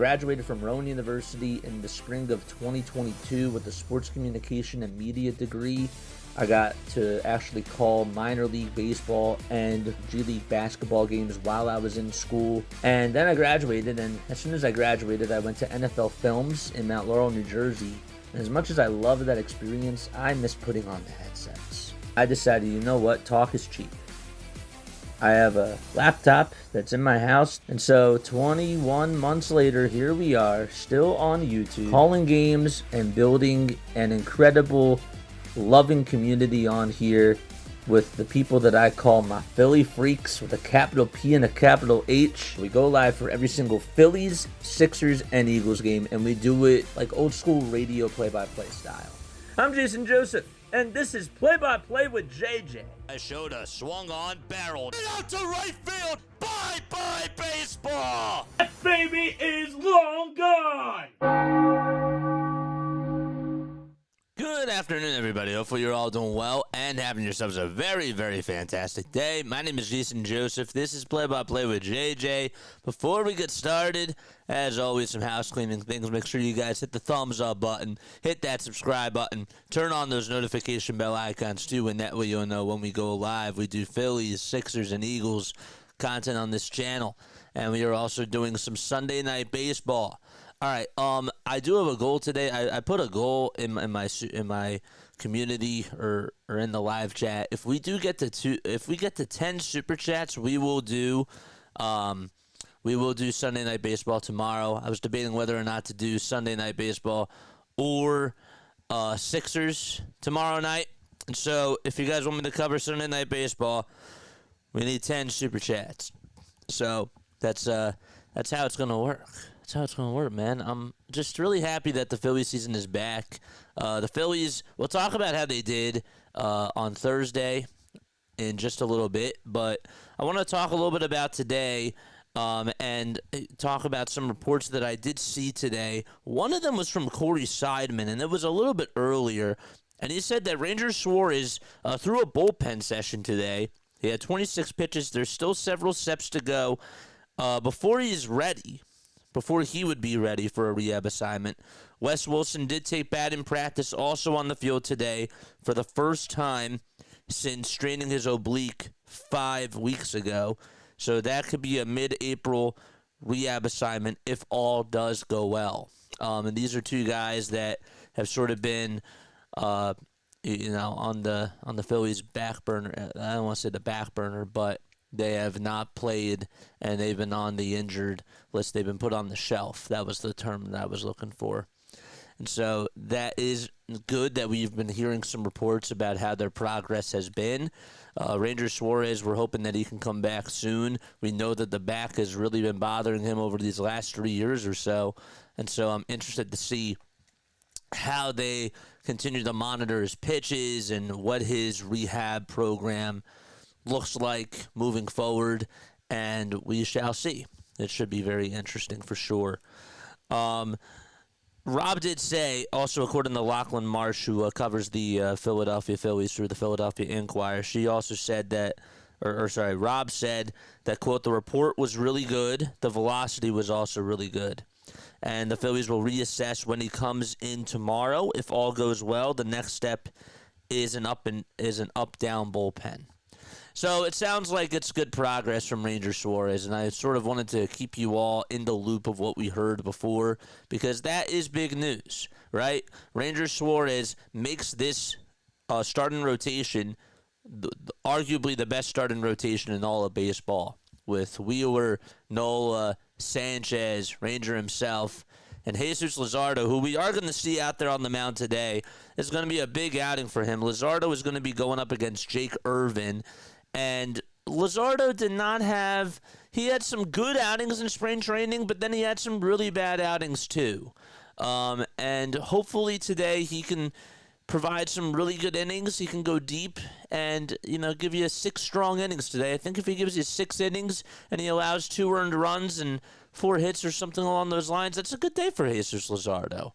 graduated from Rowan University in the spring of 2022 with a sports communication and media degree. I got to actually call minor league baseball and G League basketball games while I was in school. And then I graduated, and as soon as I graduated, I went to NFL Films in Mount Laurel, New Jersey. And as much as I loved that experience, I miss putting on the headsets. I decided, you know what, talk is cheap. I have a laptop that's in my house, and so 21 months later, here we are, still on YouTube, calling games and building an incredible, loving community on here with the people that I call my Philly freaks with a capital P and a capital H. We go live for every single Phillies, Sixers, and Eagles game, and we do it like old school radio play-by-play style. I'm Jason Joseph, and this is Play-by-Play with JJ. I showed a swung on barrel out to right field. Bye-bye baseball. That baby is long gone. Good afternoon, everybody. Hopefully you're all doing well and having yourselves a very, very fantastic day. My name is Jason Joseph. This is Play-by-Play with JJ. Before we get started, as always, some house cleaning things. Make sure you guys hit the thumbs up button, hit that subscribe button, turn on those notification bell icons too, and that way you'll know when we go live. We do Phillies, Sixers, and Eagles content on this channel, and we are also doing some Sunday night baseball. All right, I do have a goal today. I put a goal in my community or in the live chat. If we do get to 10 super chats, we will do Sunday night baseball tomorrow. I was debating whether or not to do Sunday night baseball or Sixers tomorrow night. And so, if you guys want me to cover Sunday night baseball, we need 10 super chats. So that's how it's gonna work. That's how it's going to work, man. I'm just really happy that the Phillies season is back. The Phillies, we'll talk about how they did on Thursday in just a little bit, but I want to talk a little bit about today and talk about some reports that I did see today. One of them was from Corey Seidman, and it was a little bit earlier, and he said that Ranger Suarez threw a bullpen session today. He had 26 pitches. There's still several steps to go before he's ready. Before he would be ready for a rehab assignment. Wes Wilson did take batting practice also on the field today for the first time since straining his oblique 5 weeks ago. So that could be a mid-April rehab assignment if all does go well. And these are two guys that have sort of been, on the Phillies' back burner. I don't want to say the back burner, but they have not played, and they've been on the injured list. They've been put on the shelf. That was the term that I was looking for. And so that is good that we've been hearing some reports about how their progress has been. Ranger Suarez, we're hoping that he can come back soon. We know that the back has really been bothering him over these last 3 years or so. And so I'm interested to see how they continue to monitor his pitches and what his rehab program looks like moving forward, and we shall see. It should be very interesting for sure. Rob did say, also according to Lachlan Marsh, who covers the Philadelphia Phillies through the Philadelphia Inquirer, she also said that, Rob said that, quote, the report was really good. The velocity was also really good. And the Phillies will reassess when he comes in tomorrow. If all goes well, the next step is an up-down bullpen. So it sounds like it's good progress from Ranger Suarez, and I sort of wanted to keep you all in the loop of what we heard before, because that is big news, right? Ranger Suarez makes this starting rotation arguably the best starting rotation in all of baseball, with Wheeler, Nola, Sanchez, Ranger himself, and Jesus Luzardo, who we are going to see out there on the mound today. Is going to be a big outing for him. Luzardo is going to be going up against Jake Irvin. And Luzardo did not have – he had some good outings in spring training, but then he had some really bad outings too. And hopefully today he can provide some really good innings. He can go deep and, give you 6 strong innings today. I think if he gives you 6 innings and he allows 2 earned runs and 4 hits or something along those lines, that's a good day for Jesus Luzardo.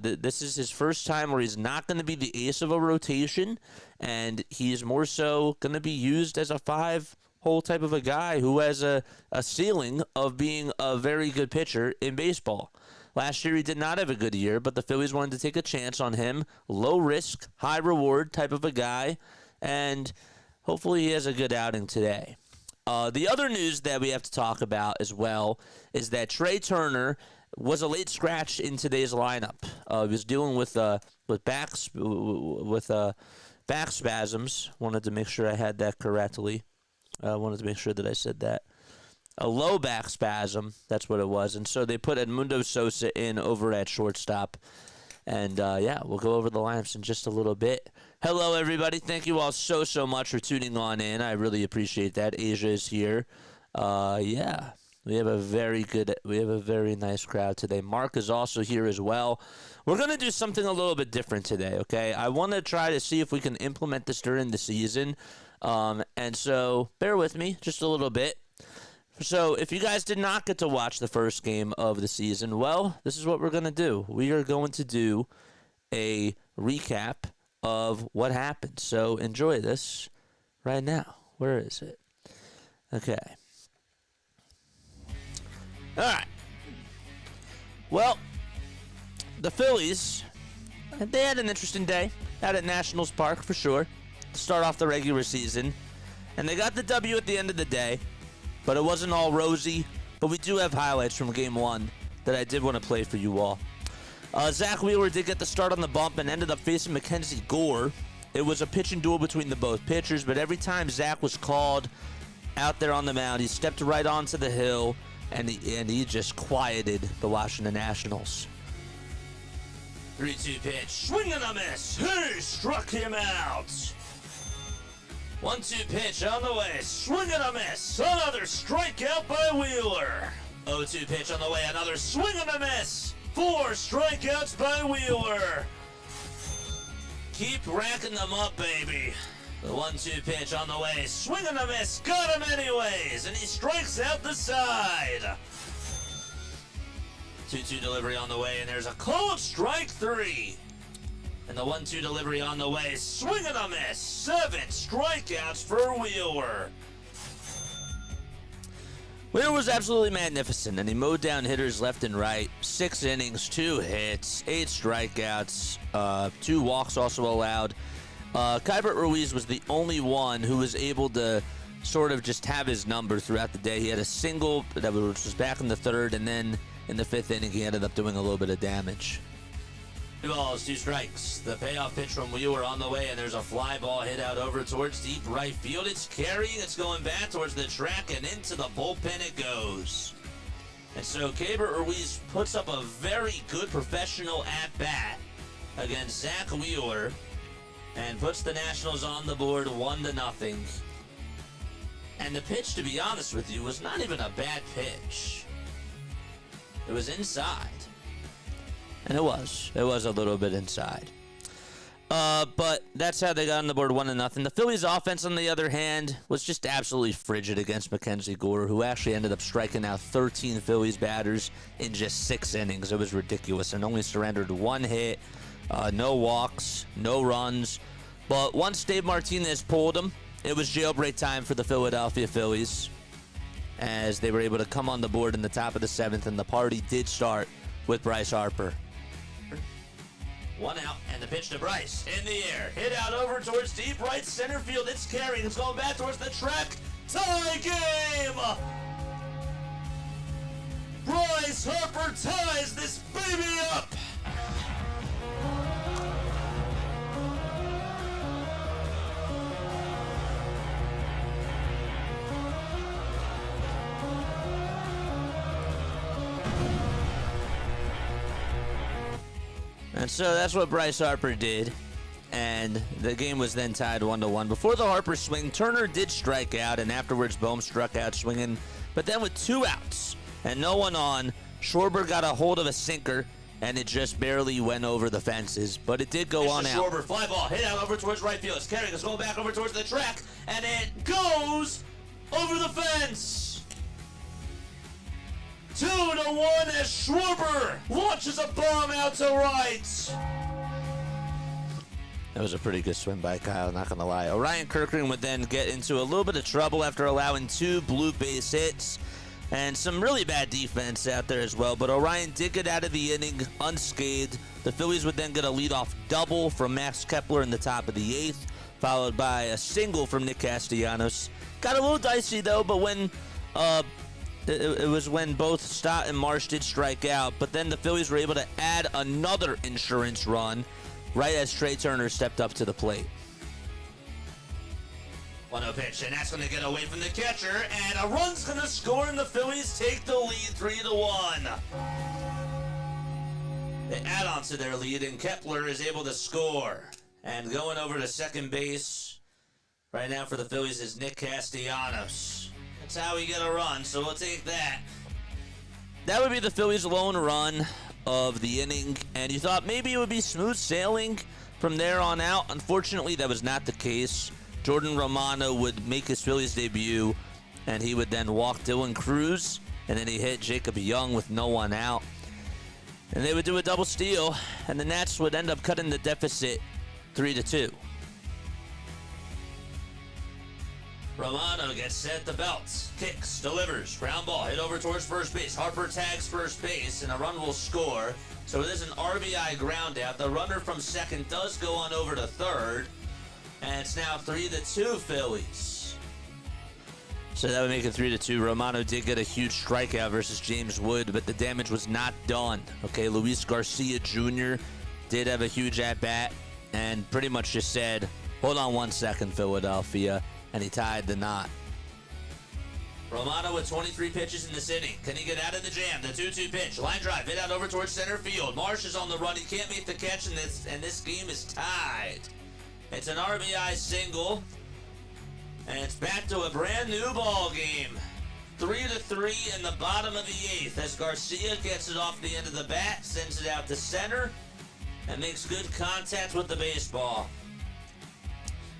This is his first time where he's not going to be the ace of a rotation, and he is more so going to be used as a 5 hole type of a guy who has a ceiling of being a very good pitcher in baseball. Last year he did not have a good year, but the Phillies wanted to take a chance on him. Low risk, high reward type of a guy, and hopefully he has a good outing today. The other news that we have to talk about as well is that Trey Turner was a late scratch in today's lineup. He was dealing with back spasms. Wanted to make sure I had that correctly. Wanted to make sure that I said that. A low back spasm, that's what it was. And so they put Edmundo Sosa in over at shortstop. And, we'll go over the lineups in just a little bit. Hello, everybody. Thank you all so much for tuning on in. I really appreciate that. Asia is here. We have a very nice crowd today. Mark is also here as well. We're going to do something a little bit different today, okay? I want to try to see if we can implement this during the season. And so bear with me just a little bit. So if you guys did not get to watch the first game of the season, well, this is what we're going to do. We are going to do a recap of what happened. So enjoy this right now. Where is it? Okay. All right. Well, the Phillies, they had an interesting day out at Nationals Park for sure to start off the regular season. And they got the W at the end of the day. But it wasn't all rosy. But we do have highlights from Game 1 that I did want to play for you all. Zach Wheeler did get the start on the bump and ended up facing Mackenzie Gore. It was a pitching duel between the both pitchers, but every time Zach was called out there on the mound, he stepped right onto the hill, and he just quieted the Washington Nationals. 3-2 pitch. Swing and a miss. He struck him out. 1-2 pitch on the way. Swing and a miss. Another strikeout by Wheeler. 0-2 pitch on the way. Another swing and a miss. 4 strikeouts by Wheeler. Keep racking them up, baby. The 1-2 pitch on the way. Swing and a miss. Got him anyways. And he strikes out the side. 2-2 delivery on the way. And there's a called strike 3. And the 1-2 delivery on the way. Swing and a miss. 7 strikeouts for Wheeler. Wheeler was absolutely magnificent, and he mowed down hitters left and right. 6 innings, 2 hits, 8 strikeouts, 2 walks also allowed. Keibert Ruiz was the only one who was able to sort of just have his number throughout the day. He had a single that was back in the 3rd, and then in the 5th inning, he ended up doing a little bit of damage. 2 balls, 2 strikes. The payoff pitch from Wheeler on the way, and there's a fly ball hit out over towards deep right field. It's carrying, it's going back towards the track, and into the bullpen it goes. And so Keibert Ruiz puts up a very good professional at-bat against Zach Wheeler and puts the Nationals on the board 1-0. And the pitch, to be honest with you, was not even a bad pitch. It was inside. And it was a little bit inside. But that's how they got on the board 1-0. The Phillies offense, on the other hand, was just absolutely frigid against Mackenzie Gore, who actually ended up striking out 13 Phillies batters in just 6 innings. It was ridiculous, and only surrendered 1 hit, no walks, no runs. But once Dave Martinez pulled him, it was jailbreak time for the Philadelphia Phillies, as they were able to come on the board in the top of the 7th, and the party did start with Bryce Harper. 1 out, and the pitch to Bryce. In the air. Hit out over towards deep right center field. It's carrying. It's going back towards the track. Tie game! Bryce Harper ties this baby up! And so that's what Bryce Harper did, and the game was then tied 1-1. Before the Harper swing, Turner did strike out, and afterwards Bohm struck out swinging. But then with 2 outs and no one on, Schwarber got a hold of a sinker, and it just barely went over the fences. But it did go on out. Schwarber, fly ball, hit out over towards right field. It's carrying, it's going back over towards the track, and it goes over the fence. 2-1 as Schwarber launches a bomb out to right. That was a pretty good swing by Kyle, not going to lie. Orion Kirkland would then get into a little bit of trouble after allowing 2 blue base hits and some really bad defense out there as well. But Orion did get out of the inning unscathed. The Phillies would then get a leadoff double from Max Kepler in the top of the 8th, followed by a single from Nick Castellanos. Got a little dicey, though, but when it was when both Stott and Marsh did strike out. But then the Phillies were able to add another insurance run right as Trey Turner stepped up to the plate. 1-0 pitch, and that's going to get away from the catcher, and a run's going to score, and the Phillies take the lead 3-1. They add on to their lead, and Kepler is able to score. And going over to second base right now for the Phillies is Nick Castellanos. That's how we get a run, so we'll take that. That would be the Phillies' lone run of the inning, and you thought maybe it would be smooth sailing from there on out. Unfortunately, that was not the case. Jordan Romano would make his Phillies debut, and he would then walk Dylan Cruz, and then he hit Jacob Young with no one out. And they would do a double steal, and the Nats would end up cutting the deficit 3-2. Romano gets set the belts, kicks, delivers, ground ball, hit over towards first base. Harper tags first base, and a run will score. So it is an RBI ground out. The runner from second does go on over to third, and it's now 3-2 Phillies. So that would make it 3-2. Romano did get a huge strikeout versus James Wood, but the damage was not done. Okay, Luis Garcia Jr. did have a huge at-bat and pretty much just said, hold on 1 second, Philadelphia, and he tied the knot. Romano with 23 pitches in this inning. Can he get out of the jam? The 2-2 pitch. Line drive. Hit out over towards center field. Marsh is on the run. He can't make the catch, and this game is tied. It's an RBI single, and it's back to a brand new ball game. 3-3 in the bottom of the 8th as Garcia gets it off the end of the bat, sends it out to center, and makes good contact with the baseball.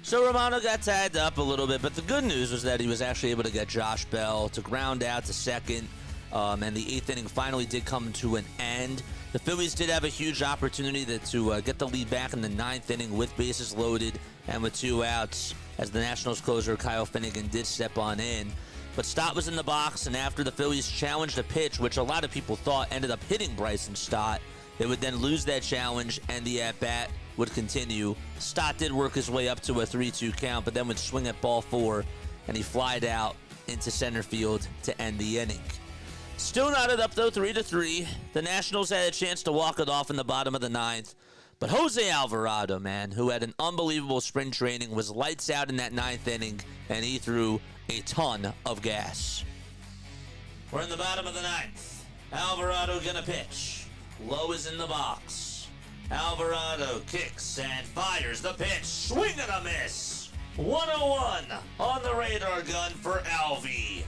So Romano got tied up a little bit, but the good news was that he was actually able to get Josh Bell to ground out to second, and the 8th inning finally did come to an end. The Phillies did have a huge opportunity to get the lead back in the 9th inning with bases loaded and with 2 outs, as the Nationals closer Kyle Finnegan did step on in. But Stott was in the box, and after the Phillies challenged a pitch, which a lot of people thought ended up hitting Bryson Stott, they would then lose that challenge, and the at-bat would continue. Stott did work his way up to a 3-2 count, but then would swing at ball 4, and he flied out into center field to end the inning. Still knotted up, though, 3-3. The Nationals had a chance to walk it off in the bottom of the 9th. But Jose Alvarado, man, who had an unbelievable spring training, was lights out in that 9th inning, and he threw a ton of gas. We're in the bottom of the 9th. Alvarado gonna pitch. Low is in the box. Alvarado kicks and fires the pitch. Swing and a miss. 101 on the radar gun for Alvy.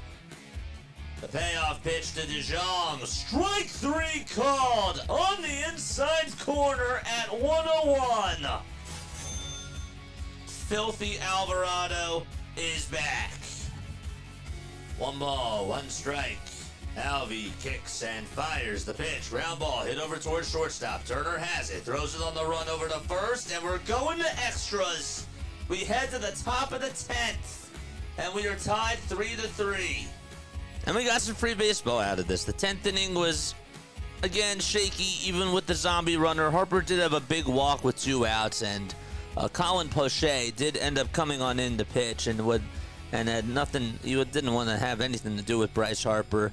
The payoff pitch to DeJong. Strike 3 called on the inside corner at 101. Filthy Alvarado is back. 1 ball, 1 strike. Alvy kicks and fires the pitch. Ground ball hit over towards shortstop. Turner has it. Throws it on the run over to first, and we're going to extras. We head to the top of the 10th, and we are tied 3-3. And we got some free baseball out of this. The 10th inning was, again, shaky, even with the zombie runner. Harper did have a big walk with 2 outs, and Colin Poche did end up coming on in to pitch and had nothing. He didn't want to have anything to do with Bryce Harper.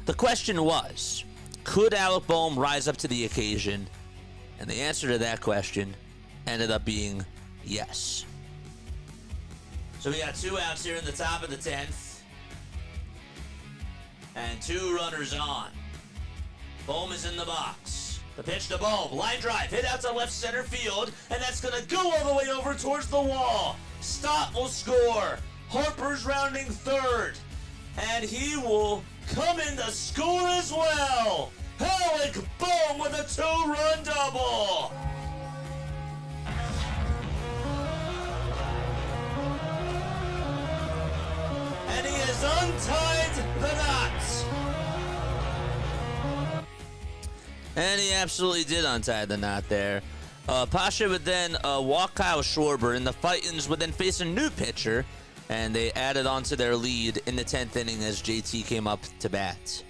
The question was, could Alec Bohm rise up to the occasion? And the answer to that question ended up being yes. So we got 2 outs here in the top of the 10th. And 2 runners on. Bohm is in the box. The pitch to Bohm. Line drive. Hit out to left center field. And that's going to go all the way over towards the wall. Stott will score. Harper's rounding third. And he will come in to score as well. Alec Bohm with a 2-run double. And he has untied the knots. And he absolutely did untie the knot there. Pasha would then walk Kyle Schwarber, and the Titans would then face a new pitcher, and they added on to their lead in the 10th inning as JT came up to bat.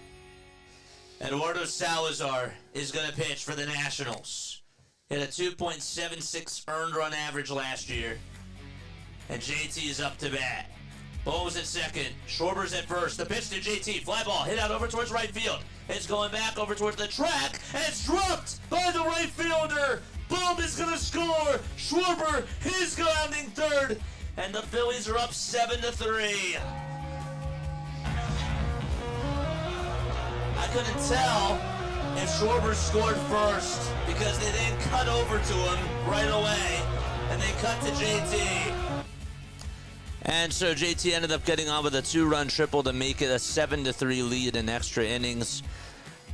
Eduardo Salazar is going to pitch for the Nationals. Hit a 2.76 earned run average last year, and JT is up to bat. Bohm's at second. Schwarber's at first. The pitch to JT. Fly ball hit out over towards right field. It's going back over towards the track, and it's dropped by the right fielder. Bohm is going to score. Schwarber is grounding third, and the Phillies are up 7-3. I couldn't tell if Schwarber scored first because they didn't cut over to him right away, and they cut to JT. And so JT ended up getting on with a 2-run triple to make it a 7-3 lead in extra innings.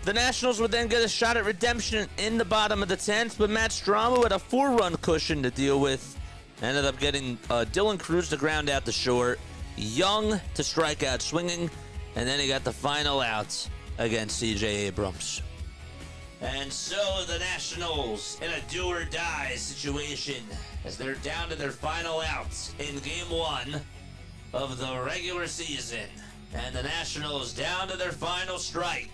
The Nationals would then get a shot at redemption in the bottom of the 10th, but Matt Stramo had a 4-run cushion to deal with. Ended up getting Dylan Cruz to ground out the short, Young to strike out swinging, and then he got the final out against C.J. Abrams. And so the Nationals in a do-or-die situation as they're down to their final outs in Game 1 of the regular season. And the Nationals down to their final strike.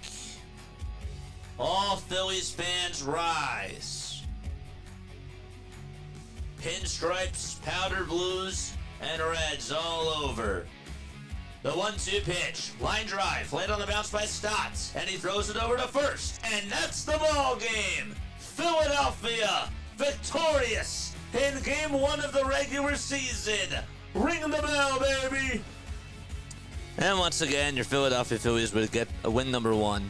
All Phillies fans rise. Pinstripes, powder blues, and reds all over. The 1-2 pitch, line drive, played on the bounce by Stotts, and he throws it over to first, and that's the ball game. Philadelphia victorious in Game 1 of the regular season. Ring the bell, baby. And once again, your Philadelphia Phillies would get a win number 1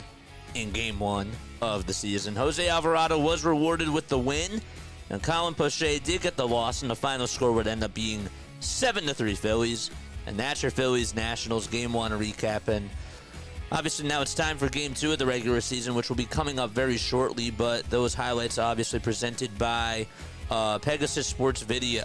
in Game 1 of the season. Jose Alvarado was rewarded with the win, and Colin Poche did get the loss, and the final score would end up being 7-3 Phillies. And that's your Phillies Nationals Game 1 recap. And obviously now it's time for Game 2 of the regular season, which will be coming up very shortly. But those highlights are obviously presented by Pegasus Sports Video,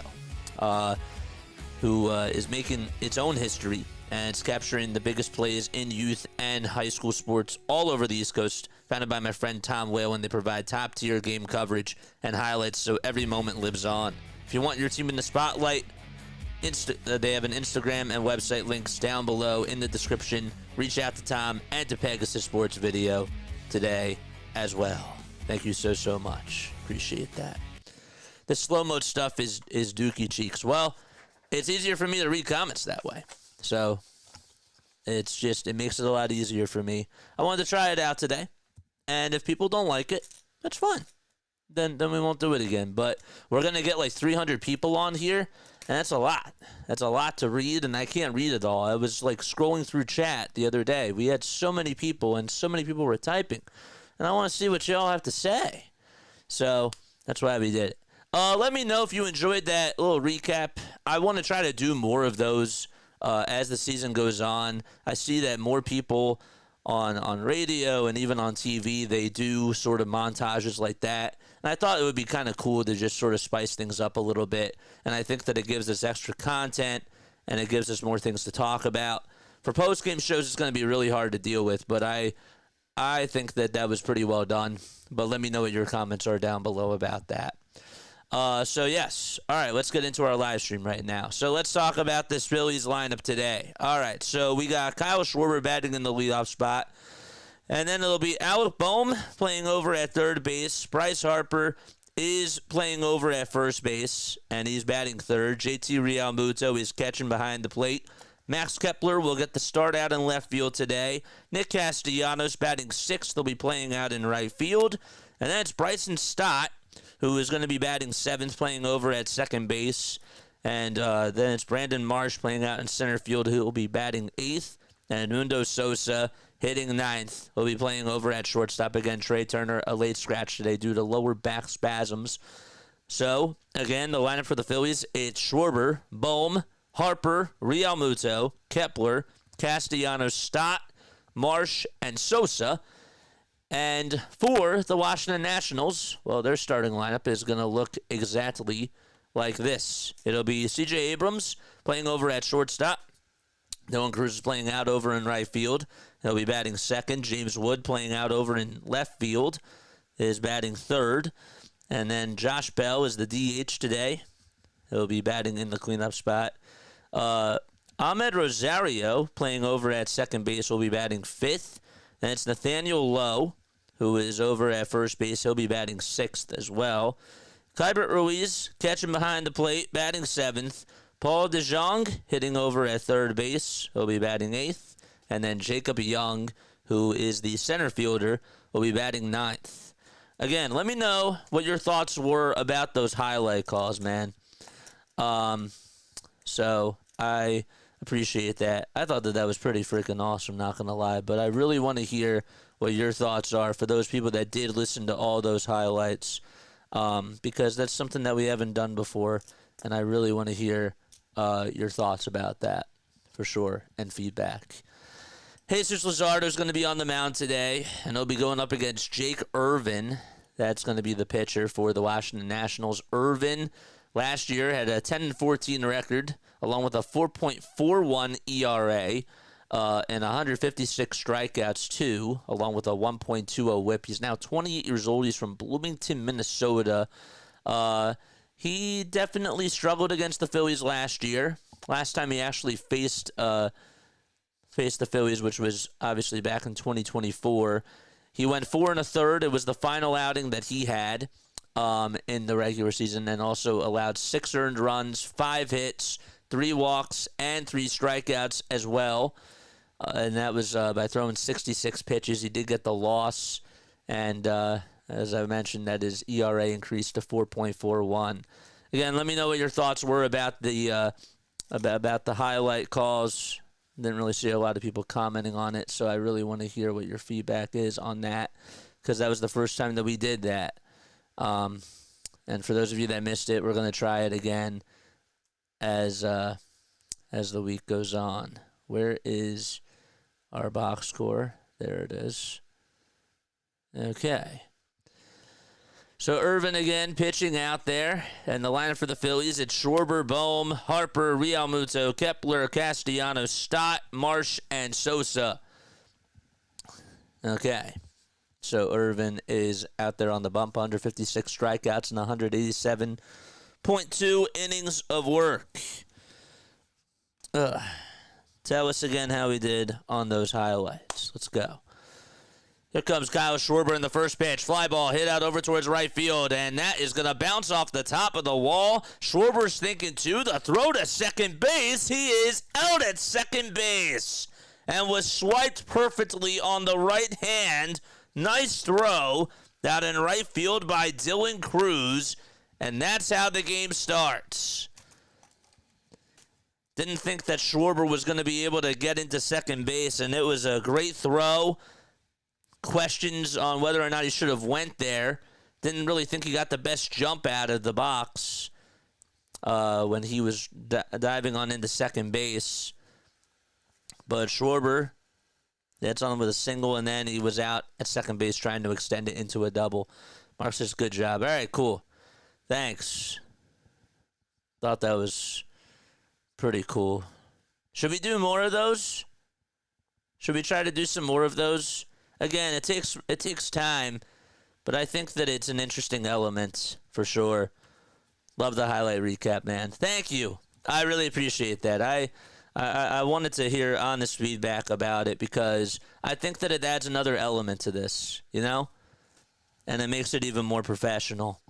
who is making its own history. And it's capturing the biggest plays in youth and high school sports all over the East Coast. Founded by my friend Tom Whalen. They provide top-tier game coverage and highlights so every moment lives on. If you want your team in the spotlight, they have an Instagram and website links down below in the description. Reach out to Tom and to Pegasus Sports Video today as well. Thank you so much. Appreciate that. The slow mode stuff is dookie cheeks. Well, it's easier for me to read comments that way. So it makes it a lot easier for me. I wanted to try it out today. And if people don't like it, that's fine. Then we won't do it again. But we're going to get like 300 people on here. And that's a lot. That's a lot to read, and I can't read it all. I was like scrolling through chat the other day. We had so many people, and so many people were typing. And I want to see what y'all have to say. So that's why we did it. Let me know if you enjoyed that little recap. I want to try to do more of those as the season goes on. I see that more people on radio and even on TV, they do sort of montages like that. And I thought it would be kind of cool to just sort of spice things up a little bit. And I think that it gives us extra content and it gives us more things to talk about. For post-game shows, it's going to be really hard to deal with, but I think that was pretty well done. But let me know what your comments are down below about that. So, yes. All right, let's get into our live stream right now. So, let's talk about this Phillies lineup today. All right, so we got Kyle Schwarber batting in the leadoff spot. And then it'll be Alec Bohm playing over at third base. Bryce Harper is playing over at first base, and he's batting third. JT Realmuto is catching behind the plate. Max Kepler will get the start out in left field today. Nick Castellanos batting sixth. They'll be playing out in right field. And then it's Bryson Stott, who is going to be batting seventh, playing over at second base. And then it's Brandon Marsh playing out in center field, who will be batting eighth. And Mundo Sosa hitting ninth. Will be playing over at shortstop again. Trey Turner, a late scratch today due to lower back spasms. So, again, the lineup for the Phillies, it's Schwarber, Bohm, Harper, Realmuto, Kepler, Castellanos, Stott, Marsh, and Sosa. And for the Washington Nationals, well, their starting lineup is going to look exactly like this. It'll be C.J. Abrams playing over at shortstop. Dylan Cruz is playing out over in right field. He'll be batting second. James Wood playing out over in left field is batting third. And then Josh Bell is the DH today. He'll be batting in the cleanup spot. Ahmed Rosario, playing over at second base, will be batting fifth. And it's Nathaniel Lowe, who is over at first base. He'll be batting sixth as well. Keibert Ruiz, catching behind the plate, batting seventh. Paul DeJong, hitting over at third base. He'll be batting eighth. And then Jacob Young, who is the center fielder, will be batting ninth. Again, let me know what your thoughts were about those highlight calls, man. So I appreciate that. I thought that was pretty freaking awesome, not going to lie. But I really want to hear what your thoughts are for those people that did listen to all those highlights. Because that's something that we haven't done before, and I really want to hear your thoughts about that, for sure, and feedback. Jesus Luzardo is going to be on the mound today, and he'll be going up against Jake Irvin. That's going to be the pitcher for the Washington Nationals. Irvin, last year, had a 10-14 record, along with a 4.41 ERA. And 156 strikeouts, too, along with a 1.20 whip. He's now 28 years old. He's from Bloomington, Minnesota. He definitely struggled against the Phillies last year. Last time he actually faced the Phillies, which was obviously back in 2024. He went 4 1/3. It was the final outing that he had in the regular season, and also allowed 6 earned runs, 5 hits, 3 walks, and 3 strikeouts as well. And that was by throwing 66 pitches. He did get the loss, and as I mentioned, that his ERA increased to 4.41. Again, let me know what your thoughts were about the highlight calls. Didn't really see a lot of people commenting on it, so I really want to hear what your feedback is on that, because that was the first time that we did that. And for those of you that missed it, we're going to try it again as the week goes on. Where is our box score? There it is. Okay. So Irvin again pitching out there. And the lineup for the Phillies, it's Schwarber, Bohm, Harper, Realmuto, Kepler, Castellanos, Stott, Marsh, and Sosa. Okay. So Irvin is out there on the bump, 156 strikeouts and 187.2 innings of work. Tell us again how we did on those highlights. Let's go. Here comes Kyle Schwarber in the first pitch. Fly ball hit out over towards right field, and that is going to bounce off the top of the wall. Schwarber's thinking too. The throw to second base. He is out at second base and was swiped perfectly on the right hand. Nice throw out in right field by Dylan Cruz, and that's how the game starts. Didn't think that Schwarber was going to be able to get into second base, and it was a great throw. Questions on whether or not he should have went there. Didn't really think he got the best jump out of the box when he was diving on into second base. But Schwarber, that's on with a single, and then he was out at second base trying to extend it into a double. Mark says, good job. All right, cool. Thanks. Thought that was pretty cool. Should we do more of those? Should we try to do some more of those? Again, it takes time, but I think that it's an interesting element for sure. Love the highlight recap, man. Thank you. I really appreciate that. I wanted to hear honest feedback about it because I think that it adds another element to this, you know? And it makes it even more professional.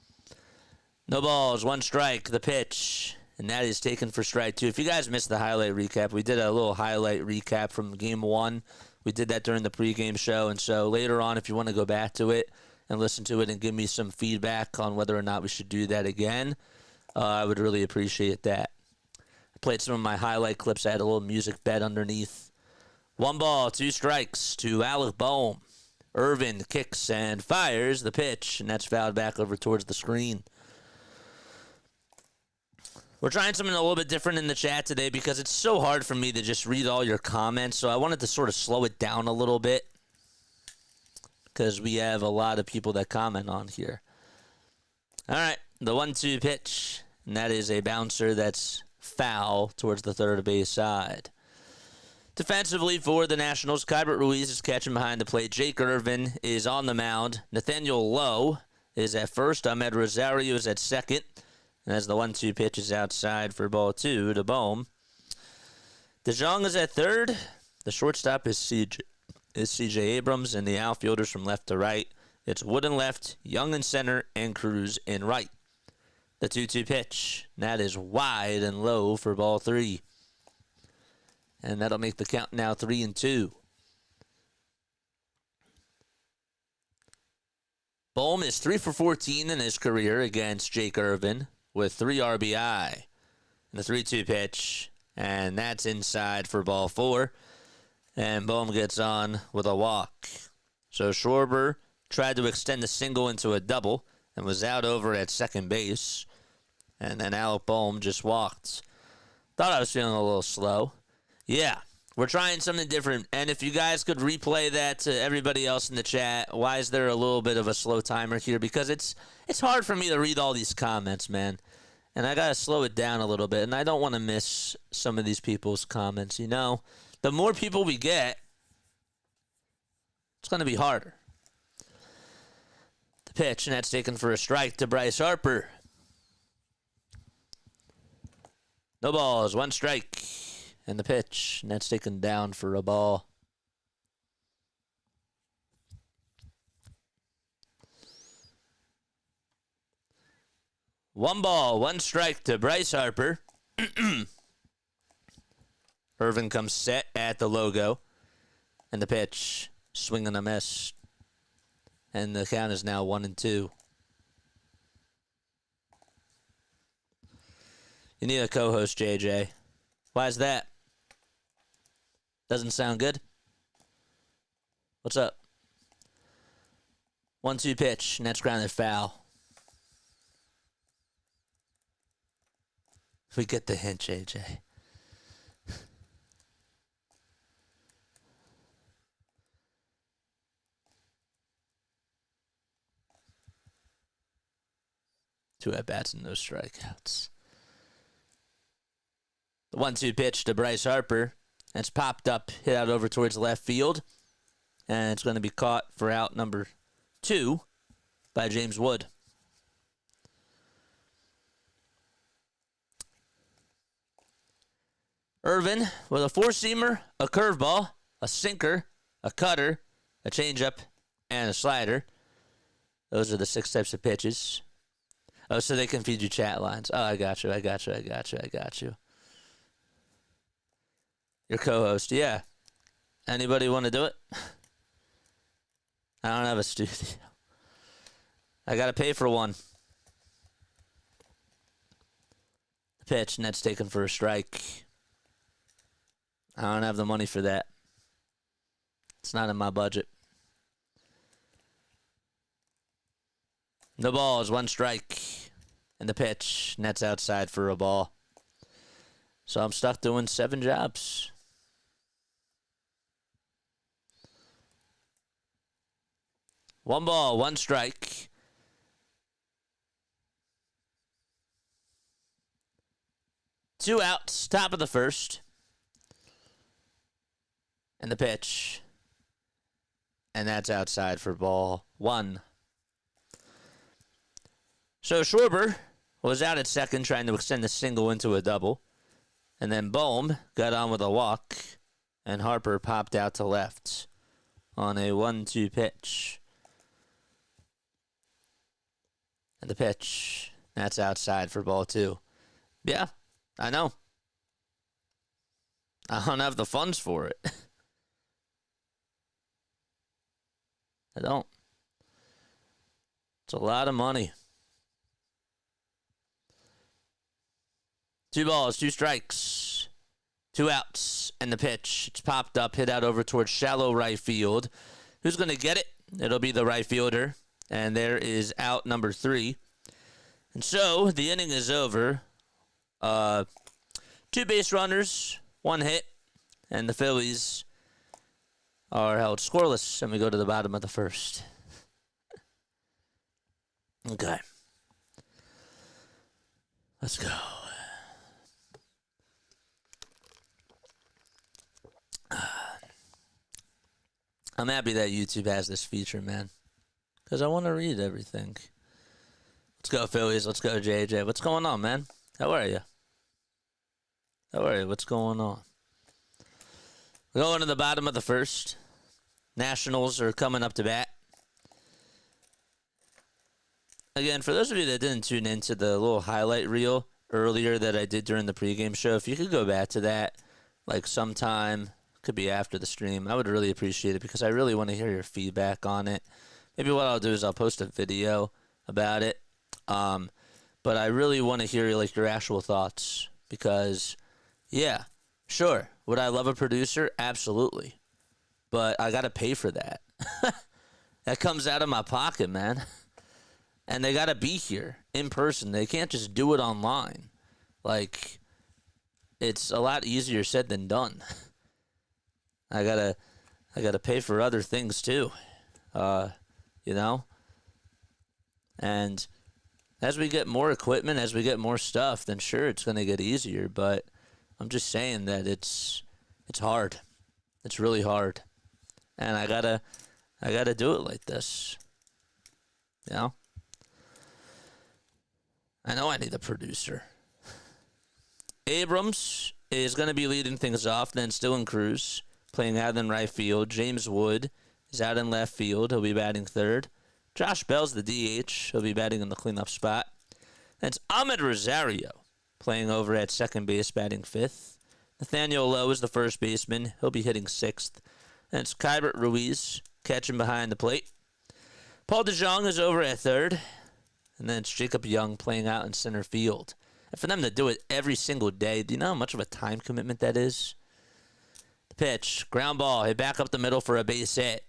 No balls, 1 strike, the pitch. And that is taken for strike 2. If you guys missed the highlight recap, we did a little highlight recap from Game 1. We did that during the pregame show. And so later on, if you want to go back to it and listen to it and give me some feedback on whether or not we should do that again, I would really appreciate that. I played some of my highlight clips. I had a little music bed underneath. 1 ball, 2 strikes to Alec Bohm. Irvin kicks and fires the pitch, and that's fouled back over towards the screen. We're trying something a little bit different in the chat today because it's so hard for me to just read all your comments, so I wanted to sort of slow it down a little bit because we have a lot of people that comment on here. All right, the 1-2 pitch, and that is a bouncer that's foul towards the third base side. Defensively for the Nationals, Keibert Ruiz is catching behind the plate. Jake Irvin is on the mound. Nathaniel Lowe is at first. Ahmed Rosario is at second. And as the 1-2 pitch is outside for ball 2 to Bohm. DeJong is at third. The shortstop is C.J. Abrams, and the outfielders from left to right. It's Wood in left, Young in center, and Cruz in right. The 2-2 pitch. That is wide and low for ball 3. And that'll make the count now 3-2. Bohm is 3 for 14 in his career against Jake Irvin with 3 RBI. And the 3-2 pitch. And that's inside for ball 4. And Bohm gets on with a walk. So Schwarber tried to extend the single into a double and was out over at second base. And then Alec Bohm just walked. Thought I was feeling a little slow. Yeah, we're trying something different. And if you guys could replay that to everybody else in the chat, why is there a little bit of a slow timer here? Because it's hard for me to read all these comments, man. And I got to slow it down a little bit. And I don't want to miss some of these people's comments, you know. The more people we get, it's going to be harder. The pitch, and that's taken for a strike to Bryce Harper. No balls, 1 strike. And the pitch, and that's taken down for a ball. One ball, 1 strike to Bryce Harper. Irvin comes set at the logo. And the pitch, swing and a miss. And the count is now 1-2. You need a co-host, JJ. Why is that? Doesn't sound good? What's up? 1-2 pitch, and that's grounded foul. We get the hint, JJ. Two at-bats and no strikeouts. The 1-2 pitch to Bryce Harper. It's popped up, hit out over towards left field. And it's going to be caught for out number 2 by James Wood. Irvin with a 4-seamer, a curveball, a sinker, a cutter, a changeup, and a slider. Those are the 6 types of pitches. Oh, so they can feed you chat lines. Oh, I got you. Your co-host, yeah. Anybody want to do it? I don't have a studio. I got to pay for one. The pitch, and that's taken for a strike. I don't have the money for that. It's not in my budget. No balls, 1 strike. And the pitch, and that's outside for a ball. So I'm stuck doing 7 jobs. One ball, 1 strike. Two outs, top of the first. And the pitch. And that's outside for ball 1. So Schwarber was out at second trying to extend the single into a double. And then Bohm got on with a walk. And Harper popped out to left on a 1-2 pitch. And the pitch. That's outside for ball 2. Yeah, I know. I don't have the funds for it. I don't. It's a lot of money. 2 balls, 2 strikes, 2 outs, and the pitch. It's popped up, hit out over towards shallow right field. Who's going to get it? It'll be the right fielder. And there is out number 3. And so the inning is over. 2 base runners, 1 hit, and the Phillies are held scoreless. And we go to the bottom of the first. Okay. Let's go. I'm happy that YouTube has this feature, man. Because I want to read everything. Let's go, Phillies. Let's go, JJ. What's going on, man? How are you? What's going on? We're going to the bottom of the first. Nationals are coming up to bat. Again, for those of you that didn't tune into the little highlight reel earlier that I did during the pregame show, if you could go back to that, like sometime, could be after the stream, I would really appreciate it because I really want to hear your feedback on it. Maybe what I'll do is I'll post a video about it. But I really want to hear like your actual thoughts because, yeah, sure. Would I love a producer? Absolutely. But I got to pay for that. That comes out of my pocket, man. And they got to be here in person. They can't just do it online. Like, it's a lot easier said than done. I gotta pay for other things too. You know? And as we get more equipment, as we get more stuff, then sure, it's going to get easier. But I'm just saying that it's hard. It's really hard. And I gotta do it like this. You know? I know I need a producer. Abrams is going to be leading things off. Then Dylan Cruz playing out in right field. James Wood is out in left field. He'll be batting third. Josh Bell's the DH. He'll be batting in the cleanup spot. That's Ahmed Rosario playing over at second base, batting fifth. Nathaniel Lowe is the first baseman. He'll be hitting sixth. And it's Kybert Ruiz catching behind the plate. Paul DeJong is over at third. And then it's Jacob Young playing out in center field. And for them to do it every single day, do you know how much of a time commitment that is? The pitch, ground ball, hit back up the middle for a base hit.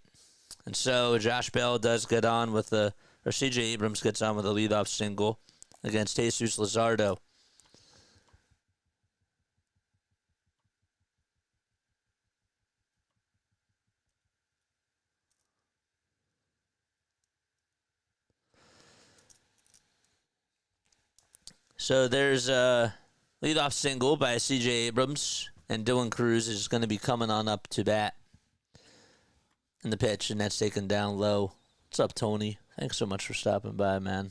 And so Josh Bell does get on with CJ Abrams gets on with a leadoff single against Jesus Luzardo. So there's a leadoff single by C.J. Abrams, and Dylan Cruz is going to be coming on up to bat in the pitch, and that's taken down low. What's up, Tony? Thanks so much for stopping by, man.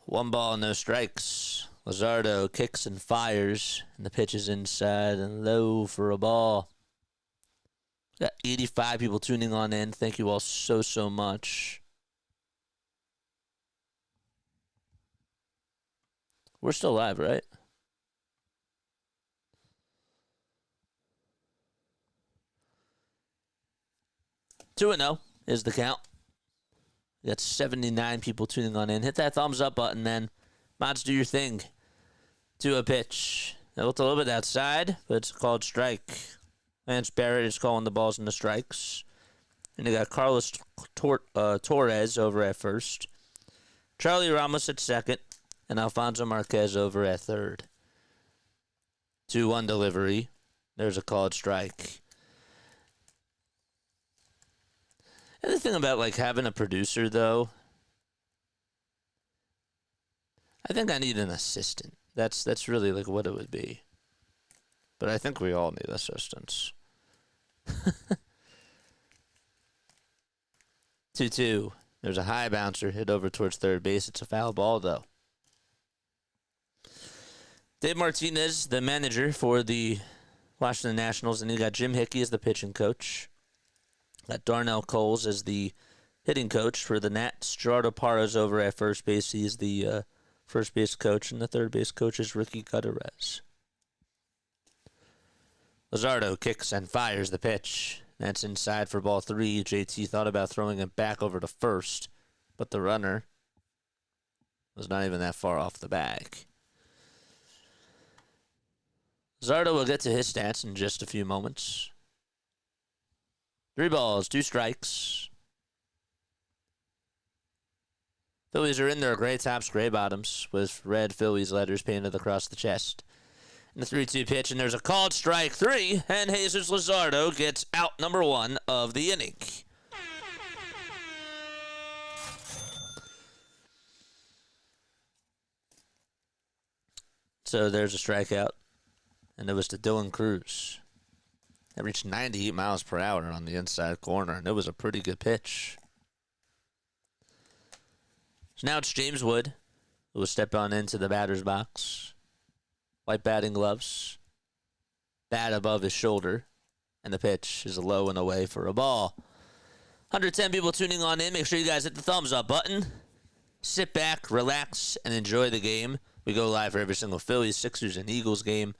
One ball, no strikes. Luzardo kicks and fires, and the pitch is inside and low for a ball. Got 85 people tuning on in. Thank you all so much. We're still live, right? Two 2-0 is the count. We got 79 people tuning on in. Hit that thumbs up button, then. Mods, do your thing. To a pitch. It looked a little bit outside, but it's called strike. Lance Barrett is calling the balls and the strikes. And they got Carlos Torres over at first. Charlie Ramos at second. And Alfonso Marquez over at third. 2-1 delivery. There's a called strike. And the thing about like having a producer, though, I think I need an assistant. That's really like what it would be. But I think we all need assistants. 2-2. There's a high bouncer hit over towards third base. It's a foul ball, though. Dave Martinez, the manager for the Washington Nationals, and you got Jim Hickey as the pitching coach. Got Darnell Coles as the hitting coach for the Nats. Gerardo Parra's over at first base. He's the first base coach, and the third base coach is Ricky Gutierrez. Luzardo kicks and fires the pitch. That's inside for ball three. JT thought about throwing it back over to first, but the runner was not even that far off the bag. Luzardo will get to his stats in just a few moments. 3 balls, 2 strikes. Phillies are in their gray tops, gray bottoms, with red Phillies letters painted across the chest. And the 3-2 pitch, and there's a called strike 3, and Jesus Luzardo gets out number 1 of the inning. So there's a strikeout, and it was to Dylan Cruz. That reached 98 miles per hour on the inside corner, and it was a pretty good pitch. So now it's James Wood, who will step on into the batter's box. White batting gloves. Bat above his shoulder. And the pitch is low and away for a ball. 110 people tuning on in. Make sure you guys hit the thumbs up button. Sit back, relax, and enjoy the game. We go live for every single Phillies, Sixers, and Eagles game.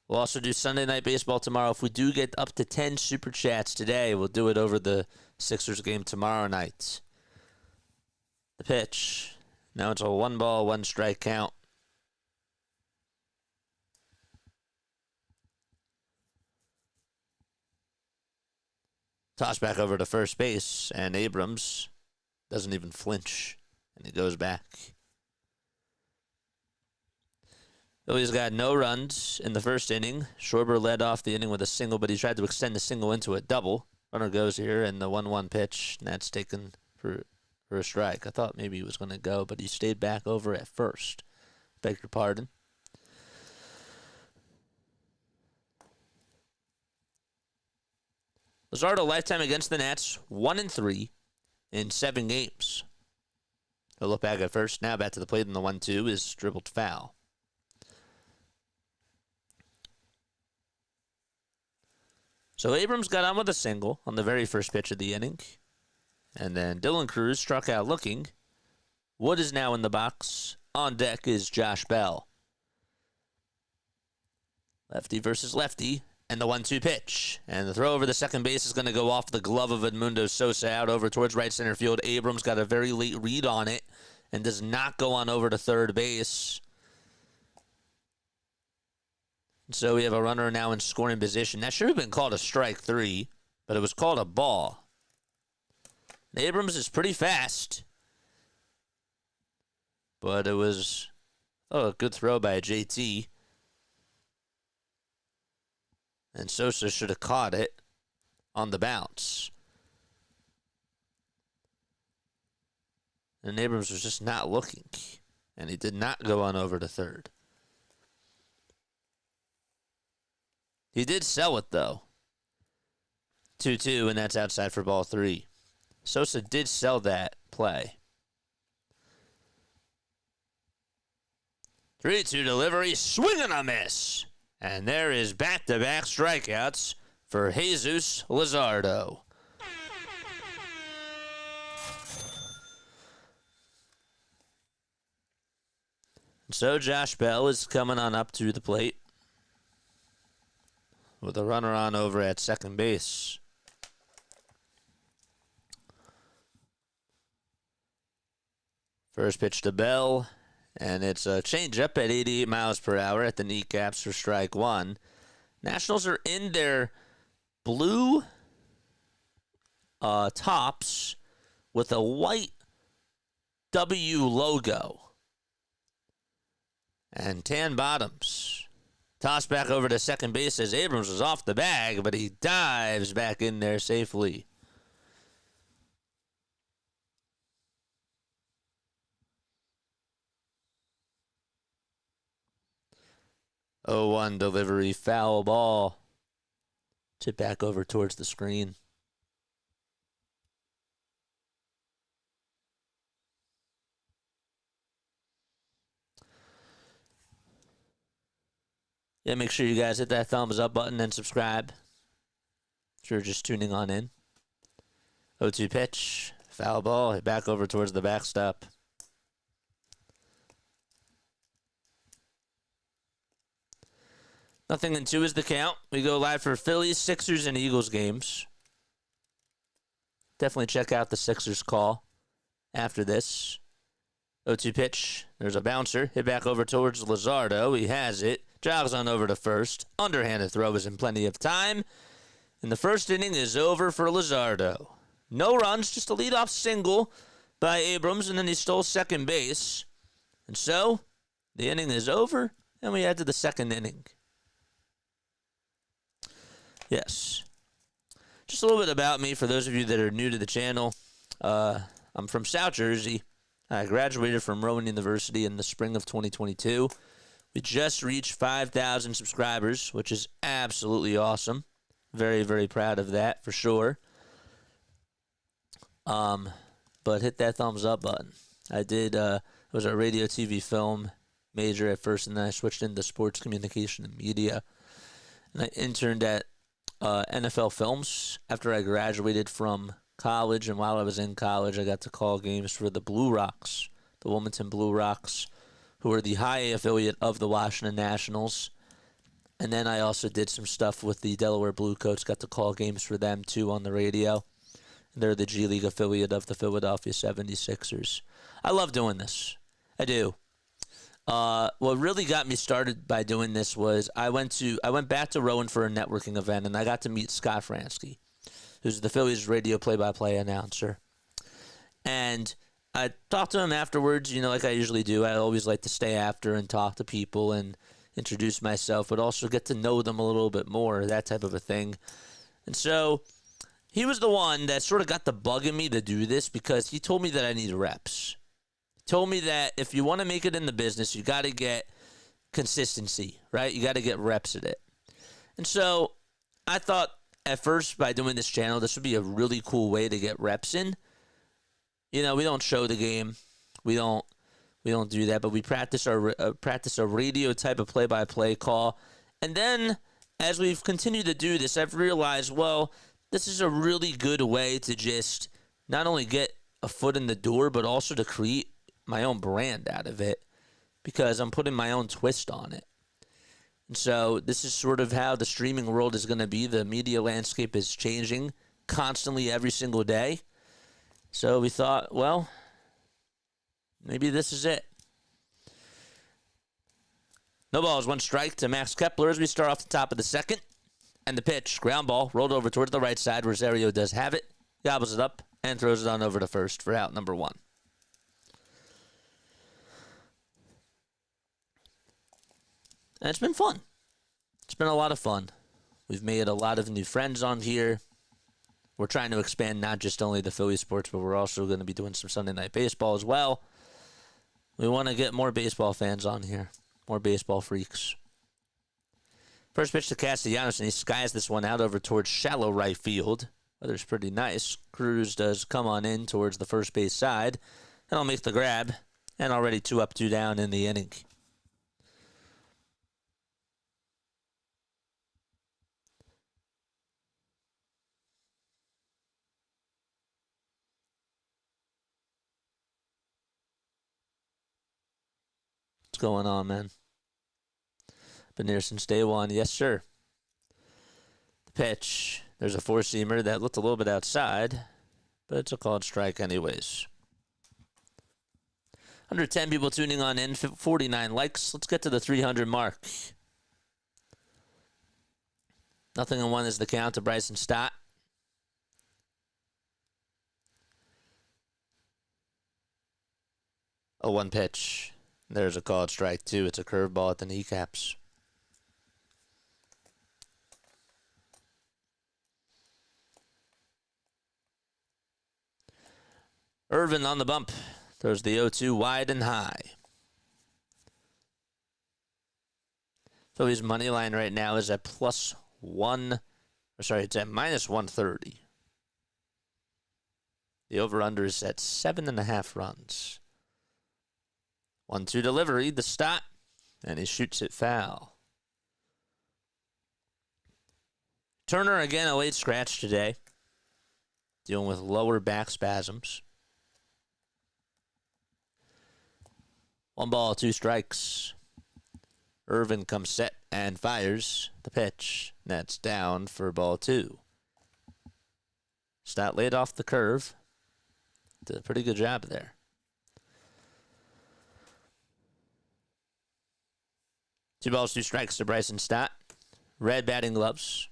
We'll also do Sunday Night Baseball tomorrow. If we do get up to 10 Super Chats today, we'll do it over the Sixers game tomorrow night. The pitch. Now it's a 1-ball, 1-strike count. Toss back over to first base, and Abrams doesn't even flinch, and he goes back. Phillies got no runs in the first inning. Schwarber led off the inning with a single, but he tried to extend the single into a double. Runner goes here, and the 1-1 pitch, and that's taken for a strike. I thought maybe he was going to go, but he stayed back over at first. Beg your pardon. Luzardo lifetime against the Nats, 1-3 in 7 games. He'll look back at first. Now back to the plate, and the 1-2 is dribbled foul. So Abrams got on with a single on the very first pitch of the inning. And then Dylan Cruz struck out looking. Wood is now in the box. On deck is Josh Bell. Lefty versus lefty. And the 1-2 pitch. And the throw over the second base is going to go off the glove of Edmundo Sosa out over towards right center field. Abrams got a very late read on it and does not go on over to third base. So we have a runner now in scoring position. That should have been called a strike 3, but it was called a ball. Abrams is pretty fast. But it was a good throw by JT. And Sosa should have caught it on the bounce. And Abrams was just not looking. And he did not go on over to third. He did sell it, though. 2-2, and that's outside for ball 3. Sosa did sell that play. 3-2 delivery, swing and a miss. And there is back-to-back strikeouts for Jesus Luzardo. So Josh Bell is coming on up to the plate with a runner on over at second base. First pitch to Bell. And it's a changeup at 88 miles per hour at the kneecaps for strike 1. Nationals are in their blue tops with a white W logo. And tan bottoms. Toss back over to second base as Abrams was off the bag, but he dives back in there safely. 0-1 delivery, foul ball. Tip back over towards the screen. Yeah, make sure you guys hit that thumbs up button and subscribe. If you're just tuning on in. 0-2 pitch, foul ball, hit back over towards the backstop. Nothing in 2 is the count. We go live for Phillies, Sixers, and Eagles games. Definitely check out the Sixers call after this. 0-2 pitch. There's a bouncer. Hit back over towards Luzardo. He has it. Jogs on over to first. Underhanded throw is in plenty of time. And the first inning is over for Luzardo. No runs, just a leadoff single by Abrams, and then he stole second base. And so, the inning is over, and we head to the second inning. Yes. Just a little bit about me for those of you that are new to the channel. I'm from South Jersey. I graduated from Rowan University in the spring of 2022. We just reached 5,000 subscribers, which is absolutely awesome. Very, very proud of that for sure. But hit that thumbs up button. I did, it was a radio, TV, film major at first, and then I switched into sports communication and media. And I interned at NFL Films after I graduated from college. And while I was in college, I got to call games for the Blue Rocks, the Wilmington Blue Rocks, who are the high A affiliate of the Washington Nationals. And then I also did some stuff with the Delaware Bluecoats, got to call games for them too on the radio. They're the G League affiliate of the Philadelphia 76ers. I love doing this. I do. What really got me started by doing this was I went back to Rowan for a networking event, and I got to meet Scott Fransky, who's the Phillies radio play-by-play announcer. And I talked to him afterwards, like I usually do. I always like to stay after and talk to people and introduce myself, but also get to know them a little bit more, that type of a thing. And so he was the one that sort of got the bug in me to do this because he told me that I need reps. He told me that if you want to make it in the business, you got to get consistency, right? You got to get reps at it. And so I thought at first by doing this channel, this would be a really cool way to get reps in. We don't show the game. We don't do that, but we practice a radio type of play-by-play call. And then as we've continued to do this, I've realized, well, this is a really good way to just not only get a foot in the door, but also to create my own brand out of it because I'm putting my own twist on it. And so this is sort of how the streaming world is going to be. The media landscape is changing constantly every single day. So we thought, well, maybe this is it. No balls, one strike to Max Kepler as we start off the top of the second. And the pitch, ground ball, rolled over towards the right side. Rosario does have it, gobbles it up, and throws it on over to first for out number one. And it's been fun. It's been a lot of fun. We've made a lot of new friends on here. We're trying to expand not just only the Philly sports, but we're also going to be doing some Sunday Night Baseball as well. We want to get more baseball fans on here, more baseball freaks. First pitch to Castellanos, and he skies this one out over towards shallow right field. Weather's pretty nice. Cruz does come on in towards the first base side, and I'll make the grab, and already 2 up, 2 down in the inning. What's going on, man? Been here since day one. Yes, sir. The pitch. There's a four-seamer that looked a little bit outside, but it's a called strike anyways. 110 people tuning on in, 49 likes. Let's get to the 300 mark. 0-1 is the count to Bryson Stott. A 1 pitch. There's a called strike, too. It's a curveball at the kneecaps. Irvin on the bump. Throws the 0-2 wide and high. Phillies money line right now is at it's at minus 130. The over-under is at 7.5 runs. 1-2 delivery, the stop, and he shoots it foul. Turner again a late scratch today, dealing with lower back spasms. 1 ball, 2 strikes. Irvin comes set and fires the pitch. That's down for ball 2. Stott laid off the curve. Did a pretty good job there. Two balls, 2 strikes to Bryson Stott. Red batting gloves.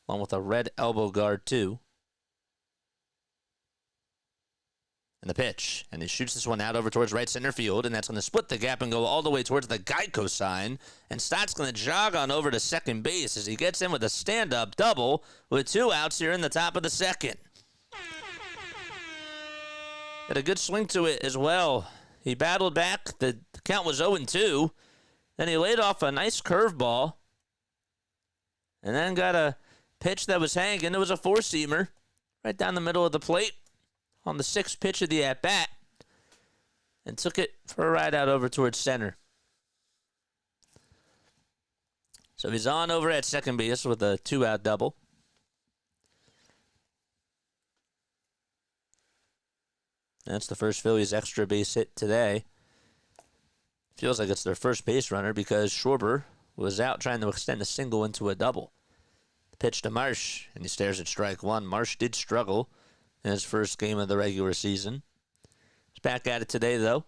Along with a red elbow guard, too. And the pitch. And he shoots this one out over towards right center field. And that's going to split the gap and go all the way towards the Geico sign. And Stott's going to jog on over to second base as he gets in with a stand-up double with 2 outs here in the top of the second. Had a good swing to it as well. He battled back. The count was 0-2. Then he laid off a nice curveball. And then got a pitch that was hanging. It was a four-seamer right down the middle of the plate on the sixth pitch of the at-bat. And took it for a ride out over towards center. So he's on over at second base with a 2-out double. That's the first Phillies extra base hit today. Feels like it's their first base runner because Schwarber was out trying to extend a single into a double. Pitch to Marsh, and he stares at strike one. Marsh did struggle in his first game of the regular season. He's back at it today, though.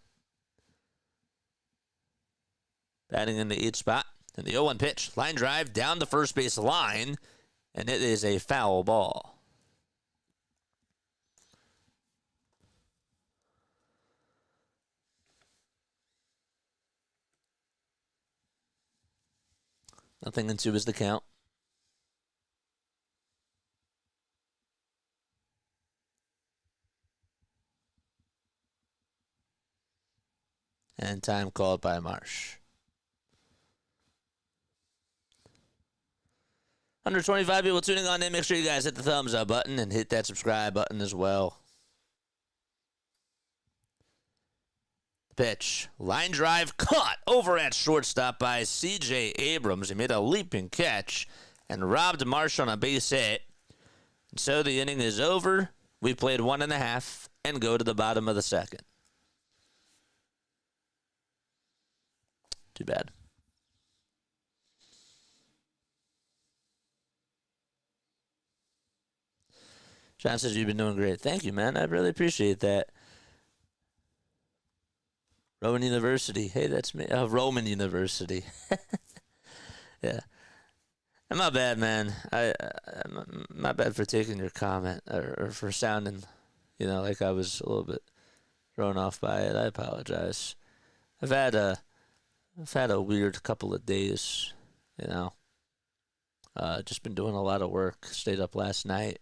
Batting in the 8th spot. And the 0-1 pitch. Line drive down the first base line, and it is a foul ball. Nothing in 2 is the count. And time called by Marsh. 125 people tuning on in. Make sure you guys hit the thumbs up button and hit that subscribe button as well. Pitch. Line drive caught over at shortstop by C.J. Abrams. He made a leaping catch and robbed Marsh on a base hit. And so the inning is over. We played 1.5 and go to the bottom of the second. Too bad. John says you've been doing great. Thank you, man. I really appreciate that. Roman University. Hey, that's me. Roman University. Yeah. I'm not bad, man. I'm not bad for taking your comment or for sounding, like I was a little bit thrown off by it. I apologize. I've had a weird couple of days, just been doing a lot of work. Stayed up last night.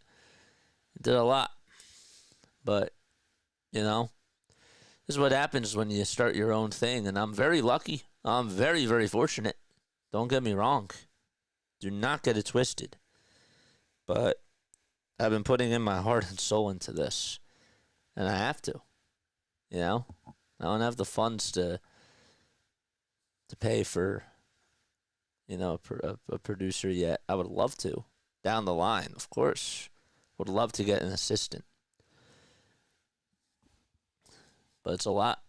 Did a lot. But, this is what happens when you start your own thing. And I'm very lucky. I'm very, very fortunate. Don't get me wrong. Do not get it twisted. But I've been putting in my heart and soul into this. And I have to. I don't have the funds to pay for, a producer yet. I would love to. Down the line, of course. Would love to get an assistant. But it's a lot.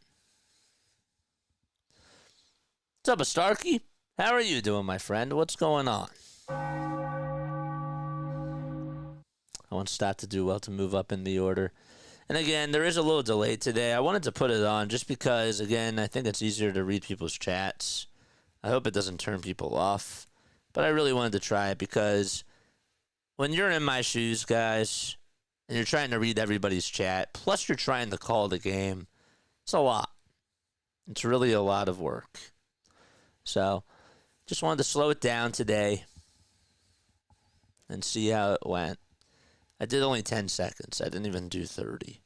What's up, Starkey? How are you doing, my friend? What's going on? I want Stott to do well to move up in the order. And again, there is a little delay today. I wanted to put it on just because, again, I think it's easier to read people's chats. I hope it doesn't turn people off. But I really wanted to try it because when you're in my shoes, guys, and you're trying to read everybody's chat, plus you're trying to call the game, it's a lot. It's really a lot of work. So, just wanted to slow it down today and see how it went. I did only 10 seconds. I didn't even do 30.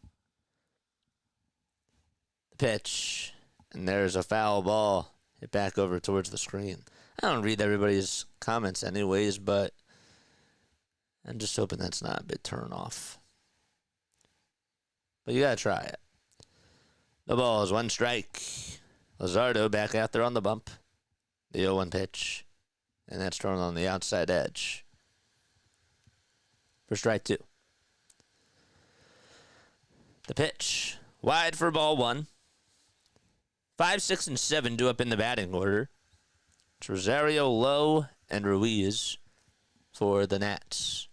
The pitch, and there's a foul ball. Hit back over towards the screen. I don't read everybody's comments anyways, but I'm just hoping that's not a bit turn off. But you gotta try it. The ball is 1 strike. Luzardo back out there on the bump. The 0-1 pitch. And that's thrown on the outside edge. For strike 2. The pitch. Wide for ball 1. 5, 6, and 7 do up in the batting order. It's Rosario, Lowe, and Ruiz for the Nats.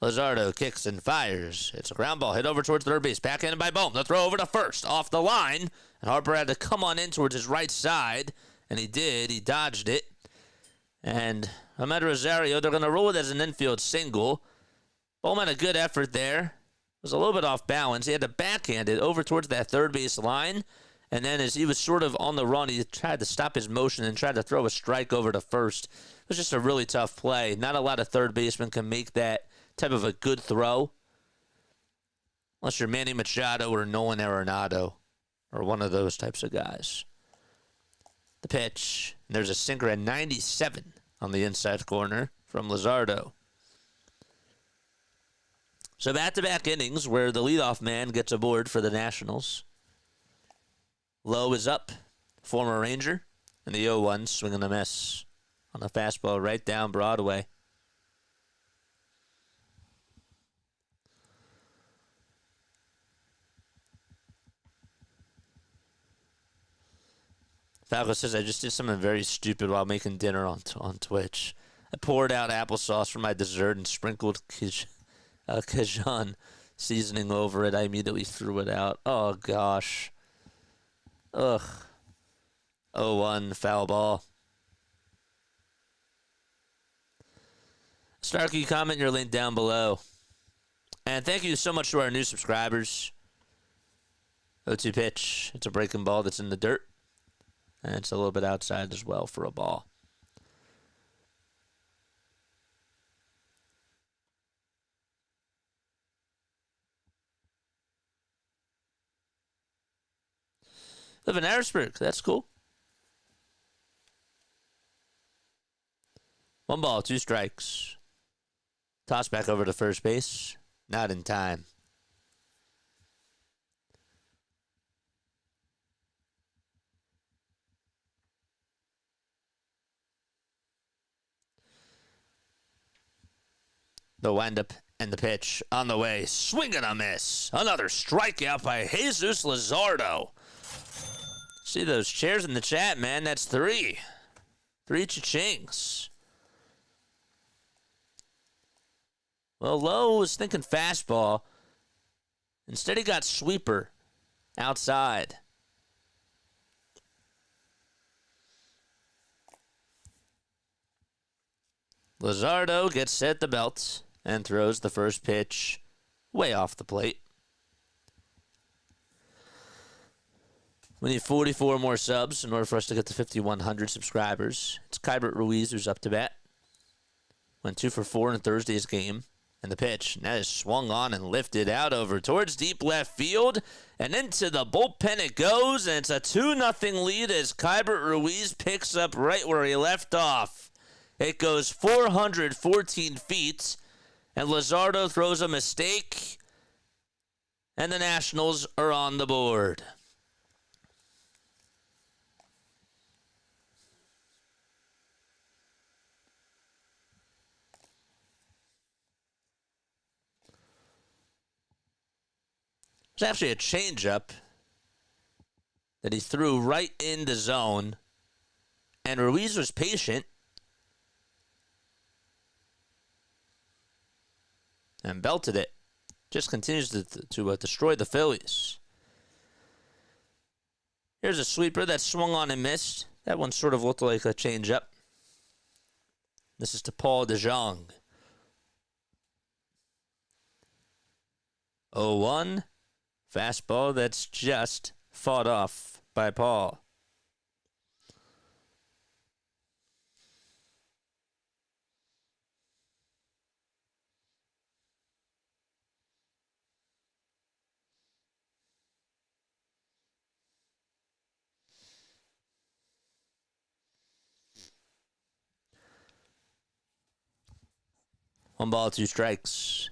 Luzardo kicks and fires. It's a ground ball hit over towards third base. Backhanded by Bohm. The throw over to first. Off the line. And Harper had to come on in towards his right side. And he did. He dodged it. And Ahmed Rosario, they're going to roll it as an infield single. Bohm had a good effort there. Was a little bit off balance. He had to backhand it over towards that third base line. And then as he was sort of on the run, he tried to stop his motion and tried to throw a strike over to first. It was just a really tough play. Not a lot of third basemen can make that type of a good throw. Unless you're Manny Machado or Nolan Arenado or one of those types of guys. The pitch. There's a sinker at 97 on the inside corner. from Luzardo. So back-to-back innings where the leadoff man gets aboard for the Nationals. Lowe is up, former Ranger, and the 0-1 swinging a miss on a fastball right down Broadway. Falco says, I just did something very stupid while making dinner on Twitch. I poured out applesauce for my dessert and sprinkled Cajun seasoning over it. I immediately threw it out. Oh, gosh. Ugh. 0-1, foul ball. Starkey, comment your link down below. And thank you so much to our new subscribers. 0-2 pitch. It's a breaking ball that's in the dirt. And it's a little bit outside as well for a ball. Live in Harrisburg. That's cool. 1 ball, 2 strikes. Toss back over to first base. Not in time. The windup and the pitch on the way. Swing and a miss. Another strikeout by Jesus Luzardo. See those chairs in the chat, man. That's 3. 3 cha-chings. Well, Lowe was thinking fastball. Instead, he got sweeper outside. Luzardo gets set the belt and throws the first pitch way off the plate. We need 44 more subs in order for us to get to 5,100 subscribers. It's Keibert Ruiz who's up to bat. Went 2 for 4 in Thursday's game. And the pitch, and that is swung on and lifted out over towards deep left field. And into the bullpen it goes, and it's a 2-0 lead as Keibert Ruiz picks up right where he left off. It goes 414 feet, and Luzardo throws a mistake, and the Nationals are on the board. There's actually a changeup that he threw right in the zone, and Ruiz was patient and belted it. Just continues to destroy the Phillies. Here's a sweeper that swung on and missed. That one sort of looked like a changeup. This is to Paul DeJong. 0-1. Fastball that's just fought off by Paul. One ball, 2 strikes.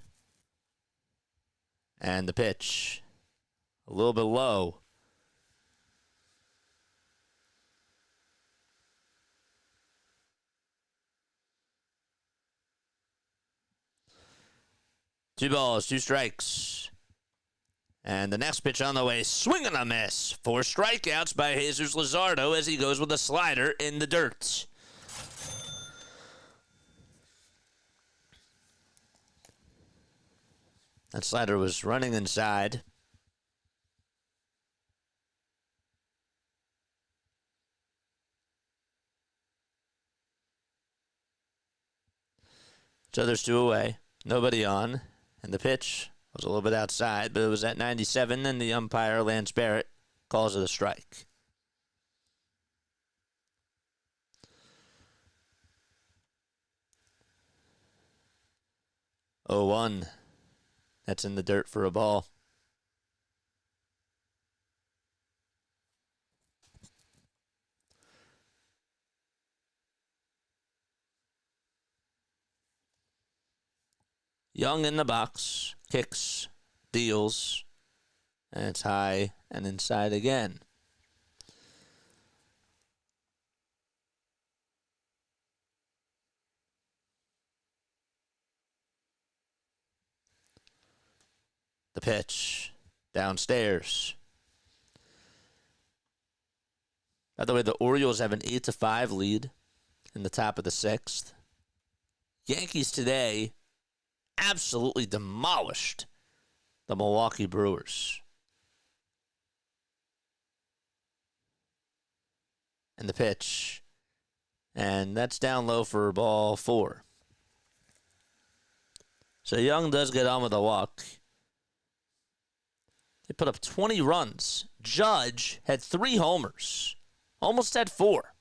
And the pitch. A little bit low. Two balls, 2 strikes. And the next pitch on the way, swing and a miss. 4 strikeouts by Jesus Luzardo as he goes with a slider in the dirt. That slider was running inside. So there's 2 away. Nobody on. And the pitch was a little bit outside, but it was at 97, and the umpire, Lance Barrett, calls it a strike. Oh, 1. That's in the dirt for a ball. Young in the box, kicks, deals, and it's high and inside again. The pitch, downstairs. By the way, the Orioles have an 8-5 lead in the top of the 6th. Yankees today absolutely demolished the Milwaukee Brewers. And the pitch. And that's down low for ball 4. So Young does get on with a walk. They put up 20 runs. Judge had 3 homers. Almost had 4.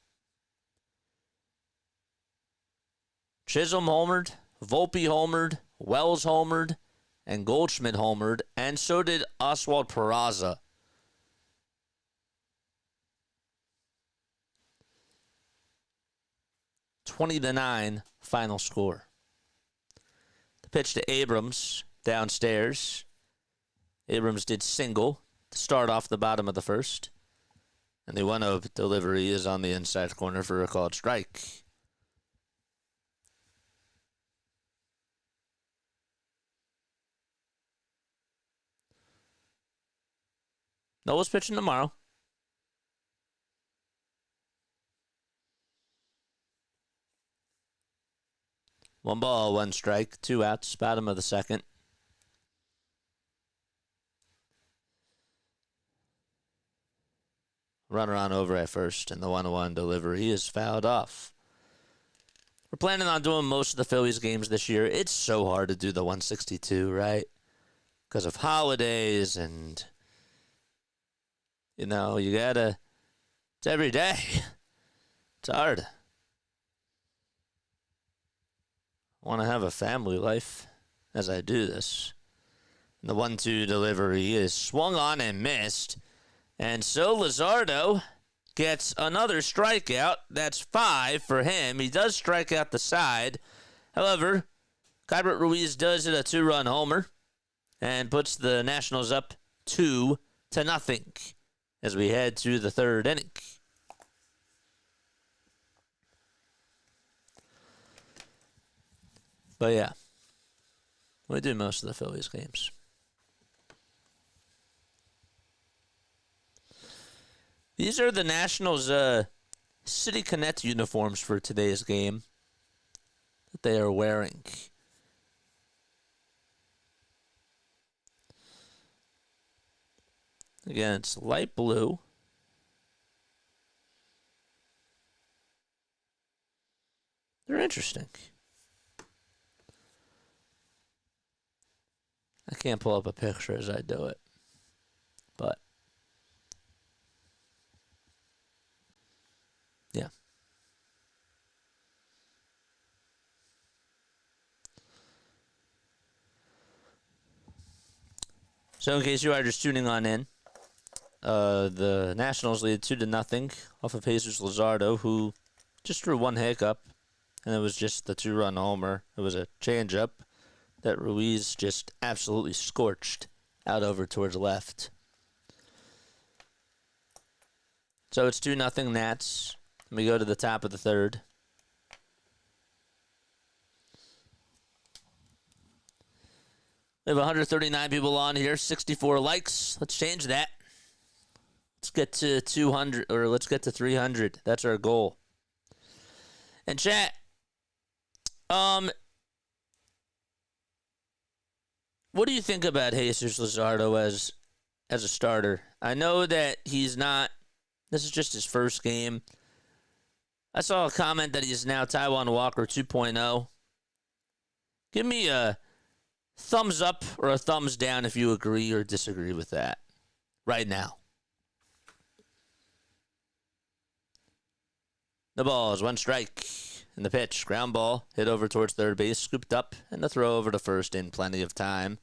Chisholm homered, Volpe homered, Wells homered, and Goldschmidt homered, and so did Oswald Peraza. (20-9) final score. The pitch to Abrams downstairs. Abrams did single to start off the bottom of the first. And the 1-0 delivery is on the inside corner for a called strike. Noah's pitching tomorrow. One ball, one strike, 2 outs, bottom of the second. Runner on over at first, and the 1-1 delivery is fouled off. We're planning on doing most of the Phillies games this year. It's so hard to do the 162, right? Because of holidays and, you gotta, it's every day. It's hard. I want to have a family life as I do this. And the 1-2 delivery is swung on and missed. And so Luzardo gets another strikeout. That's 5 for him. He does strike out the side. However, Keibert Ruiz does hit a 2-run homer and puts the Nationals up 2-0 as we head to the 3rd inning. But yeah, we do most of the Phillies games. These are the Nationals' City Connect uniforms for today's game that they are wearing. Again, it's light blue. They're interesting. I can't pull up a picture as I do it, but yeah. So in case you are just tuning on in, the Nationals lead 2-0 off of Jesus Luzardo, who just threw one hiccup, and it was just the 2-run homer. It was a changeup that Ruiz just absolutely scorched out over towards left. So it's 2-0 Nats. We go to the top of the 3rd. We have 139 people on here, 64 likes. Let's change that. Let's get to 200, or let's get to 300. That's our goal. And chat, what do you think about Jesus Luzardo as a starter? I know that he's not, this is just his first game. I saw a comment that he's now Taiwan Walker 2.0. Give me a thumbs up or a thumbs down if you agree or disagree with that right now. The ball is 1 strike. And the pitch, ground ball, hit over towards third base, scooped up, and the throw over to first in plenty of time.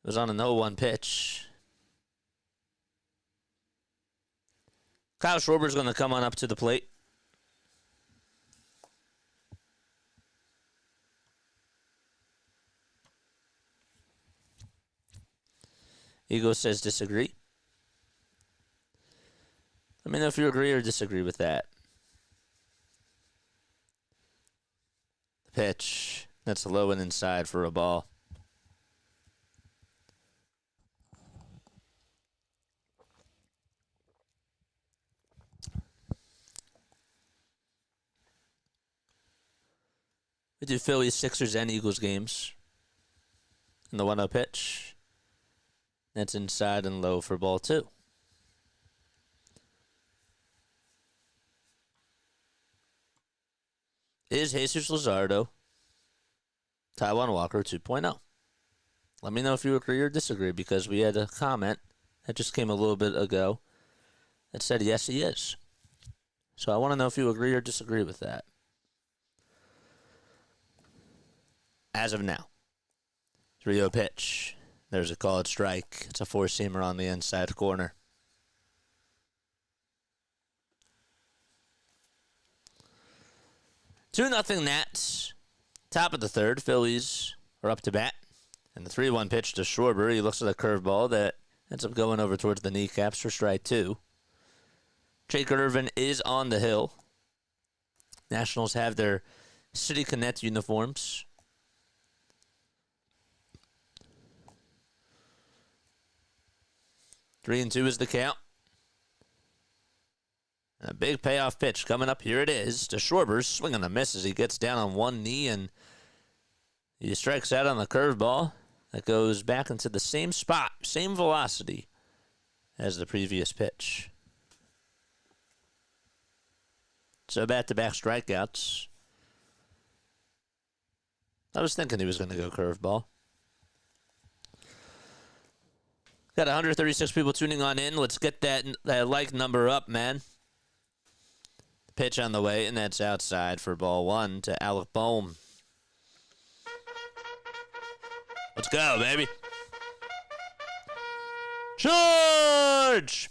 It was on a 0-1 pitch. Kyle Schwarber's going to come on up to the plate. Eagle says disagree. Let me know if you agree or disagree with that. The pitch. That's low and inside for a ball. We do Phillies, Sixers, and Eagles games. And the 1-0 pitch. That's inside and low for ball 2. Is Jesus Luzardo Taiwan Walker 2.0? Let me know if you agree or disagree, because we had a comment that just came a little bit ago that said yes, he is. So I want to know if you agree or disagree with that. As of now, 3-0 pitch. There's a called strike. It's a four-seamer on the inside corner. Two nothing Nats. Top of the third. Phillies are up to bat. And the 3-1 pitch to Schwarber. He looks at a curveball that ends up going over towards the kneecaps for strike 2. Jake Irvin is on the hill. Nationals have their City Connect uniforms. 3-2 is the count. And a big payoff pitch coming up. Here it is to Schwarber. Swing and a miss as he gets down on one knee, and he strikes out on the curveball that goes back into the same spot, same velocity as the previous pitch. So back-to-back strikeouts. I was thinking he was going to go curveball. Got 136 people tuning on in. Let's get that like number up, man. Pitch on the way, and that's outside for ball 1 to Alec Bohm. Let's go, baby. Charge!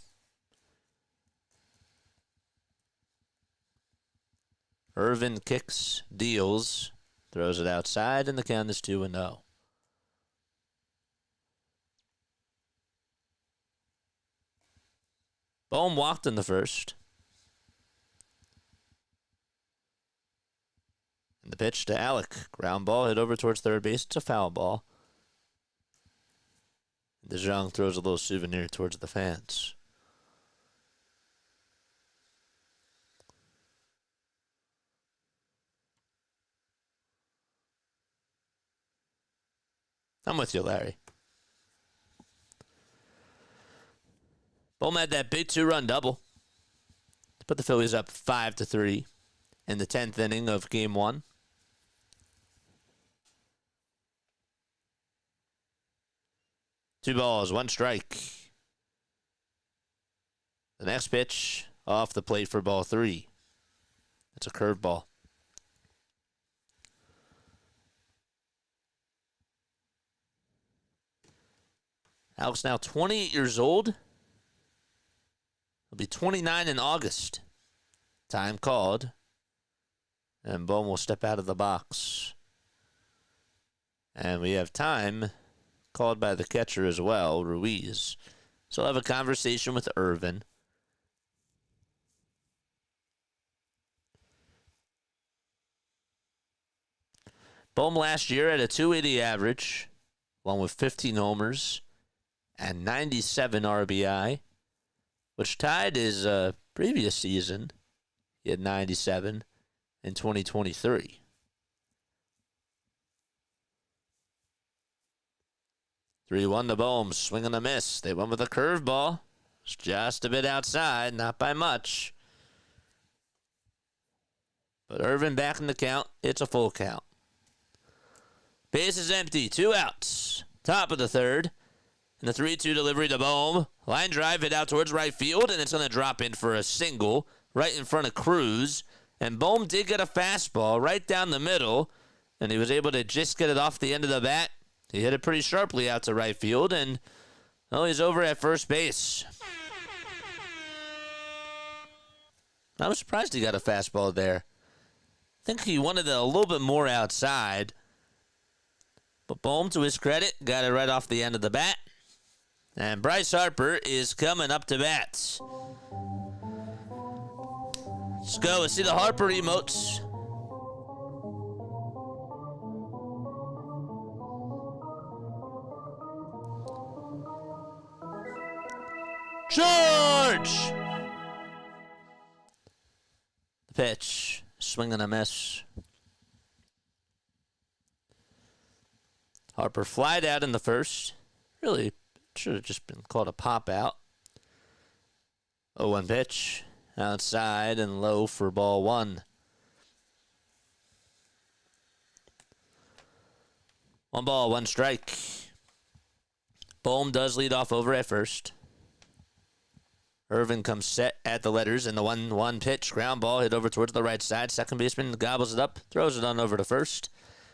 Irvin kicks, deals, throws it outside, and the count is 2-0. Bohm walked in the first. And the pitch to Alec. Ground ball hit over towards third base. It's a foul ball. DeJong throws a little souvenir towards the fans. I'm with you, Larry. Bohm had that big 2-run double to put the Phillies up 5-3 in the 10th inning of Game 1. Two balls, one strike. The next pitch off the plate for ball 3. It's a curveball. Alec's now 28 years old. He'll be 29 in August. Time called. And Bohm will step out of the box. And we have time called by the catcher as well, Ruiz. So I'll have a conversation with Irvin. Bohm last year had a .280 average, along with 15 homers and 97 RBI, which tied his previous season. He had 97 in 2023. Three-one to Bohm, swing and a miss. They went with a curveball. It's just a bit outside, not by much. But Irvin back in the count. It's a full count. Base is empty. 2 outs. Top of the third. And the 3-2 delivery to Bohm. Line drive hit out towards right field, and it's going to drop in for a single right in front of Cruz. And Bohm did get a fastball right down the middle, and he was able to just get it off the end of the bat. He hit it pretty sharply out to right field, and well, he's over at first base. I was surprised he got a fastball there. I think he wanted it a little bit more outside. But Bohm, to his credit, got it right off the end of the bat. And Bryce Harper is coming up to bat. Let's go. Let's see the Harper emotes. George! The pitch. Swing and a miss. Harper flied out in the first. Really should have just been called a pop out. 0-1 pitch. Outside and low for ball one. 1 ball, 1 strike. Bohm does lead off over at first. Irvin comes set at the letters, and the 1-1 pitch. Ground ball hit over towards the right side. Second baseman gobbles it up, throws it on over to first.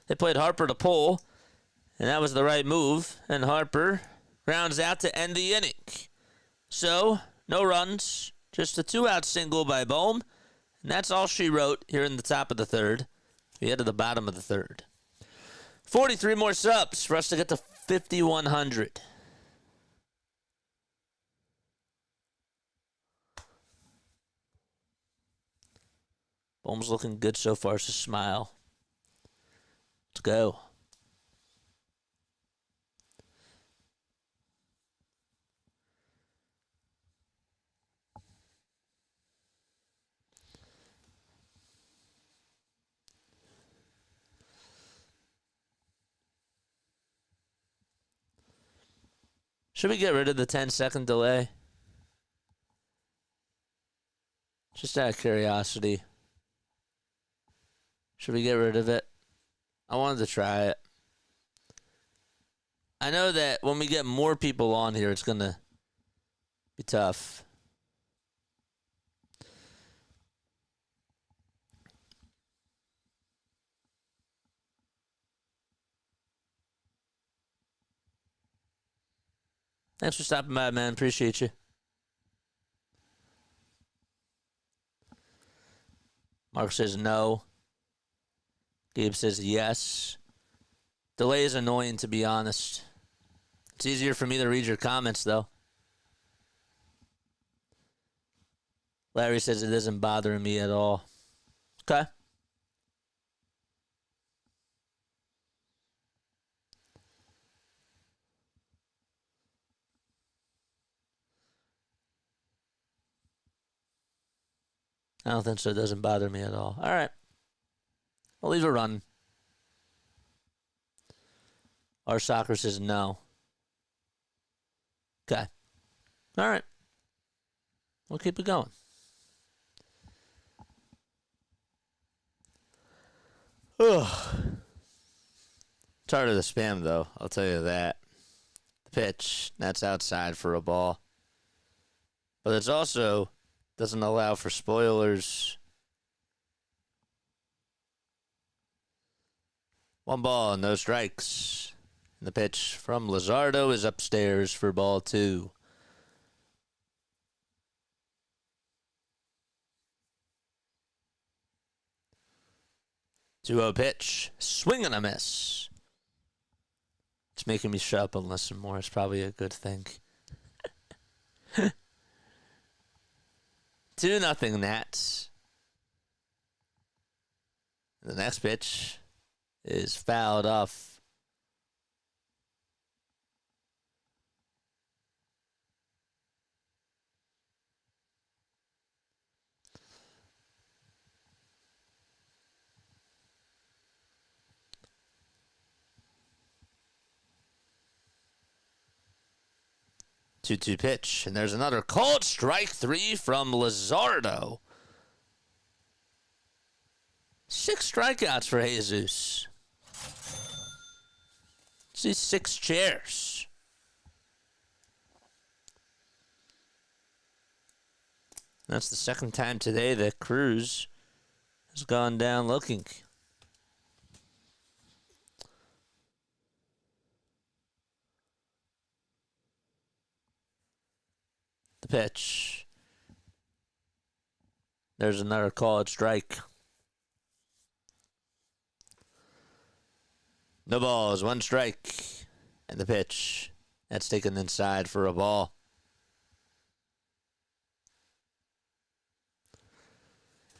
They played Harper to pull, and that was the right move. And Harper grounds out to end the inning. So, no runs, just a 2-out single by Bohm. And that's all she wrote here in the top of the third. We head to the bottom of the third. 43 more subs for us to get to 5,100. Bohm's looking good so far. It's a smile. Let's go. Should we get rid of the 10-second delay? Just out of curiosity. Should we get rid of it? I wanted to try it. I know that when we get more people on here, it's going to be tough. Thanks for stopping by, man. Appreciate you. Mark says no. Gabe says yes. Delay is annoying, to be honest. It's easier for me to read your comments, though. Larry says it isn't bothering me at all. Okay. I don't think so. It doesn't bother me at all. All right. I'll leave it run. Our soccer says no. Okay. All right. We'll keep it going. Ugh. Tired of the spam, though. I'll tell you that. The pitch, that's outside for a ball. But it's also doesn't allow for spoilers. 1 ball, no strikes. And the pitch from Luzardo is upstairs for ball 2. Two-0 pitch. Swing and a miss. It's making me shut up and listen more. It's probably a good thing. 2-0 Nats. The next pitch is fouled off. Two-two pitch, and there's another called strike 3 from Luzardo. 6 strikeouts for Jesus. See 6 chairs. That's the second time today that Cruz has gone down looking. The pitch. There's another called strike. No balls, 1 strike. And the pitch That's taken inside for a ball.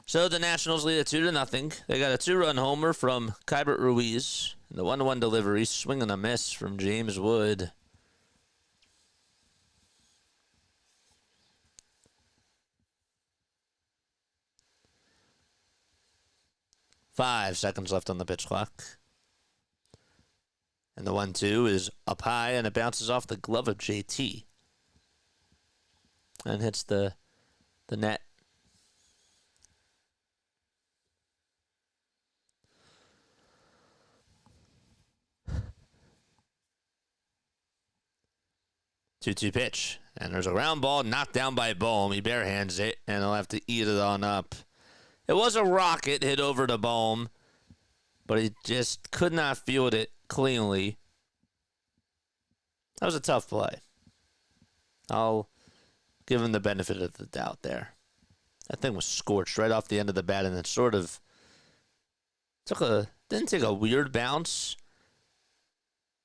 So the Nationals lead at 2-0. They got a 2-run homer from Keibert Ruiz. And the 1-1 delivery, swing and a miss from James Wood. Five seconds left on the pitch clock. And the 1-2 is up high, and it bounces off the glove of JT. And hits the net. Two-two pitch. And there's a ground ball knocked down by Bohm. He barehands it, and he'll have to eat it on up. It was a rocket hit over to Bohm, but he just could not field it cleanly. That was a tough play. I'll give him the benefit of the doubt there. That thing was scorched right off the end of the bat, and it sort of didn't take a weird bounce,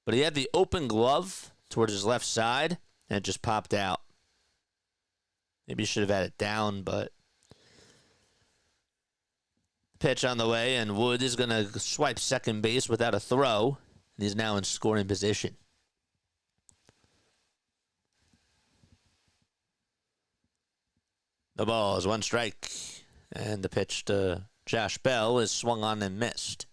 but he had the open glove towards his left side, and it just popped out. Maybe he should have had it down, but pitch on the way, and Wood is going to swipe second base without a throw, and he's now in scoring position. The ball is one strike, and the pitch to Josh Bell is swung on and missed.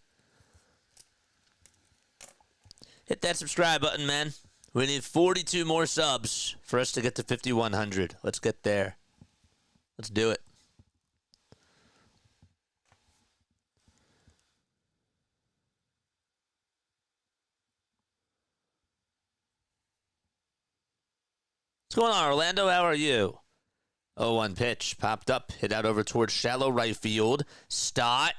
Hit that subscribe button, man. We need 42 more subs for us to get to 5,100. Let's get there. Let's do it. What's going on, Orlando? How are you? 0-1 pitch. Popped up. Hit out over towards shallow right field. Stott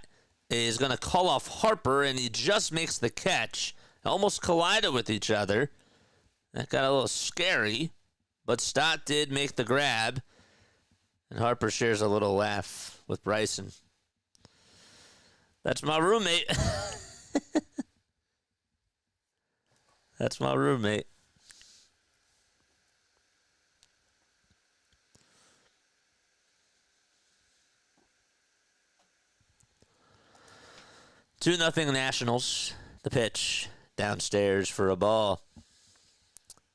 is going to call off Harper, and he just makes the catch. Almost collided with each other. That got a little scary, but Stott did make the grab, and Harper shares a little laugh with Bryson. That's my roommate. That's my roommate. Two nothing Nationals. The pitch downstairs for a ball.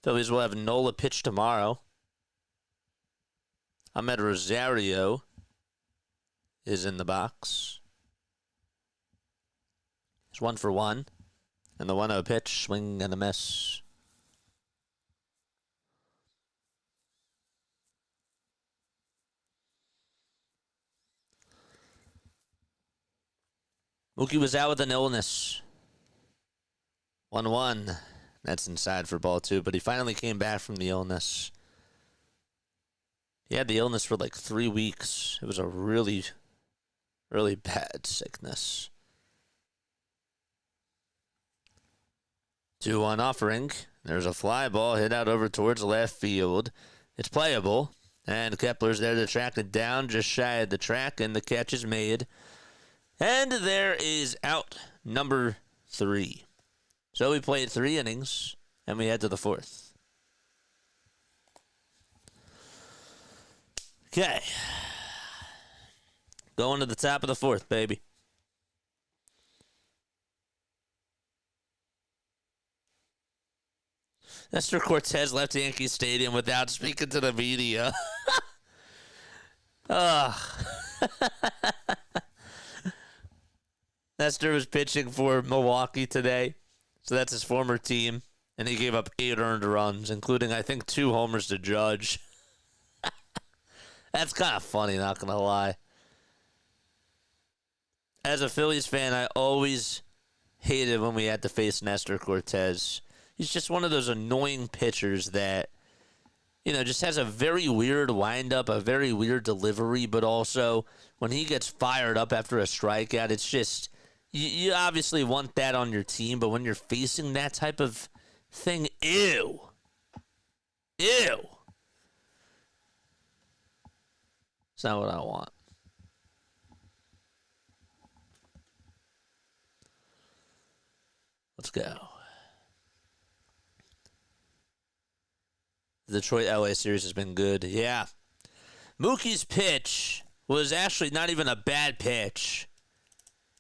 Phillies will have Nola pitch tomorrow. Ahmed Rosario is in the box. It's 1-for-1. And the 1-0 pitch, swing and a miss. Mookie was out with an illness. 1-1. That's inside for ball two, but he finally came back from the illness. He had the illness for like 3 weeks. It was a really, really bad sickness. 2-1 offering. There's a fly ball hit out over towards left field. It's playable, and Kepler's there to track it down just shy of the track, and the catch is made. And there is out number 3. So we played 3 innings, and we head to the 4th. Okay. Going to the top of the 4th, baby. Nestor Cortez left Yankee Stadium without speaking to the media. Nestor was pitching for Milwaukee today. So that's his former team. And he gave up 8 earned runs, including, I think, 2 homers to Judge. That's kind of funny, not going to lie. As a Phillies fan, I always hated when we had to face Nestor Cortez. He's just one of those annoying pitchers that, just has a very weird windup, a very weird delivery, but also when he gets fired up after a strikeout, it's just, you obviously want that on your team, but when you're facing that type of thing, ew. Ew. It's not what I want. Let's go. The Detroit LA series has been good. Yeah. Mookie's pitch was actually not even a bad pitch.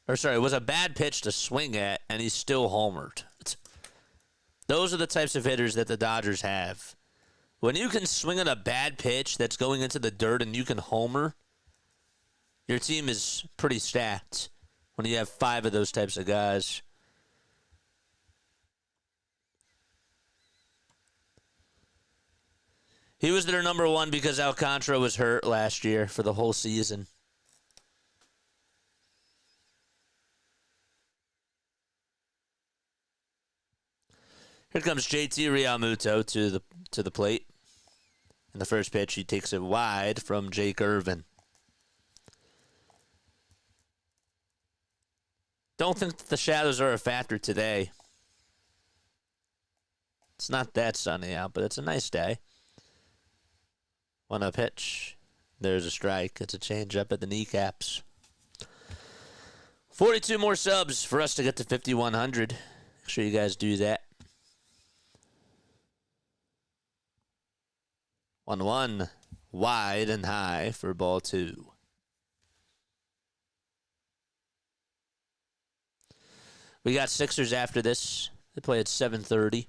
Or sorry, it was a bad pitch to swing at, and he still homered. Those are the types of hitters that the Dodgers have. When you can swing at a bad pitch that's going into the dirt and you can homer, your team is pretty stacked when you have 5 of those types of guys. He was their number 1 because Alcantara was hurt last year for the whole season. Here comes JT Realmuto to the plate. In the first pitch, he takes it wide from Jake Irvin. Don't think that the shadows are a factor today. It's not that sunny out, but it's a nice day. 1-0 pitch. There's a strike. It's a changeup at the kneecaps. 42 more subs for us to get to 5,100. Make sure you guys do that. 1-1. Wide and high for ball 2. We got Sixers after this. They play at 7:30.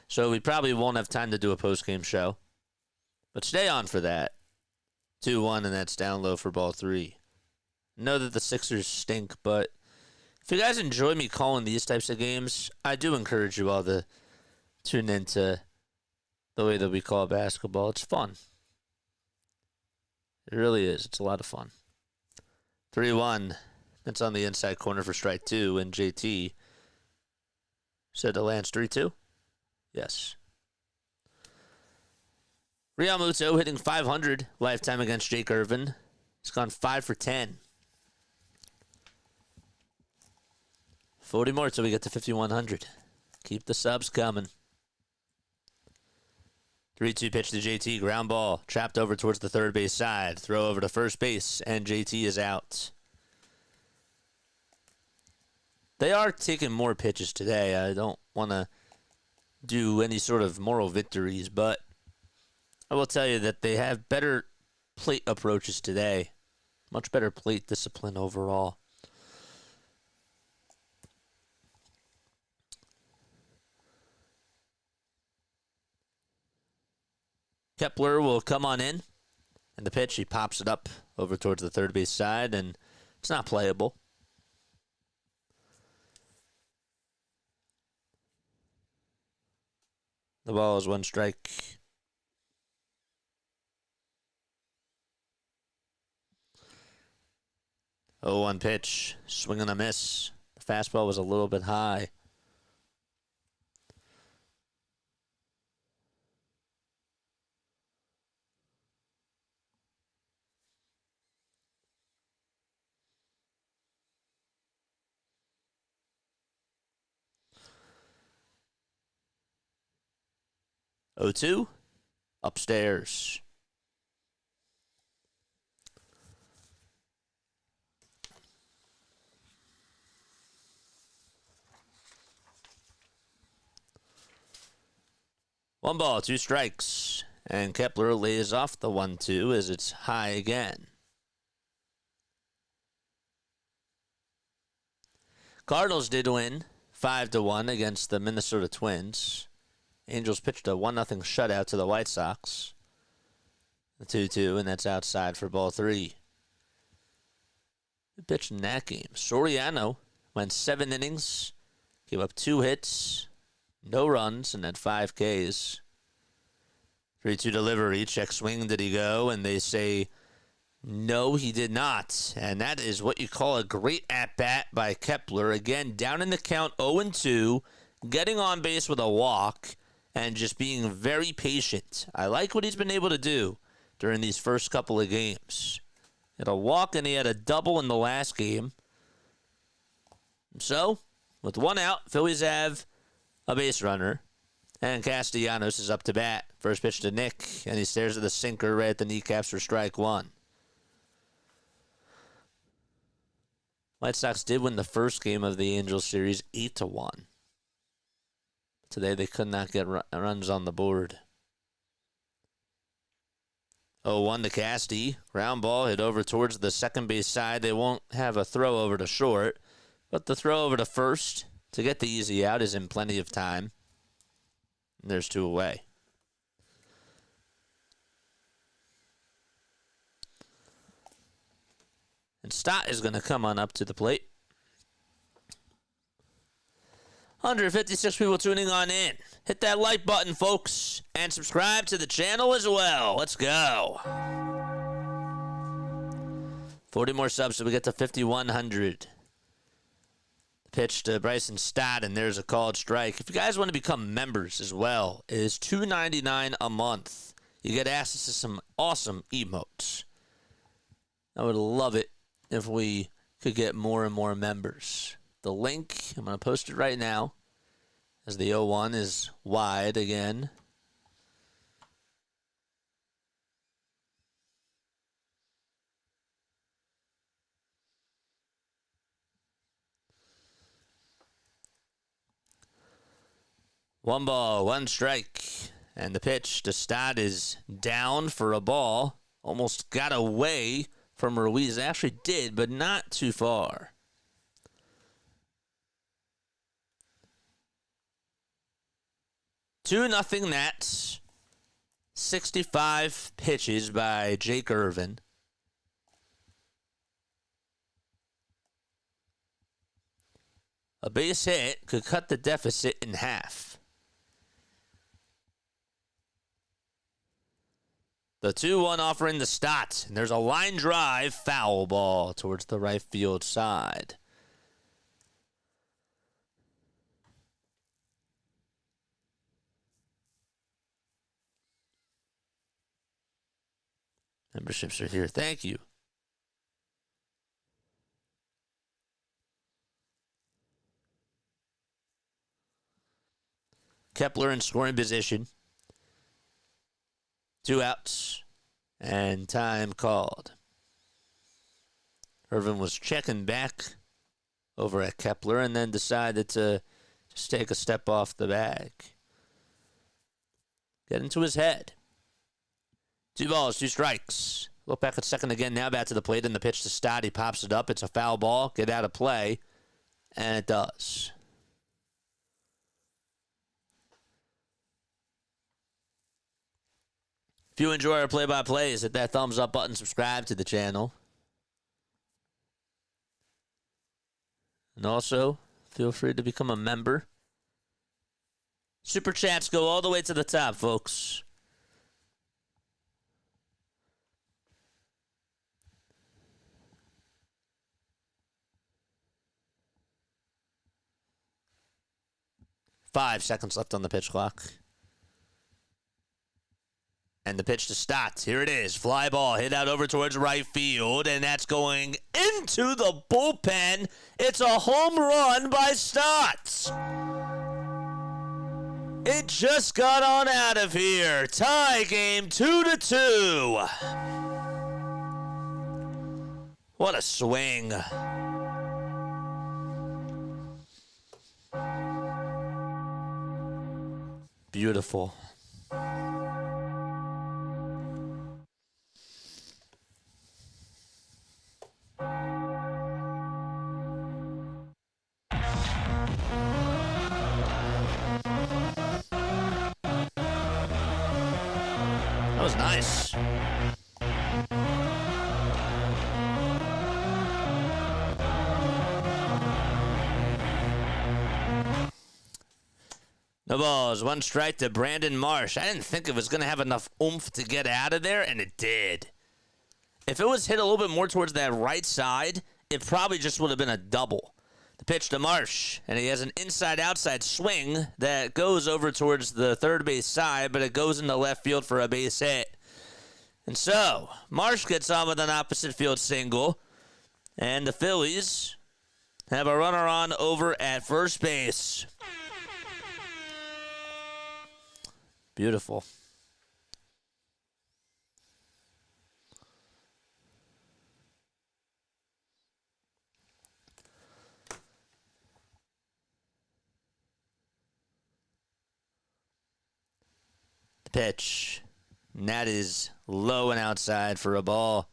So we probably won't have time to do a post-game show. But stay on for that. 2-1, and that's down low for ball 3. Know that the Sixers stink, but if you guys enjoy me calling these types of games, I do encourage you all to tune into the way that we call basketball. It's fun. It really is. It's a lot of fun. 3-1. That's on the inside corner for strike 2, and JT said to Lance 3-2. Yes. Realmuto hitting .500 lifetime against Jake Irvin. He's gone 5 for 10. 40 more till we get to 5,100. Keep the subs coming. 3-2 pitch to JT. Ground ball. Trapped over towards the third base side. Throw over to first base, and JT is out. They are taking more pitches today. I don't want to do any sort of moral victories, but I will tell you that they have better plate approaches today. Much better plate discipline overall. Kepler will come on in, and the pitch, he pops it up over towards the third base side, and it's not playable. The ball is 1 strike. Oh, 1 pitch. Swing and a miss. The fastball was a little bit high. O2, upstairs. One ball, 2 strikes. And Kepler lays off the 1-2 as it's high again. Cardinals did win 5-1 against the Minnesota Twins. Angels pitched a 1-0 shutout to the White Sox. The 2-2, and that's outside for ball 3. Who pitched in that game? Soriano went 7 innings, gave up 2 hits, no runs, and had 5 Ks. 3-2 delivery. Check swing. Did he go? And they say, no, he did not. And that is what you call a great at-bat by Kepler. Again, down in the count 0-2, getting on base with a walk, and just being very patient. I like what he's been able to do during these first couple of games. He had a walk, and he had a double in the last game. So, with 1 out, Phillies have a base runner. And Castellanos is up to bat. First pitch to Nick, and he stares at the sinker right at the kneecaps for strike 1. White Sox did win the first game of the Angels series 8-1. today. They could not get runs on the board. 0-1 to Casty. Ground ball hit over towards the second base side. They won't have a throw over to short, but the throw over to first to get the easy out is in plenty of time. And there's 2 away. And Stott is going to come on up to the plate. 156 people tuning on in. Hit that like button, folks, and subscribe to the channel as well. Let's go. 40 more subs so we get to 5,100. Pitch to Bryson Stott, and there's a called strike. If you guys want to become members as well, it is $2.99 a month. You get access to some awesome emotes. I would love it if we could get more and more members. The link, I'm going to post it right now, as the 0-1 is wide again. One ball, one strike. And the pitch to Stott is down for a ball. Almost got away from Ruiz. Actually did, but not too far. Two nothing Nats. 65 pitches by Jake Irvin. A base hit could cut the deficit in half. The 2-1 offering to Stott. And there's a line drive foul ball towards the right field side. Memberships are here. Thank you. Kepler in scoring position. 2 outs. And time called. Irvin was checking back over at Kepler and then decided to just take a step off the bag. Get into his head. 2 balls, 2 strikes. Look back at second again. Now back to the plate, and the pitch to Stott. He pops it up. It's a foul ball. Get out of play. And it does. If you enjoy our play-by-plays, hit that thumbs up button. Subscribe to the channel. And also, feel free to become a member. Super chats go all the way to the top, folks. Five seconds left on the pitch clock. And the pitch to Stott. Here it is. Fly ball hit out over towards right field, and that's going into the bullpen. It's a home run by Stott. It just got on out of here. Tie game 2-2. What a swing. Beautiful. That was nice. No balls, 1 strike to Brandon Marsh. I didn't think it was going to have enough oomph to get out of there, and it did. If it was hit a little bit more towards that right side, it probably just would have been a double. The pitch to Marsh, and he has an inside-outside swing that goes over towards the third base side, but it goes into left field for a base hit. And so, Marsh gets on with an opposite field single, and the Phillies have a runner on over at first base. Beautiful. The pitch. And that is low and outside for a ball.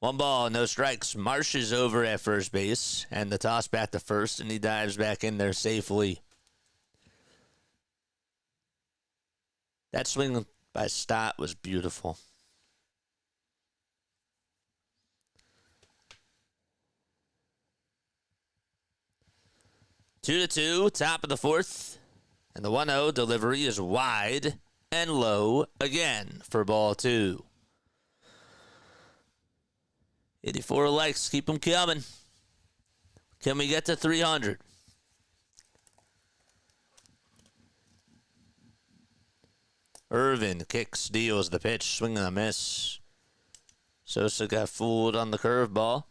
One ball, no strikes. Marsh is over at first base, and the toss back to first, and he dives back in there safely. That swing by Stott was beautiful. Two to two, top of the fourth, and the 1-0 delivery is wide and low again for ball two. 84 likes, keep them coming. Can we get to 300? Irvin kicks, deals the pitch, swing and a miss. Sosa got fooled on the curveball.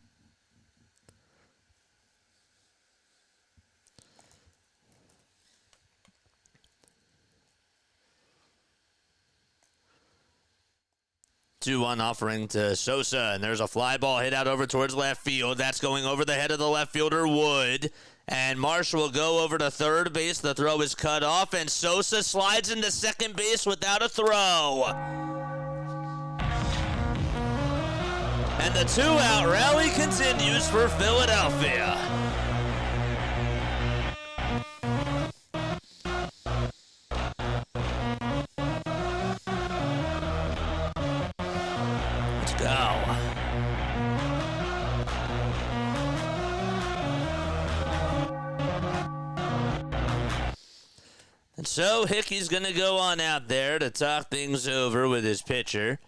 Two-one offering to Sosa, and there's a fly ball hit out over towards left field. That's going over the head of the left fielder, Wood. And Marsh will go over to third base. The throw is cut off, and Sosa slides into second base without a throw. And the two-out rally continues for Philadelphia. Let's go. And so Hickey's going to go on out there to talk things over with his pitcher.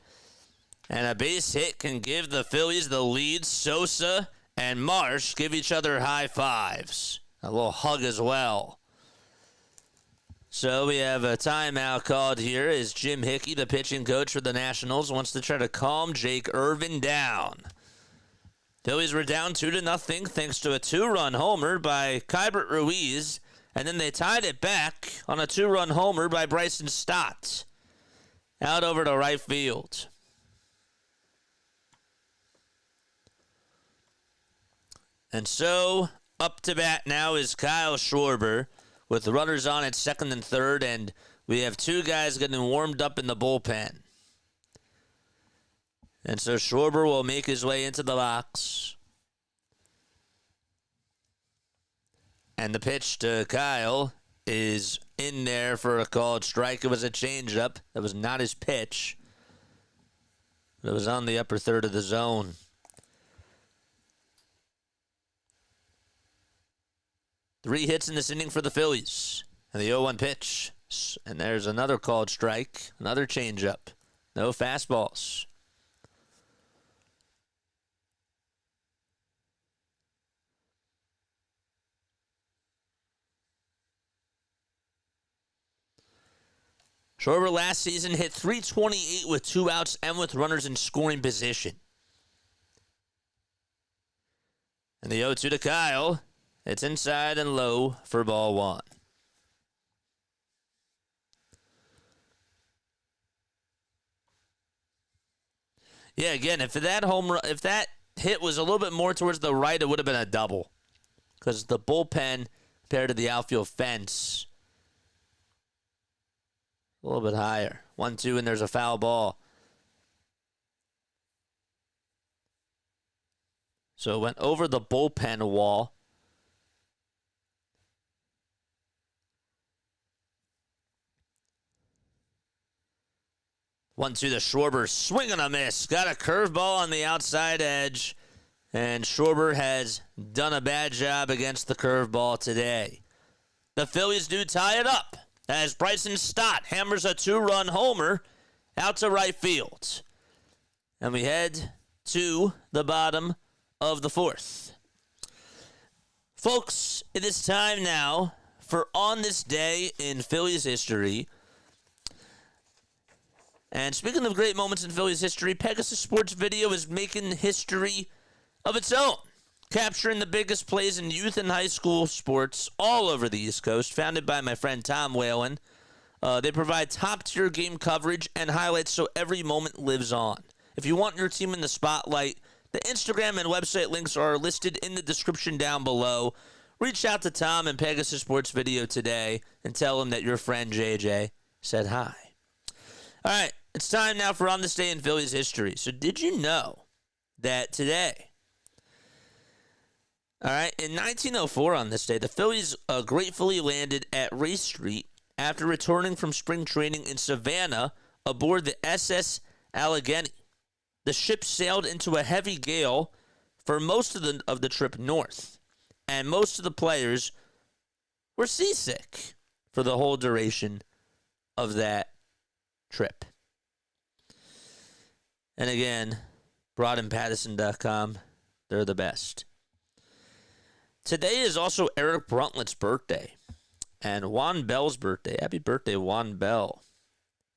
And a base hit can give the Phillies the lead. Sosa and Marsh give each other high fives. A little hug as well. So we have a timeout called here as Jim Hickey, the pitching coach for the Nationals, wants to try to calm Jake Irvin down. Phillies were down 2-0 thanks to a two-run homer by Keibert Ruiz. And then they tied it back on a two-run homer by Bryson Stott. Out over to right field. And so, up to bat now is Kyle Schwarber with runners on at second and third, and we have two guys getting warmed up in the bullpen. And so Schwarber will make his way into the box. And the pitch to Kyle is in there for a called strike. It was a changeup. That was not his pitch. It was on the upper third of the zone. Three hits in this inning for the Phillies. And the 0-1 pitch. And there's another called strike. Another changeup. No fastballs. Schwarber last season hit .328 with 2 outs and with runners in scoring position. And the 0-2 to Kyle. It's inside and low for ball one. Yeah, again, if that hit was a little bit more towards the right, it would have been a double. Because the bullpen compared to the outfield fence, a little bit higher. 1-2, and there's a foul ball. So it went over the bullpen wall. One, two, the Schwarber swing and a miss. Got a curveball on the outside edge. And Schwarber has done a bad job against the curveball today. The Phillies do tie it up as Bryson Stott hammers a two-run homer out to right field. And we head to the bottom of the fourth. Folks, it is time now for On This Day in Phillies History. And speaking of great moments in Phillies history, Pegasus Sports Video is making history of its own, capturing the biggest plays in youth and high school sports all over the East Coast, founded by my friend Tom Whalen. They provide top-tier game coverage and highlights so every moment lives on. If you want your team in the spotlight, The Instagram and website links are listed in the description down below. Reach out to Tom and Pegasus Sports Video today and tell him that your friend JJ said hi. All right, it's time now for On This Day in Phillies History. So did you know that today, all right, in 1904 on this day, the Phillies gratefully landed at Race Street after returning from spring training in Savannah aboard the SS Allegheny. The ship sailed into a heavy gale for most of the trip north, and most of the players were seasick for the whole duration of that trip. And again, BroadandPattison.com, they're the best. Today is also Eric Bruntlit's birthday and Juan Bell's birthday. Happy birthday, Juan Bell.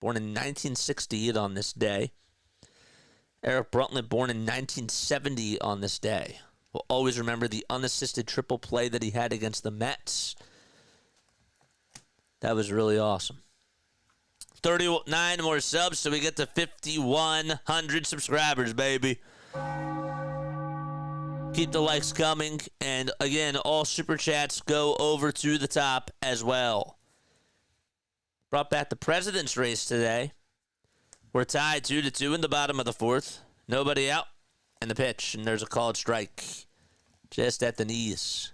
Born in 1968 on this day. Eric Bruntlit born in 1970 on this day. We'll always remember the unassisted triple play that he had against the Mets. That was really awesome. 39 more subs, so we get to 5,100 subscribers, baby. Keep the likes coming, and again, all super chats go over to the top as well. Brought back the president's race today. We're tied 2-2 in the bottom of the fourth. Nobody out, and the pitch, and there's a called strike just at the knees.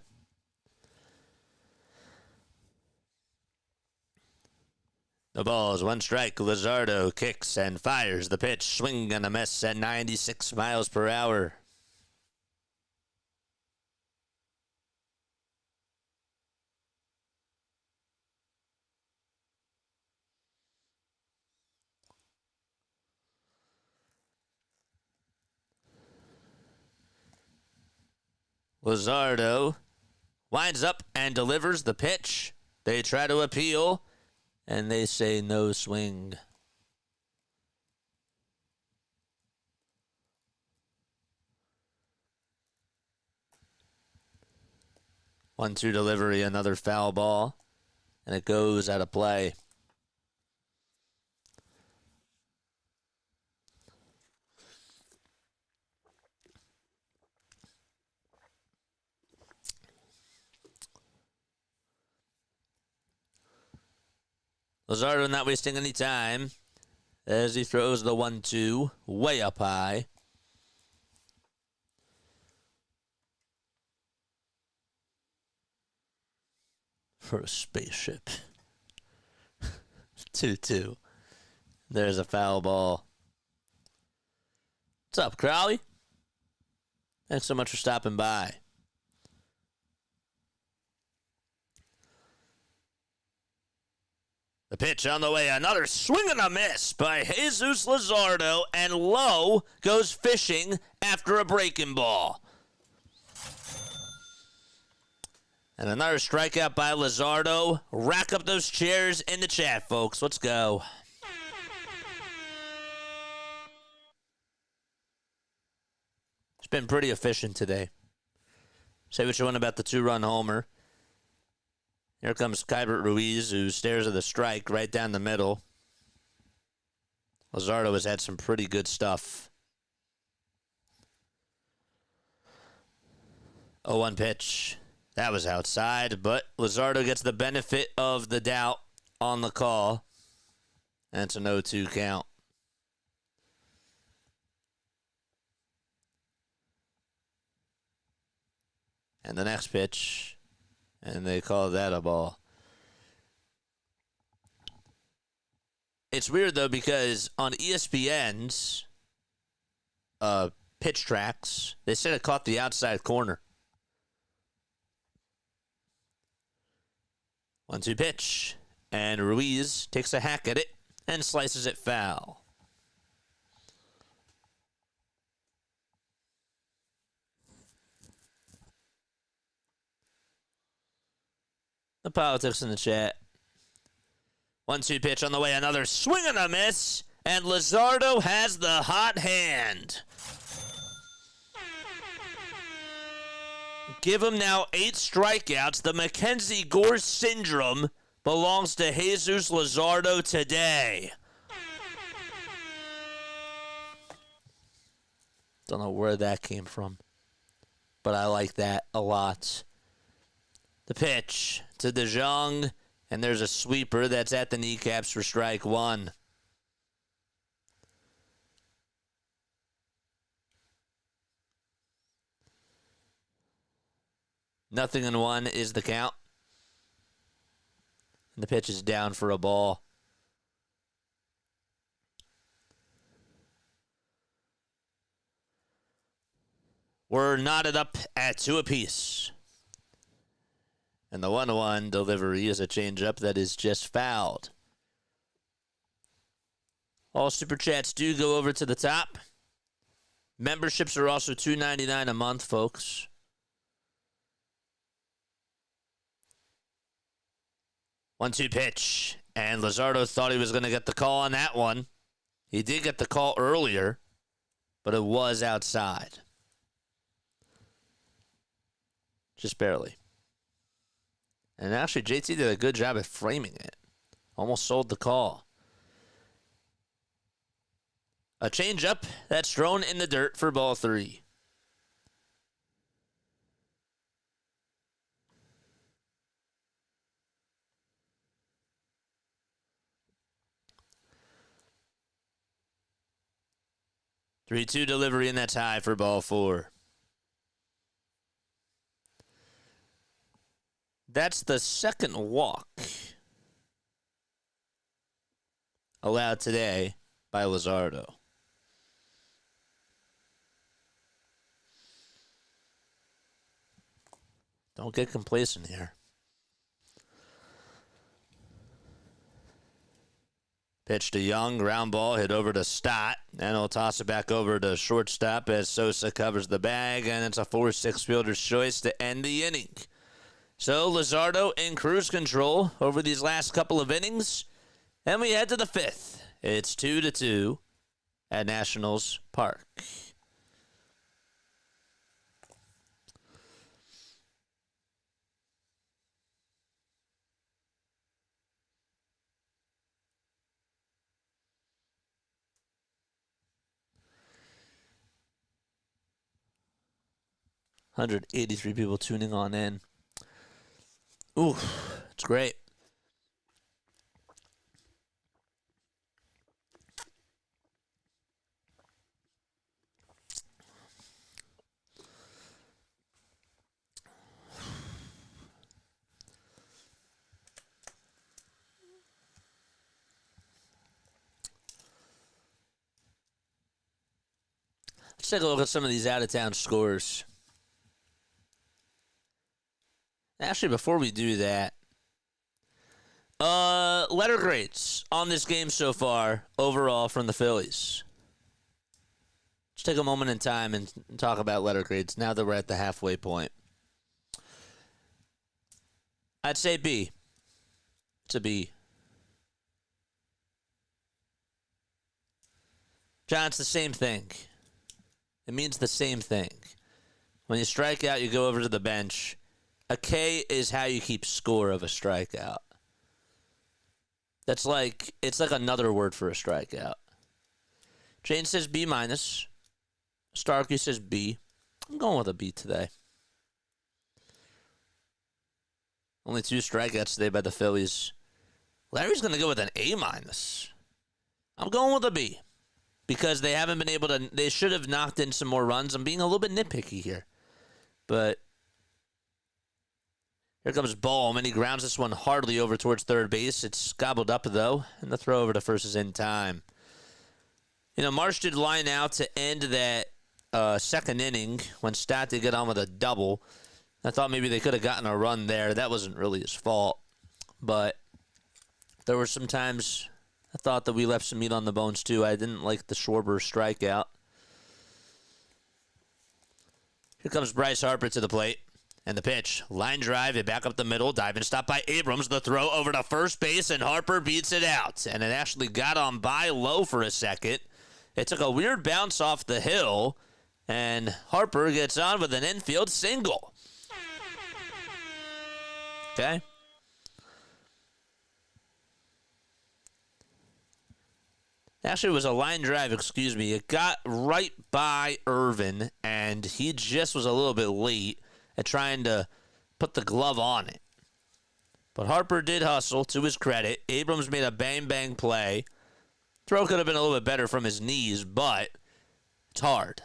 The ball's one strike. Luzardo kicks and fires the pitch. Swing and a miss at 96 miles per hour. Luzardo winds up and delivers the pitch. They try to appeal, and they say no swing. One-two delivery, another foul ball, and it goes out of play. Luzardo not wasting any time as he throws the 1-2 way up high. For a spaceship. 2-2. There's a foul ball. What's up, Crowley? Thanks so much for stopping by. The pitch on the way, another swing and a miss by Jesus Luzardo, and Lowe goes fishing after a breaking ball. And another strikeout by Luzardo. Rack up those chairs in the chat, folks. Let's go. It's been pretty efficient today. Say what you want about the two-run homer. Here comes Keibert Ruiz, who stares at the strike right down the middle. Luzardo has had some pretty good stuff. 0-1 pitch. That was outside, but Luzardo gets the benefit of the doubt on the call. And it's an 0-2 count. And the next pitch. And they call that a ball. It's weird, though, because on ESPN's pitch tracks, they said it caught the outside corner. 1-2 pitch. And Ruiz takes a hack at it and slices it foul. The politics in the chat. 1-2 pitch on the way. Another swing and a miss. And Luzardo has the hot hand. Give him now 8 strikeouts. The Mackenzie Gore syndrome belongs to Jesus Luzardo today. Don't know where that came from, but I like that a lot. The pitch to DeJong, and there's a sweeper that's at the kneecaps for strike one. Nothing in one is the count. And the pitch is down for a ball. We're knotted up at 2 apiece. And the 1-1 delivery is a changeup that is just fouled. All Super Chats do go over to the top. Memberships are also $2.99 a month, folks. One-two pitch. And Luzardo thought he was going to get the call on that one. He did get the call earlier, but it was outside. Just barely. And actually, JT did a good job at framing it. Almost sold the call. A changeup that's thrown in the dirt for ball 3. Three-two delivery, and that's high for ball 4. That's the second walk allowed today by Luzardo. Don't get complacent here. Pitch to Young, ground ball, hit over to Stott, and he'll toss it back over to shortstop as Sosa covers the bag, and it's a 4-6 fielder's choice to end the inning. So Luzardo in cruise control over these last couple of innings, and we head to the 5th. It's 2-2 at Nationals Park. $183 people tuning on in. Ooh, it's great. Let's take a look at some of these out-of-town scores. Actually, before we do that, letter grades on this game so far, overall, from the Phillies. Let's take a moment in time and talk about letter grades now that we're at the halfway point. I'd say B. It's a B. John, it's the same thing. It means the same thing. When you strike out, you go over to the bench. A K is how you keep score of a strikeout. It's like another word for a strikeout. Jane says B minus. Starkey says B. I'm going with a B today. Only 2 strikeouts today by the Phillies. Larry's going to go with an A minus. I'm going with a B. Because they haven't been able to, they should have knocked in some more runs. I'm being a little bit nitpicky here. But here comes Bohm, and he grounds this one hardly over towards third base. It's gobbled up, though, and the throw over to first is in time. You know, Marsh did line out to end that second inning when Stott did get on with a double. I thought maybe they could have gotten a run there. That wasn't really his fault. But there were some times I thought that we left some meat on the bones, too. I didn't like the Schwarber strikeout. Here comes Bryce Harper to the plate. And the pitch, line drive, it back up the middle, diving stop by Abrams, the throw over to first base, and Harper beats it out. And it actually got on by low for a second. It took a weird bounce off the hill, and Harper gets on with an infield single. Okay. Actually, it was a line drive, excuse me. It got right by Irvin, and he just was a little bit late at trying to put the glove on it. But Harper did hustle, to his credit. Abrams made a bang-bang play. Throw could have been a little bit better from his knees, but it's hard.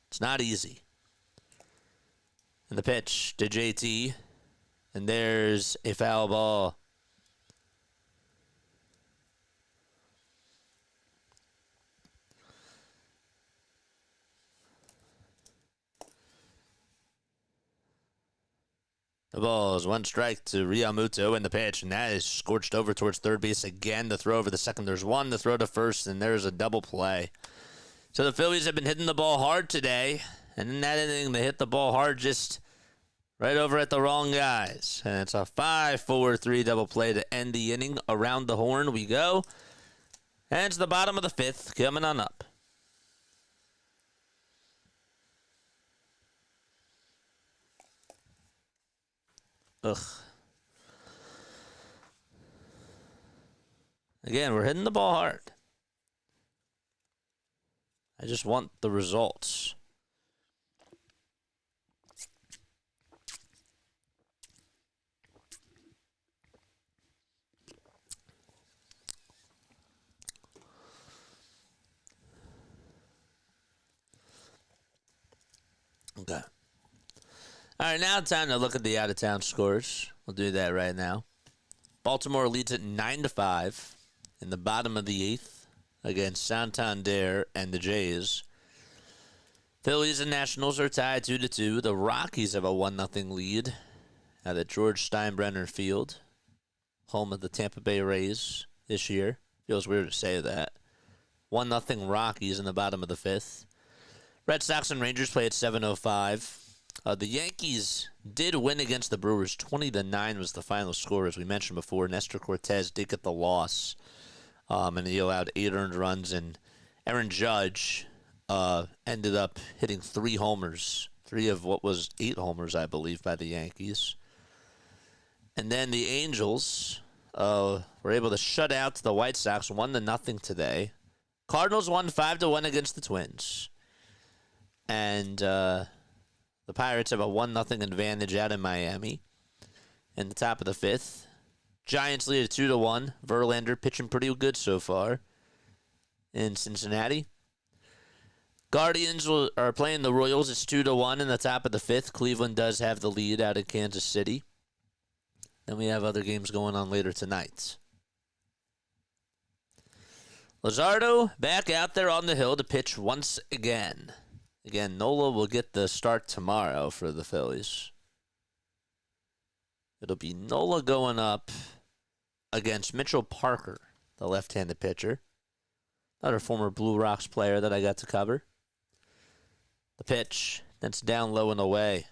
It's not easy. And the pitch to JT, and there's a foul ball. The ball is one strike to realmuto in the pitch, and that is scorched over towards third base again. The throw over the second. There's one. The throw to first, and there's a double play. So the Phillies have been hitting the ball hard today, and in that inning, they hit the ball hard just right over at the wrong guys. And it's a 5-4-3 double play to end the inning. Around the horn we go. And it's the bottom of the fifth, coming on up. Ugh. Again, we're hitting the ball hard. I just want the results. Okay. All right, now time to look at the out-of-town scores. We'll do that right now. Baltimore leads at 9-5 in the bottom of the eighth against Santander and the Jays. Phillies and Nationals are tied 2-2. The Rockies have a 1-0 lead at the George Steinbrenner Field, home of the Tampa Bay Rays this year. Feels weird to say that. 1-0 Rockies in the bottom of the fifth. Red Sox and Rangers play at 7:05. The Yankees did win against the Brewers. 20-9 was the final score, as we mentioned before. Nestor Cortez did get the loss, and he allowed 8 earned runs. And Aaron Judge ended up hitting 3 homers, 3 of what was 8 homers, I believe, by the Yankees. And then the Angels were able to shut out the White Sox 1-0 today. Cardinals won 5-1 against the Twins. And the Pirates have a 1-0 advantage out in Miami in the top of the fifth. Giants lead at 2-1. Verlander pitching pretty good so far in Cincinnati. Guardians are playing the Royals. It's 2-1 in the top of the fifth. Cleveland does have the lead out in Kansas City. Then we have other games going on later tonight. Luzardo back out there on the hill to pitch once again. Again, Nola will get the start tomorrow for the Phillies. It'll be Nola going up against Mitchell Parker, the left-handed pitcher. Another former Blue Rocks player that I got to cover. The pitch, that's down low and away.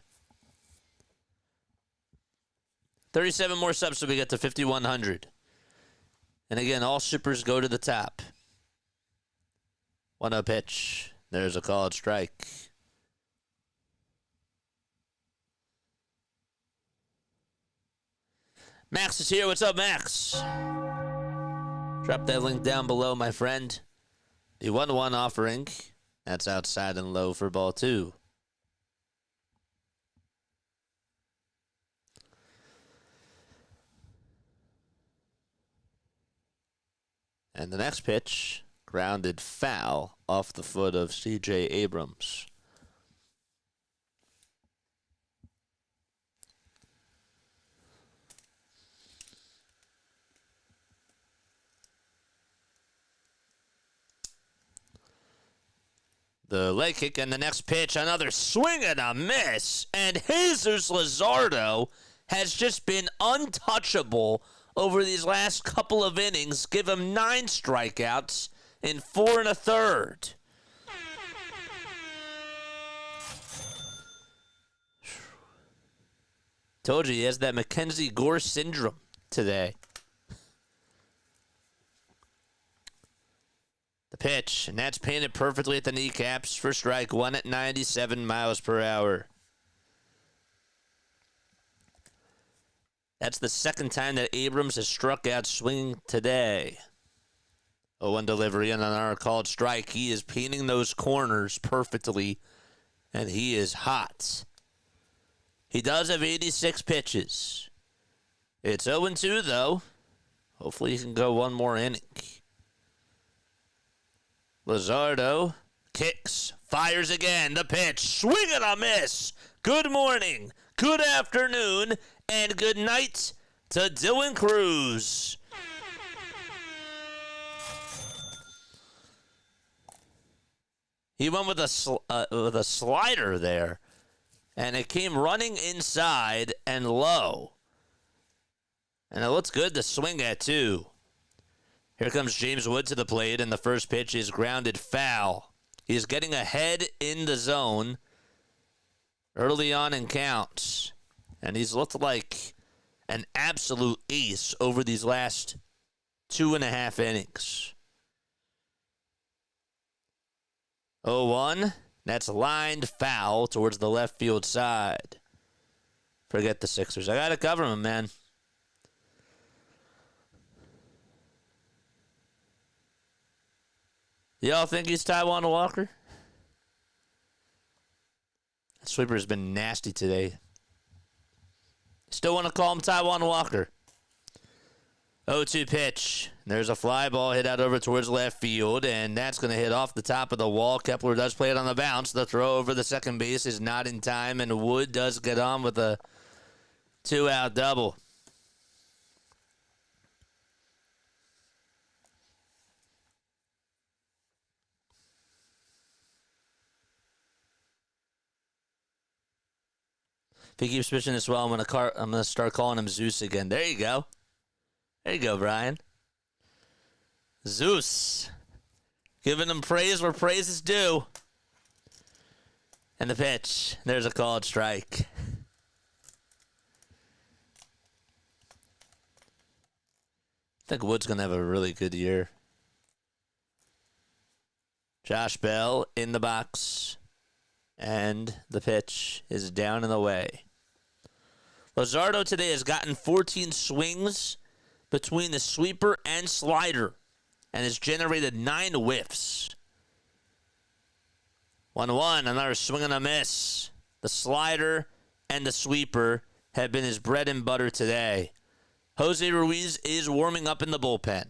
37 more subs so we get to 5,100. And again, all supers go to the top. 1-0 pitch. There's a called strike. Max is here. What's up, Max? Drop that link down below, my friend. The 1-1 offering. That's outside and low for ball 2. And the next pitch, grounded foul off the foot of C.J. Abrams. The leg kick and the next pitch, another swing and a miss. And Jesus Luzardo has just been untouchable over these last couple of innings. Give him 9 strikeouts in 4 1/3. Told you he has that Mackenzie Gore syndrome today. The pitch, and that's painted perfectly at the kneecaps for strike 1 at 97 miles per hour. That's the second time that Abrams has struck out swinging today. 0-1 delivery and another called strike. He is painting those corners perfectly, and he is hot. He does have 86 pitches. It's 0-2, though. Hopefully he can go one more inning. Luzardo kicks, fires again. The pitch, swing and a miss. Good morning, good afternoon, and good night to Dylan Cruz. He went with a slider there, and it came running inside and low. And it looks good to swing at, too. Here comes James Wood to the plate, and the first pitch is grounded foul. He's getting ahead in the zone early on in counts, and he's looked like an absolute ace over these last 2.5 innings. 0-1. That's lined foul towards the left field side. Forget the Sixers. I got to cover him, man. Y'all think he's Taijuan Walker? That sweeper's been nasty today. Still want to call him Taijuan Walker. 0-2 pitch. There's a fly ball hit out over towards left field, and that's going to hit off the top of the wall. Kepler does play it on the bounce. The throw over the second base is not in time, and Wood does get on with a 2-out double. If he keeps pitching this well, I'm gonna start calling him Zeus again. There you go. There you go, Brian. Zeus. Giving him praise where praise is due. And the pitch. There's a called strike. I think Wood's gonna have a really good year. Josh Bell in the box. And the pitch is down and away. Luzardo today has gotten 14 swings between the sweeper and slider and has generated 9 whiffs. 1-1, another swing and a miss. The slider and the sweeper have been his bread and butter today. Jose Ruiz is warming up in the bullpen.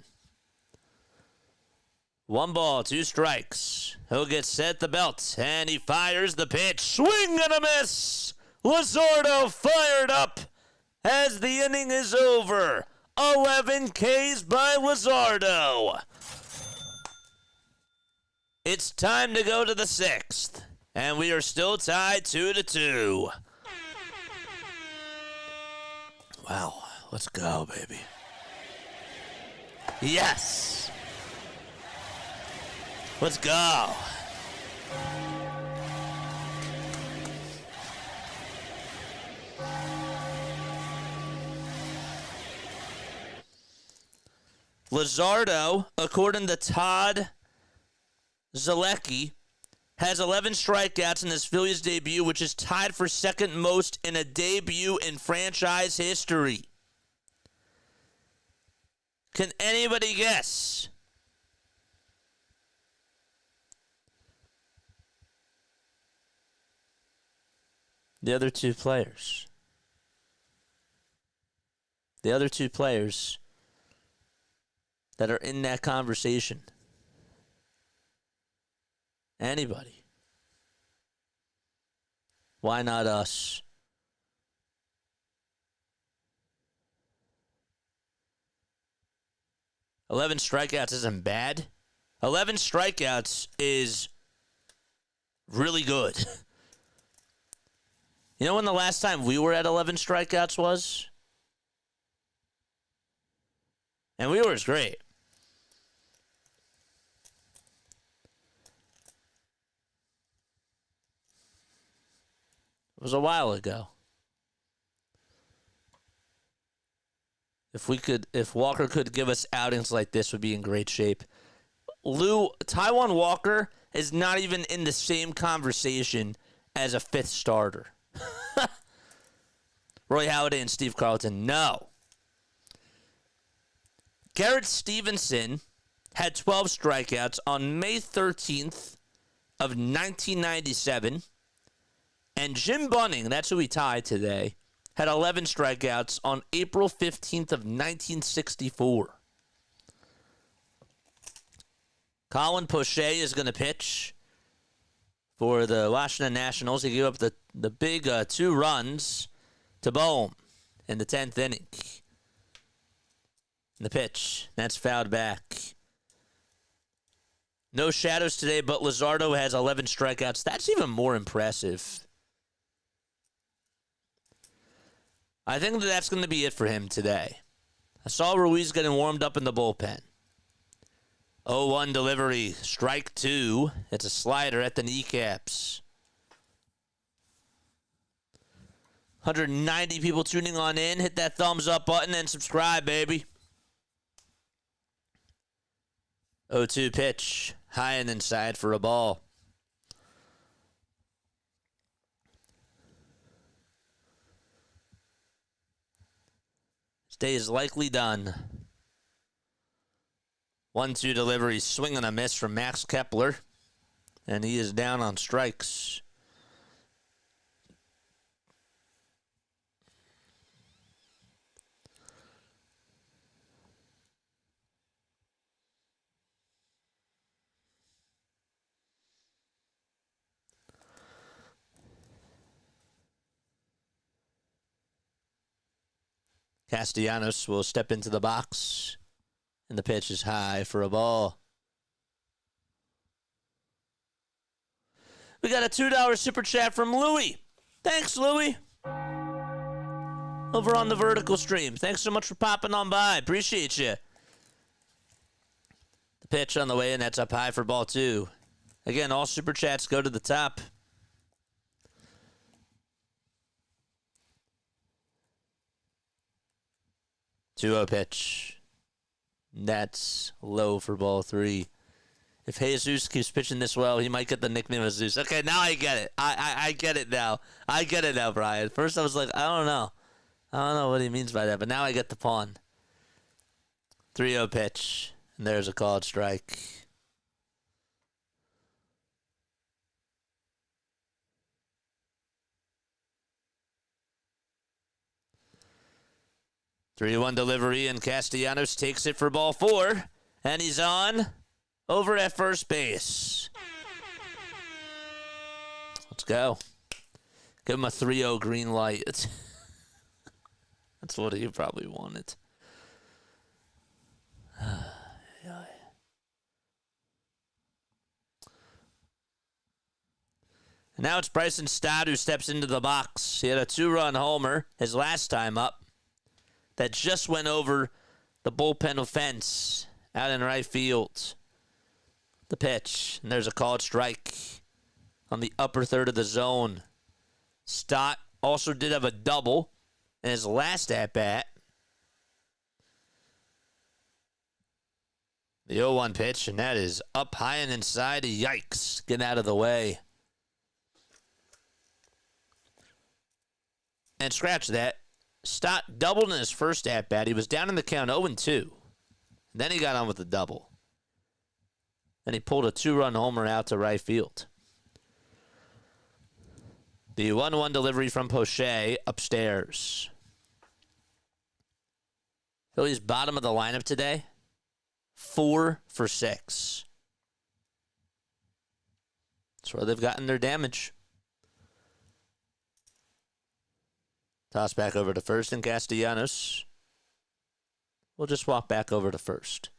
1 ball, 2 strikes. He'll get set the belt, and he fires the pitch. Swing and a miss! Luzardo fired up as the inning is over. 11 Ks by Luzardo. It's time to go to the 6th, and we are still tied 2-2. Wow, let's go, baby. Yes! Let's go. Luzardo, according to Todd Zalecki, has 11 strikeouts in his Phillies debut, which is tied for second most in a debut in franchise history. Can anybody guess? The other two players. The other two players that are in that conversation. Anybody. Why not us? "11 strikeouts isn't bad. 11 strikeouts is really good. You know when the last time we were at 11 strikeouts was? And we were great. It was a while ago. If Walker could give us outings like this, we'd be in great shape. Taijuan Walker is not even in the same conversation as a 5th starter. Roy Halladay and Steve Carlton, no. Garrett Stevenson had 12 strikeouts on May 13th of 1997. And Jim Bunning, that's who he tied today, had 11 strikeouts on April 15th of 1964. Colin Poche is going to pitch for the Washington Nationals. He gave up the big 2 runs to Bohm in the 10th inning. The pitch, that's fouled back. No shadows today, but Luzardo has 11 strikeouts. That's even more impressive. I think that's going to be it for him today. I saw Ruiz getting warmed up in the bullpen. 0-1 delivery, strike 2. It's a slider at the kneecaps. 190 people tuning on in. Hit that thumbs up button and subscribe, baby. 0-2 pitch, high and inside for a ball. This day is likely done. 1-2 delivery, swing and a miss from Max Kepler. And he is down on strikes. Castellanos will step into the box. And the pitch is high for a ball. We got a $2 super chat from Louie. Thanks, Louie. Over on the vertical stream. Thanks so much for popping on by. Appreciate you. The pitch on the way in. That's up high for ball 2. Again, all super chats go to the top. Two-0 pitch. That's low for ball 3. If Jesus keeps pitching this well, he might get the nickname of Zeus. Okay, now I get it. I get it now. I get it now, Brian. First I was like, I don't know. I don't know what he means by that, but now I get the pawn. 3-0 pitch. And there's a called strike. Three-one delivery, and Castellanos takes it for ball 4. And he's on over at first base. Let's go. Give him a 3-0 green light. That's what he probably wanted. And now it's Bryson Stott who steps into the box. He had a 2-run homer his last time up that just went over the bullpen fence out in right field. The pitch, and there's a called strike on the upper third of the zone. Stott also did have a double in his last at-bat. The 0-1 pitch, and that is up high and inside. Yikes. Get out of the way. And scratch that. Stott doubled in his first at-bat. He was down in the count 0-2. Then he got on with the double. Then he pulled a 2-run homer out to right field. The 1-1 delivery from Poche upstairs. Phillies bottom of the lineup today. 4 for 6. That's where they've gotten their damage. Toss back over to first, and Castellanos will just walk back over to first.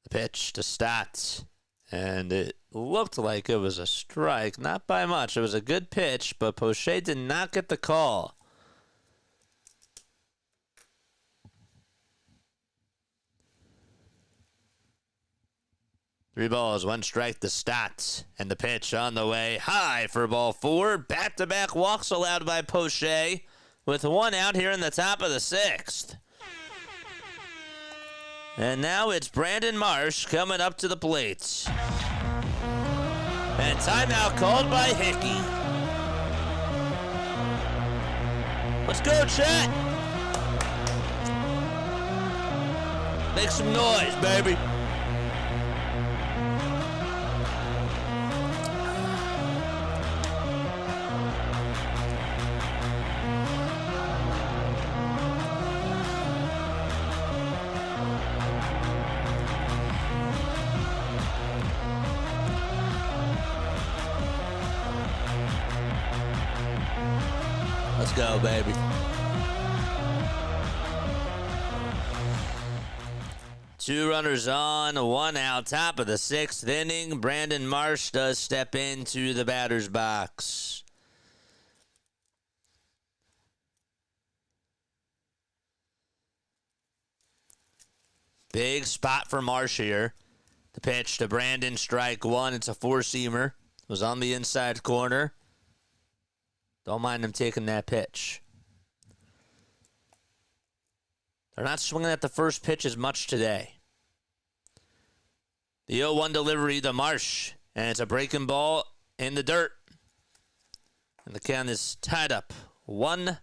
The pitch to Stott, and it looked like it was a strike. Not by much. It was a good pitch, but Poche did not get the call. Three balls, 1 strike to Stott. And the pitch on the way high for ball 4. Back-to-back walks allowed by Poche with 1 out here in the top of the 6th. And now it's Brandon Marsh coming up to the plate. And timeout called by Hickey. Let's go, chat. Make some noise, baby. Let's go, baby. Two runners on, one out. Top of the sixth inning. Brandon Marsh does step into the batter's box. Big spot for Marsh here. The pitch to Brandon, strike one. It's a four-seamer. Was on the inside corner. Don't mind him taking that pitch. They're not swinging at the first pitch as much today. The 0-1 delivery to Marsh. And it's a breaking ball in the dirt. And the count is tied up 1-1.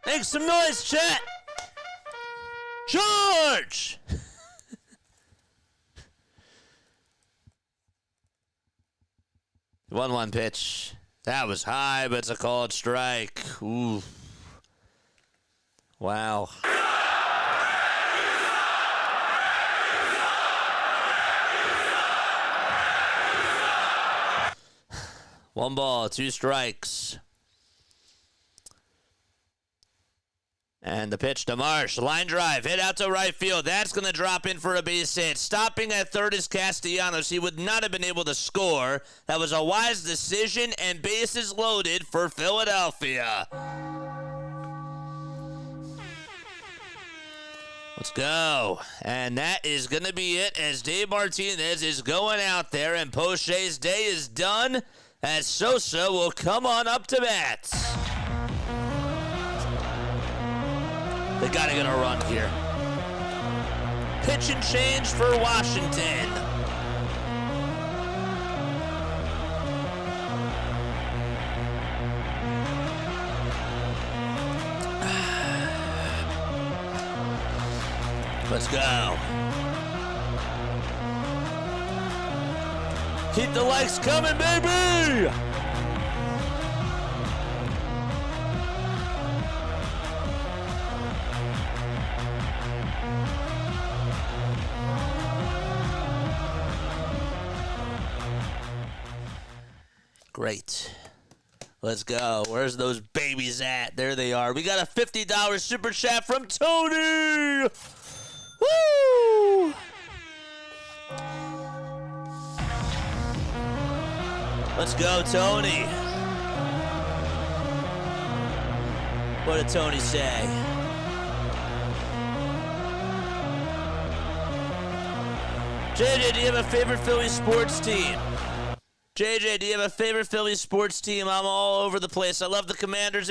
Make some noise, chat! George! 1-1 pitch. That was high, but it's a called strike. Ooh. Wow. One ball, two strikes. And the pitch to Marsh. Line drive. Hit out to right field. That's going to drop in for a base hit. Stopping at third is Castellanos. He would not have been able to score. That was a wise decision, and bases loaded for Philadelphia. Let's go. And that is going to be it as Dave Martinez is going out there, and Poche's day is done as Sosa will come on up to bat. They got to get a run here. Pitch and change for Washington. Let's go. Keep the likes coming, baby! Great. Let's go. Where's those babies at? There they are. We got a $50 super chat from Tony. Woo! Let's go, Tony. What did Tony say? JJ, do you have a favorite Phillies sports team? JJ, do you have a favorite Phillies sports team? I'm all over the place. I love the Commanders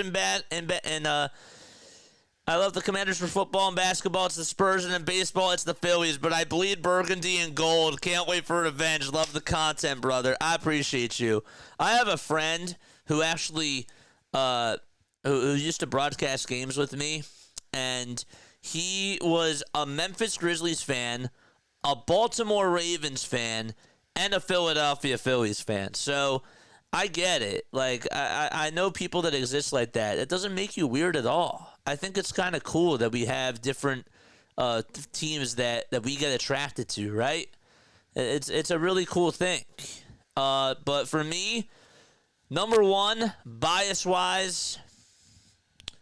I love the Commanders for football and basketball. It's the Spurs, and in baseball, it's the Phillies. But I bleed burgundy and gold. Can't wait for revenge. Love the content, brother. I appreciate you. I have a friend who actually who used to broadcast games with me, and he was a Memphis Grizzlies fan, a Baltimore Ravens fan, and a Philadelphia Phillies fan. So I get it. Like, I know people that exist like that. It doesn't make you weird at all. I think it's kind of cool that we have different teams that we get attracted to, right? It's a really cool thing. But for me, number one, bias-wise,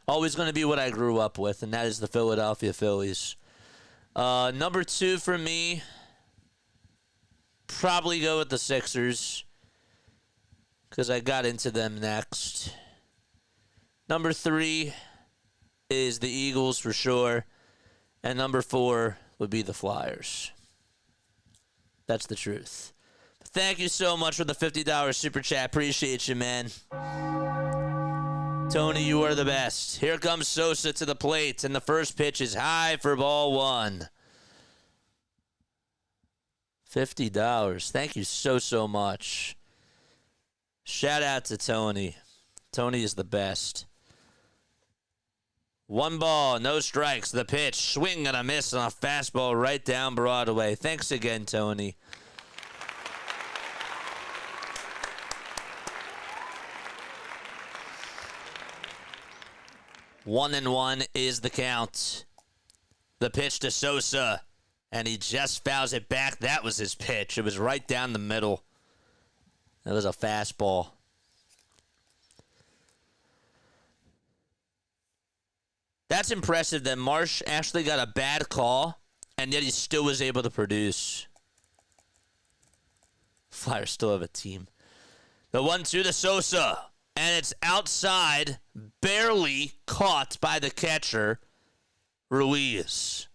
always going to be what I grew up with, and that is the Philadelphia Phillies. Number two for me, probably go with the Sixers, because I got into them next. Number three is the Eagles for sure. And number four would be the Flyers. That's the truth. Thank you so much for the $50 super chat. Appreciate you, man. Tony, you are the best. Here comes Sosa to the plate, and the first pitch is high for ball one. $50. Thank you so much. Shout out to Tony. Tony is the best. 1 ball, no strikes. The pitch, swing and a miss on a fastball right down Broadway. Thanks again, Tony. One and one is the count. The pitch to Sosa, and he just fouls it back. That was his pitch. It was right down the middle. That was a fastball. That's impressive that Marsh actually got a bad call, and yet he still was able to produce. Flyers still have a team. The 1-2 to Sosa, and it's outside, barely caught by the catcher, Ruiz.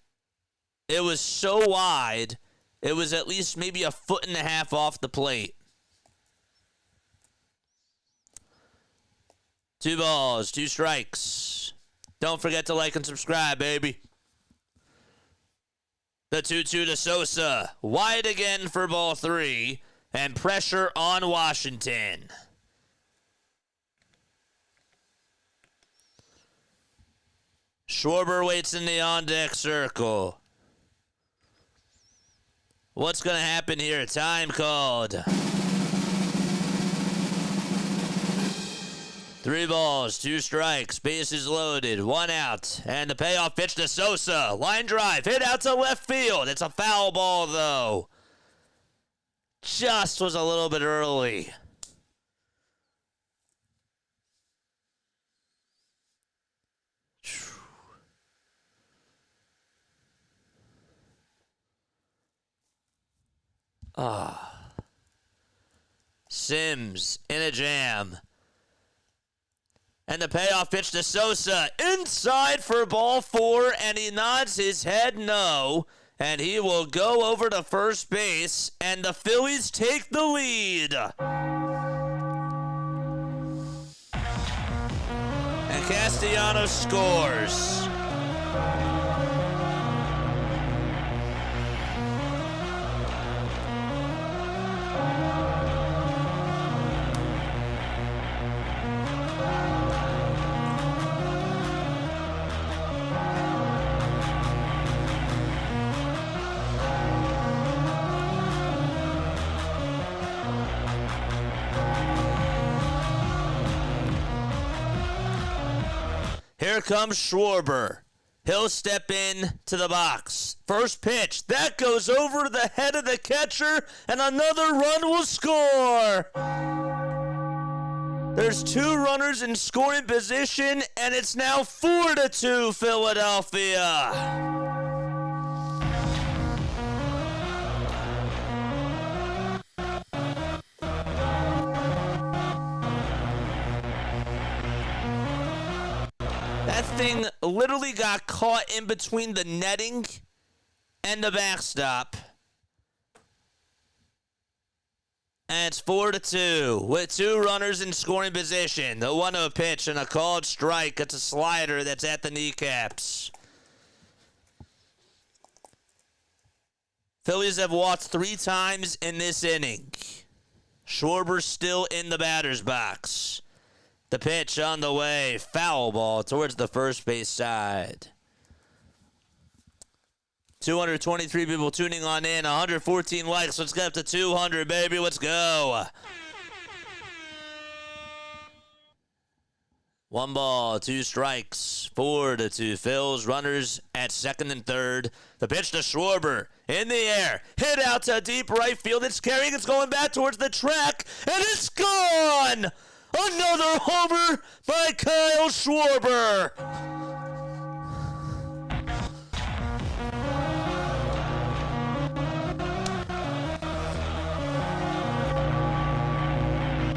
It was so wide, it was at least maybe 1.5 feet off the plate. 2 balls, 2 strikes. Don't forget to like and subscribe, baby. The 2-2 to Sosa. Wide again for ball 3. And pressure on Washington. Schwarber waits in the on-deck circle. What's going to happen here? Time called. 3 balls, 2 strikes, bases loaded, 1 out, and the payoff pitch to Sosa. Line drive, hit out to left field. It's a foul ball, though. Just was a little bit early. Sims in a jam. And the payoff pitch to Sosa. Inside for ball 4, and he nods his head no. And he will go over to first base, and the Phillies take the lead. And Castellanos scores. Here comes Schwarber. He'll step in to the box. First pitch. That goes over the head of the catcher, and another run will score. There's 2 runners in scoring position, and it's now 4-2 Philadelphia. That thing literally got caught in between the netting and the backstop. And it's 4-2 with 2 runners in scoring position. The 1-0 pitch and a called strike. It's a slider that's at the kneecaps. Phillies have walked 3 times in this inning. Schwarber's still in the batter's box. The pitch on the way. Foul ball towards the first base side. 223 people tuning on in. 114 likes. Let's get up to 200, baby. Let's go. 1 ball, 2 strikes. 4-2 Phils. Runners at second and third. The pitch to Schwarber. In the air. Hit out to deep right field. It's carrying. It's going back towards the track. And it's gone! Another homer by Kyle Schwarber.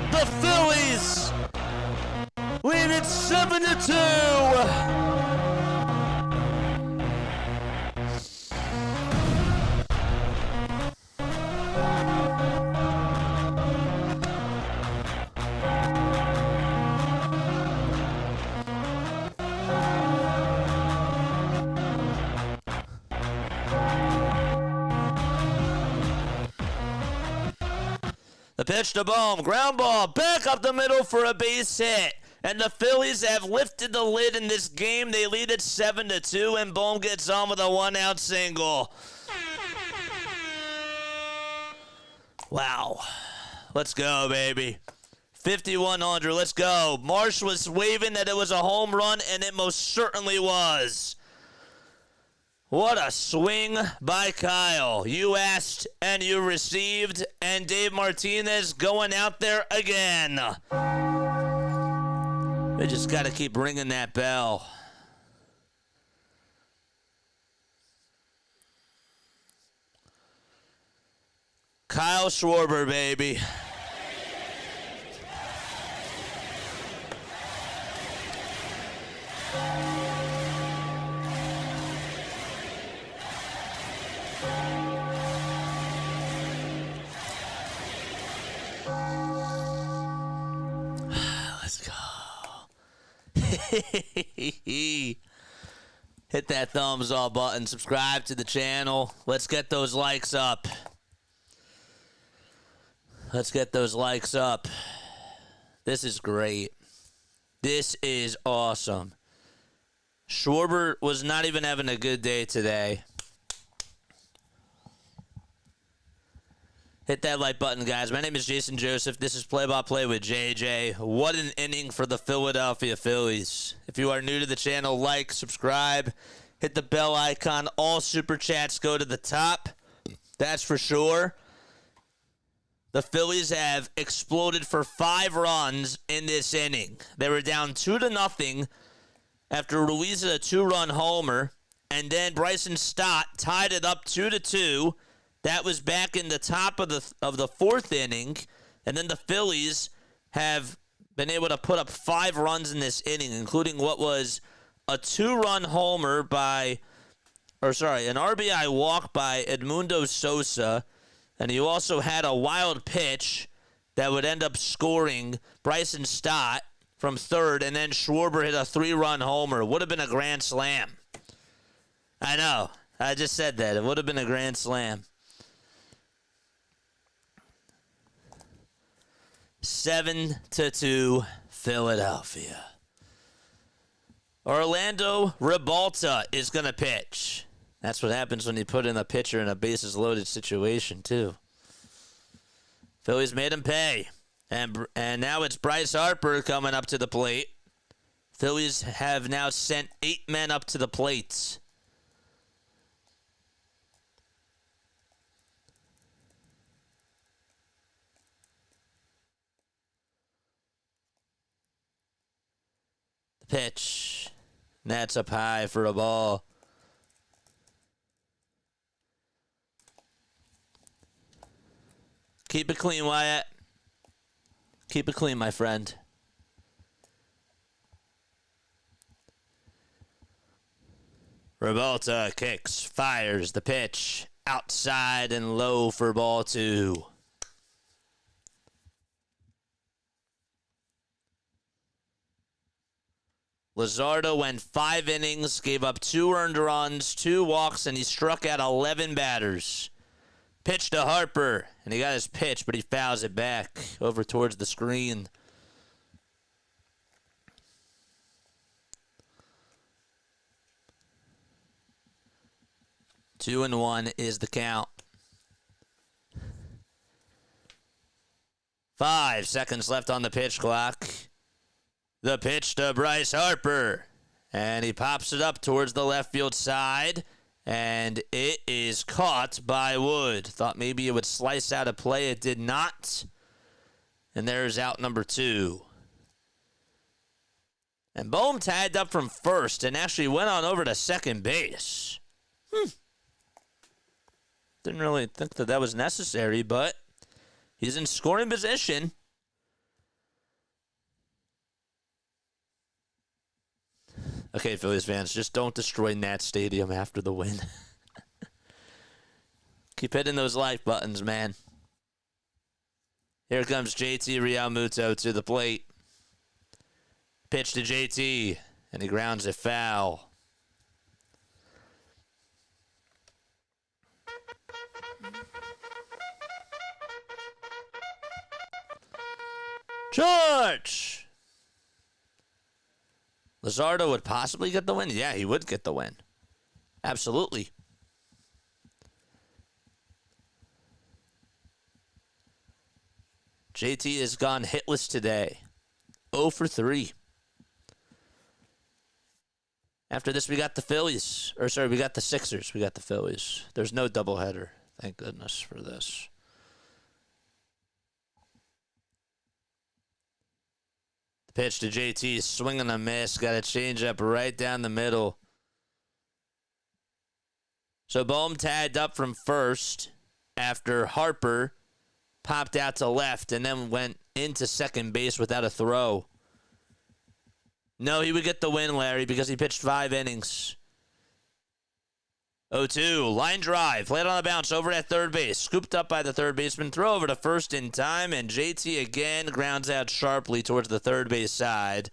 The Phillies lead it 7-2. The pitch to Bohm. Ground ball. Back up the middle for a base hit. And the Phillies have lifted the lid in this game. They lead it 7-2, and Bohm gets on with a 1-out single. Wow. Let's go, baby. 5,100. Let's go. Marsh was waving that it was a home run, and it most certainly was. What a swing by Kyle. You asked and you received, and Dave Martinez going out there again. They just got to keep ringing that bell. Kyle Schwarber, baby. Let's go. Hit that thumbs up button. Subscribe to the channel. Let's get those likes up. Let's get those likes up. This is great. This is awesome. Schwarber was not even having a good day today. Hit that like button, guys. My name is Jason Joseph. This is Play-by-Play with JJ. What an inning for the Philadelphia Phillies. If you are new to the channel, like, subscribe, hit the bell icon. All super chats go to the top. That's for sure. The Phillies have exploded for 5 runs in this inning. They were down 2-0 after Ruiz hit a 2-run homer, and then Bryson Stott tied it up 2-2. That was back in the top of the 4th inning, and then the Phillies have been able to put up 5 runs in this inning, including what was a 2-run homer an RBI walk by Edmundo Sosa, and he also had a wild pitch that would end up scoring Bryson Stott from 3rd, and then Schwarber hit a 3-run homer. Would have been a grand slam. I know. I just said that. It would have been a grand slam. 7-2 Philadelphia. Orlando Ribalta is going to pitch. That's what happens when you put in a pitcher in a bases-loaded situation, too. Phillies made him pay. And now it's Bryce Harper coming up to the plate. Phillies have now sent 8 men up to the plate. The pitch. That's up high for a ball. Keep it clean, Wyatt. Keep it clean, my friend. Ribalta kicks, fires the pitch. Outside and low for ball 2. Luzardo went 5 innings, gave up 2 earned runs, 2 walks, and he struck out 11 batters. Pitch to Harper, and he got his pitch, but he fouls it back over towards the screen. Two and 1 is the count. 5 seconds left on the pitch clock. The pitch to Bryce Harper, and he pops it up towards the left field side. And it is caught by Wood. Thought maybe it would slice out a play. It did not. And there's out number 2. And Bohm tagged up from first and actually went on over to second base. Didn't really think that was necessary, but he's in scoring position. Okay, Phillies fans, just don't destroy Nat Stadium after the win. Keep hitting those like buttons, man. Here comes JT Realmuto to the plate. Pitch to JT, and he grounds it foul. Charge! Luzardo would possibly get the win? Yeah, he would get the win. Absolutely. JT has gone hitless today. 0 for 3. After this, we got the Phillies. We got the Sixers. We got the Phillies. There's no doubleheader. Thank goodness for this. The pitch to JT, swinging a miss. Got a changeup right down the middle. So Bohm tagged up from first after Harper popped out to left and then went into second base without a throw. No, he would get the win, Larry, because he pitched 5 innings. 0-2, line drive, flat on the bounce over at third base. Scooped up by the third baseman, throw over to first in time, and JT again grounds out sharply towards the third base side.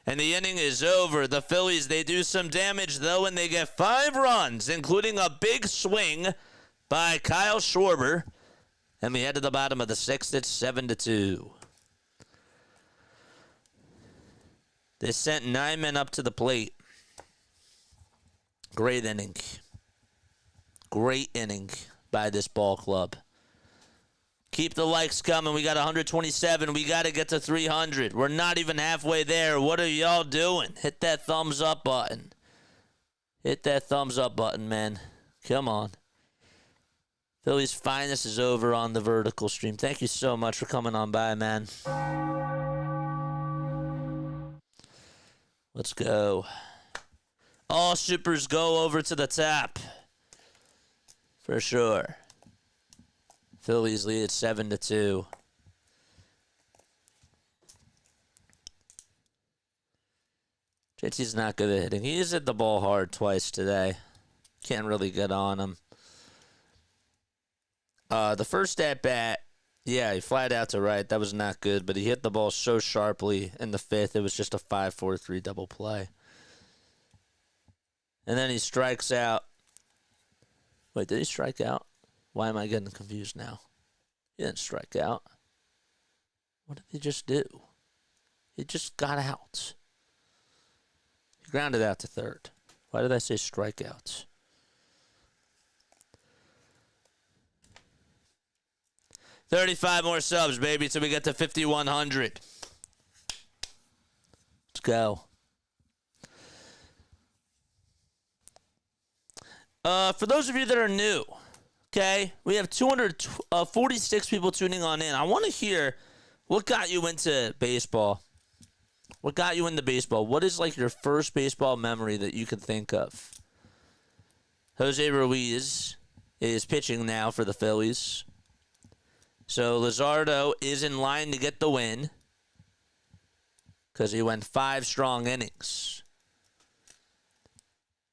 And the inning is over. The Phillies, they do some damage, though, and they get 5 runs, including a big swing by Kyle Schwarber. And we head to the bottom of the 6th. It's 7-2. They sent 9 men up to the plate. Great inning. Great inning by this ball club. Keep the likes coming. We got 127. We got to get to 300. We're not even halfway there. What are y'all doing? Hit that thumbs up button. Hit that thumbs up button, man. Come on. Philly's finest is over on the vertical stream. Thank you so much for coming on by, man. Let's go. All supers go over to the top. For sure. Phillies lead at 7-2. JT's not good at hitting. He's hit the ball hard twice today. Can't really get on him. The first at bat, yeah, he flied out to right. That was not good, but he hit the ball so sharply in the 5th. It was just a 5-4-3 double play. And then he strikes out. Wait, did he strike out? Why am I getting confused now? He didn't strike out. What did he just do? He just got out. He grounded out to third. Why did I say strikeouts? 35 more subs, baby, till we get to 5,100. Let's go. For those of you that are new, okay, we have 246 people tuning on in. I want to hear what got you into baseball. What got you into baseball? What is like your first baseball memory that you can think of? Jose Ruiz is pitching now for the Phillies. So Luzardo is in line to get the win because he went 5 strong innings.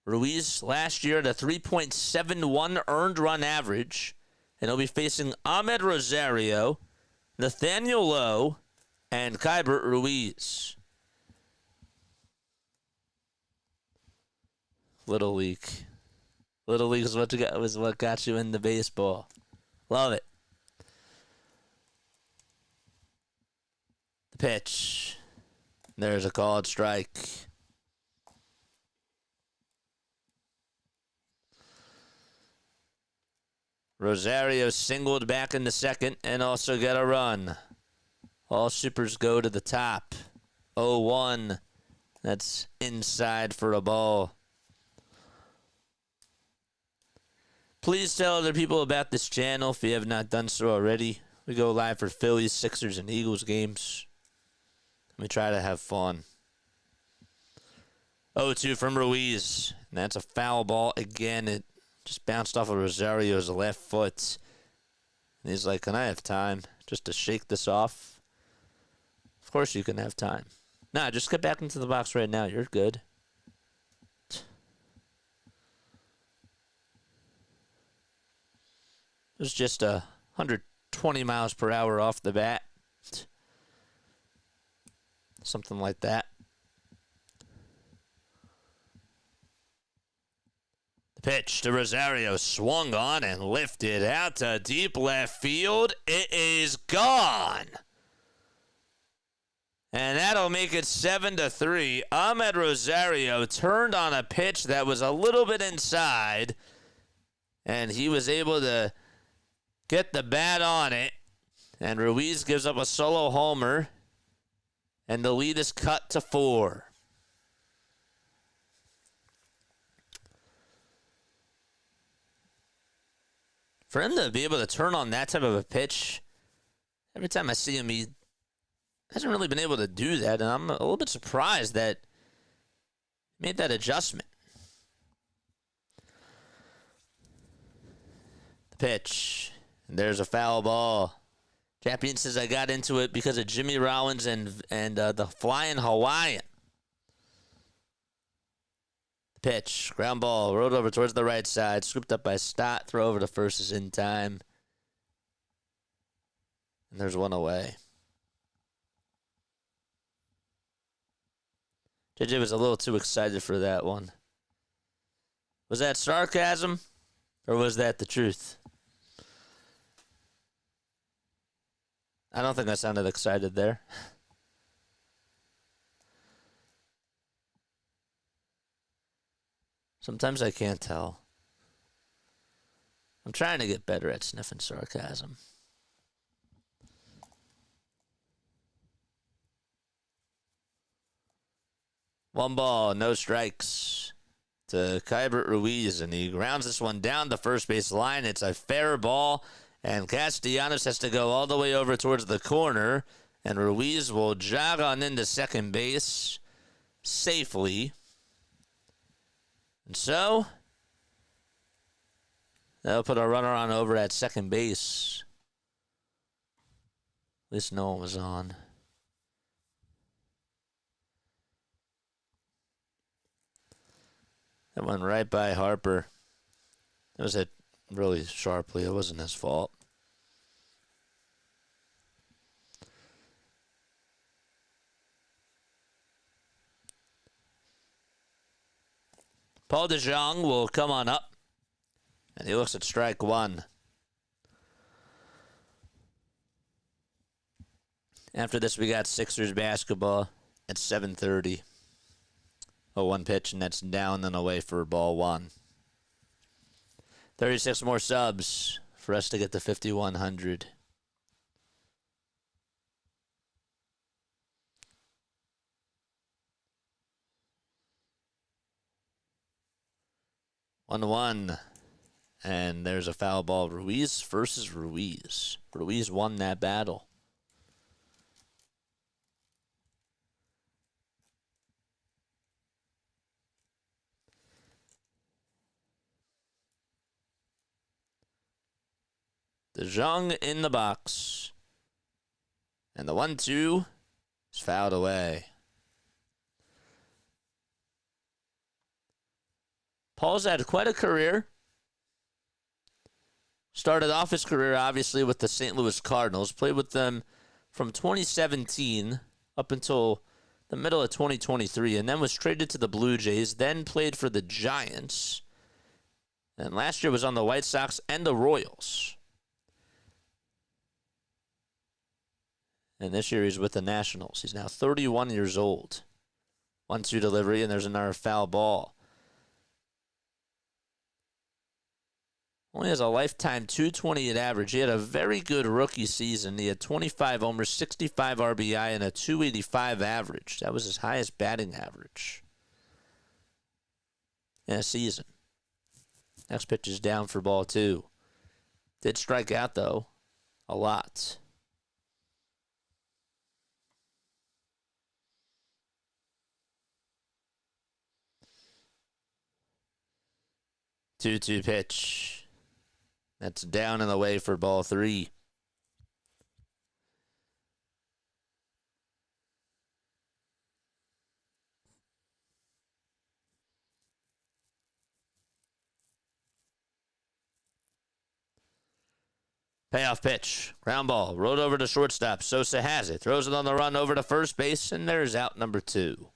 Ruiz last year at a 3.71 earned run average, and he'll be facing Ahmed Rosario, Nathaniel Lowe, and Keibert Ruiz. Little League. Little League was what got you into baseball. Love it. The pitch. There's a called strike. Rosario singled back in the second and also got a run. All supers go to the top. 0-1. That's inside for a ball. Please tell other people about this channel if you have not done so already. We go live for Phillies, Sixers, and Eagles games. We try to have fun. 0-2 from Ruiz. And that's a foul ball again. It just bounced off of Rosario's left foot. And he's like, can I have time just to shake this off? Of course you can have time. Nah, just get back into the box right now. You're good. It was just 120 miles per hour off the bat. Something like that. The pitch to Rosario swung on and lifted out to deep left field. It is gone. And that'll make it 7-3. Ahmed Rosario turned on a pitch that was a little bit inside, and he was able to get the bat on it. And Ruiz gives up a solo homer, and the lead is cut to 4. For him to be able to turn on that type of a pitch, every time I see him, he hasn't really been able to do that, and I'm a little bit surprised that he made that adjustment. The pitch, and there's a foul ball. Champion says I got into it because of Jimmy Rollins and the Flying Hawaiian. The pitch, ground ball, rolled over towards the right side, scooped up by Stott, throw over to first is in time. And there's one away. JJ was a little too excited for that one. Was that sarcasm, or was that the truth? I don't think I sounded excited there. Sometimes I can't tell. I'm trying to get better at sniffing sarcasm. One ball, no strikes to Keibert Ruiz, and he grounds this one down the first base line. It's a fair ball, and Castellanos has to go all the way over towards the corner, and Ruiz will jog on into second base safely. And so, they'll put a runner on over at second base. At least no one was on. That went right by Harper. It was hit really sharply. It wasn't his fault. Paul DeJong will come on up, and he looks at strike one. After this, we got Sixers basketball at 7:30. 0-1 pitch, and that's down and away for ball one. 36 more subs for us to get to 5,100. One, and there's a foul ball. Ruiz versus Ruiz. Ruiz won that battle. DeJong in the box. And the 1-2 is fouled away. Paul's had quite a career. Started off his career, obviously, with the St. Louis Cardinals. Played with them from 2017 up until the middle of 2023, and then was traded to the Blue Jays, then played for the Giants. And last year was on the White Sox and the Royals. And this year he's with the Nationals. He's now 31 years old. 1-2 delivery, and there's another foul ball. Only has a lifetime 228 average. He had a very good rookie season. He had 25 homers, 65 RBI, and a 285 average. That was his highest batting average in a season. Next pitch is down for ball two. Did strike out, though, a lot. Two pitch. That's down and away for ball three. Payoff pitch. Ground ball. Rolled over to shortstop. Sosa has it. Throws it on the run over to first base, and there's out number two.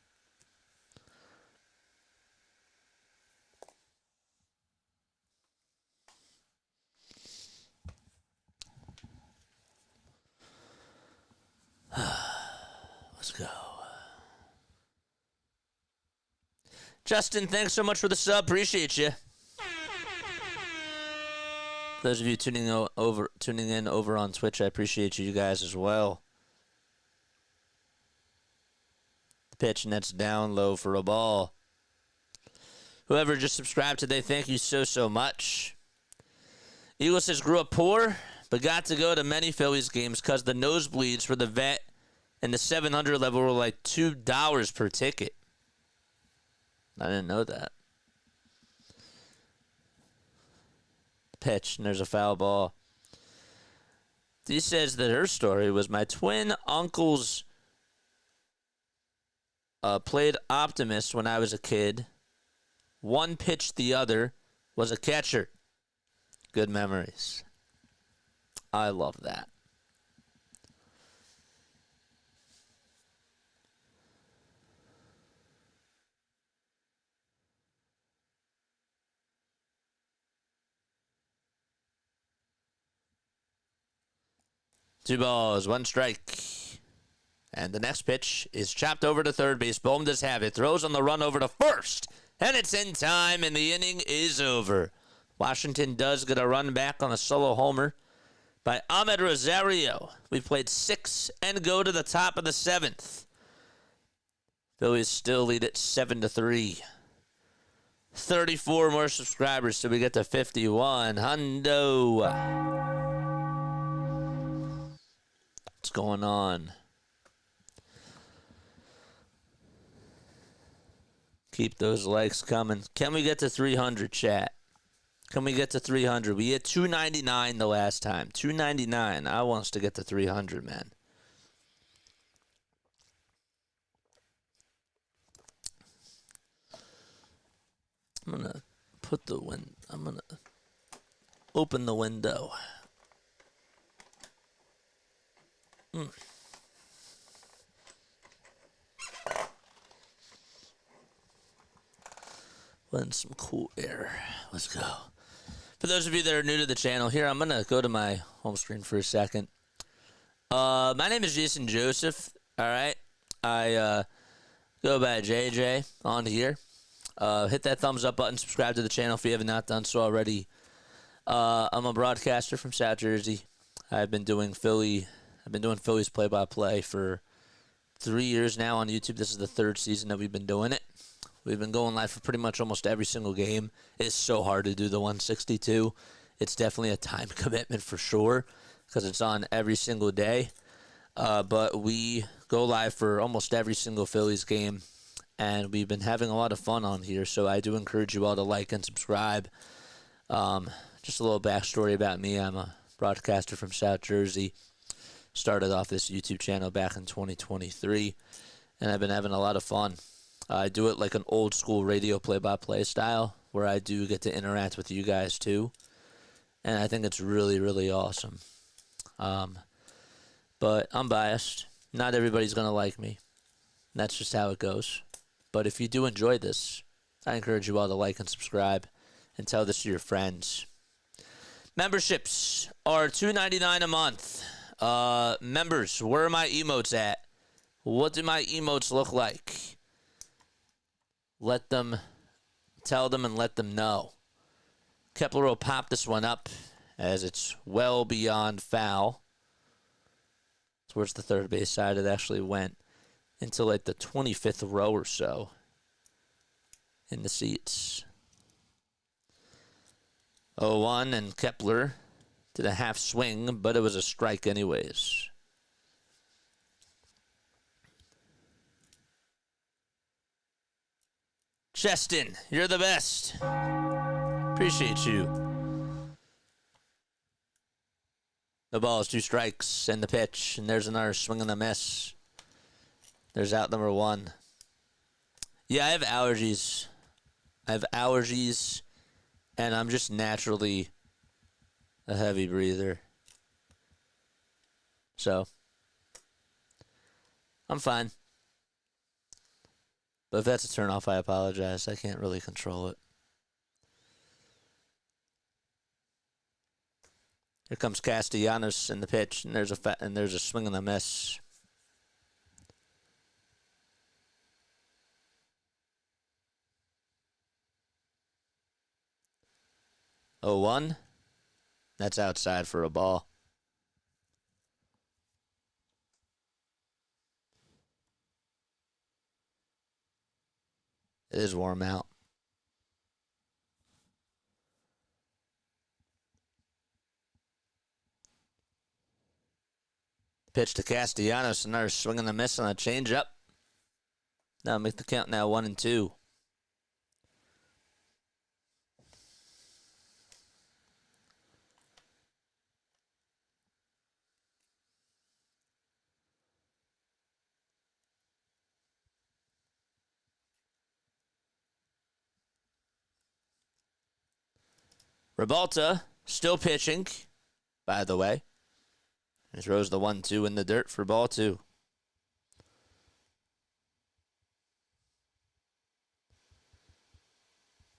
Let's go. Justin, thanks so much for the sub. Appreciate you. Those of you tuning in over on Twitch, I appreciate you guys as well. The pitch, and that's down low for a ball. Whoever just subscribed today, thank you so much. Eagle says, grew up poor, but got to go to many Phillies games because the nosebleeds for the vet and the 700 level were like $2 per ticket. I didn't know that. Pitch, and there's a foul ball. He says that her story was my twin uncles played optimist when I was a kid. One pitched the other, was a catcher. Good memories. I love that. Two balls, one strike. And the next pitch is chopped over to third base. Bohm does have it. Throws on the run over to first. And it's in time, and the inning is over. Washington does get a run back on a solo homer by Ahmed Rosario. We played 6 and go to the top of the 7th. Phillies still lead at 7-3. 34 more subscribers, so we get to 51. Hundo. What's going on? Keep those likes coming. Can we get to 300, chat? Can we get to 300? We hit 299 the last time. 299. I want us to get to 300, man. I'm going to put the I'm going to open the window. Letting some cool air. Let's go. For those of you that are new to the channel, here, I'm going to go to my home screen for a second. My name is Jason Joseph, all right? I go by JJ on here. Hit that thumbs up button, subscribe to the channel if you have not done so already. I'm a broadcaster from South Jersey. I've been doing Phillies play-by-play for 3 years now on YouTube. This is the 3rd season that we've been doing it. We've been going live for pretty much almost every single game. It's so hard to do the 162. It's definitely a time commitment for sure because it's on every single day. But we go live for almost every single Phillies game, and we've been having a lot of fun on here. So I do encourage you all to like and subscribe. Just a little backstory about me. I'm a broadcaster from South Jersey. Started off this YouTube channel back in 2023, and I've been having a lot of fun. I do it like an old school radio play-by-play style where I do get to interact with you guys too. And I think it's really, really awesome. But I'm biased. Not everybody's going to like me. That's just how it goes. But if you do enjoy this, I encourage you all to like and subscribe and tell this to your friends. Memberships are $2.99 a month. Members, where are my emotes at? What do my emotes look like? Tell them and let them know. Kepler will pop this one up as it's well beyond foul. Towards the third base side, it actually went into like the 25th row or so in the seats. 0-1, and Kepler did a half swing, but it was a strike anyways. Cheston, you're the best. Appreciate you. The ball is 2 strikes and the pitch, and there's another swing and a miss. There's out number 1. Yeah, I have allergies. And I'm just naturally a heavy breather. So, I'm fine. But if that's a turnoff, I apologize. I can't really control it. Here comes Castellanos in the pitch, and there's a swing and a miss. 0-1. That's outside for a ball. It is warm out. Pitch to Castellanos. Another swing and a miss on a changeup. Now make the count now 1-2. Rebalta still pitching, by the way. He throws the 1-2 in the dirt for ball 2.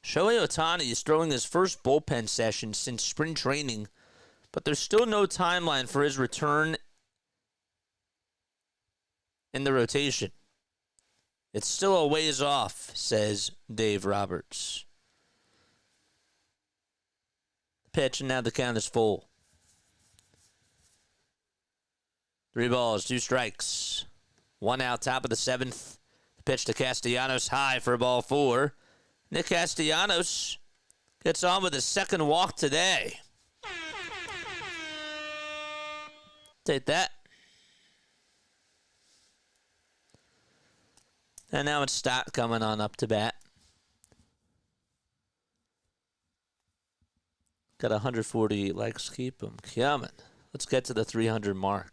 Shohei Ohtani is throwing his first bullpen session since spring training, but there's still no timeline for his return in the rotation. It's still a ways off, says Dave Roberts. Pitch, and now the count is full. 3 balls, 2 strikes. 1 out, top of the 7th. The pitch to Castellanos, high for ball 4. Nick Castellanos gets on with his second walk today. Take that. And now it's Stott coming on up to bat. Got 148 likes. Keep them coming. Let's get to the 300 mark.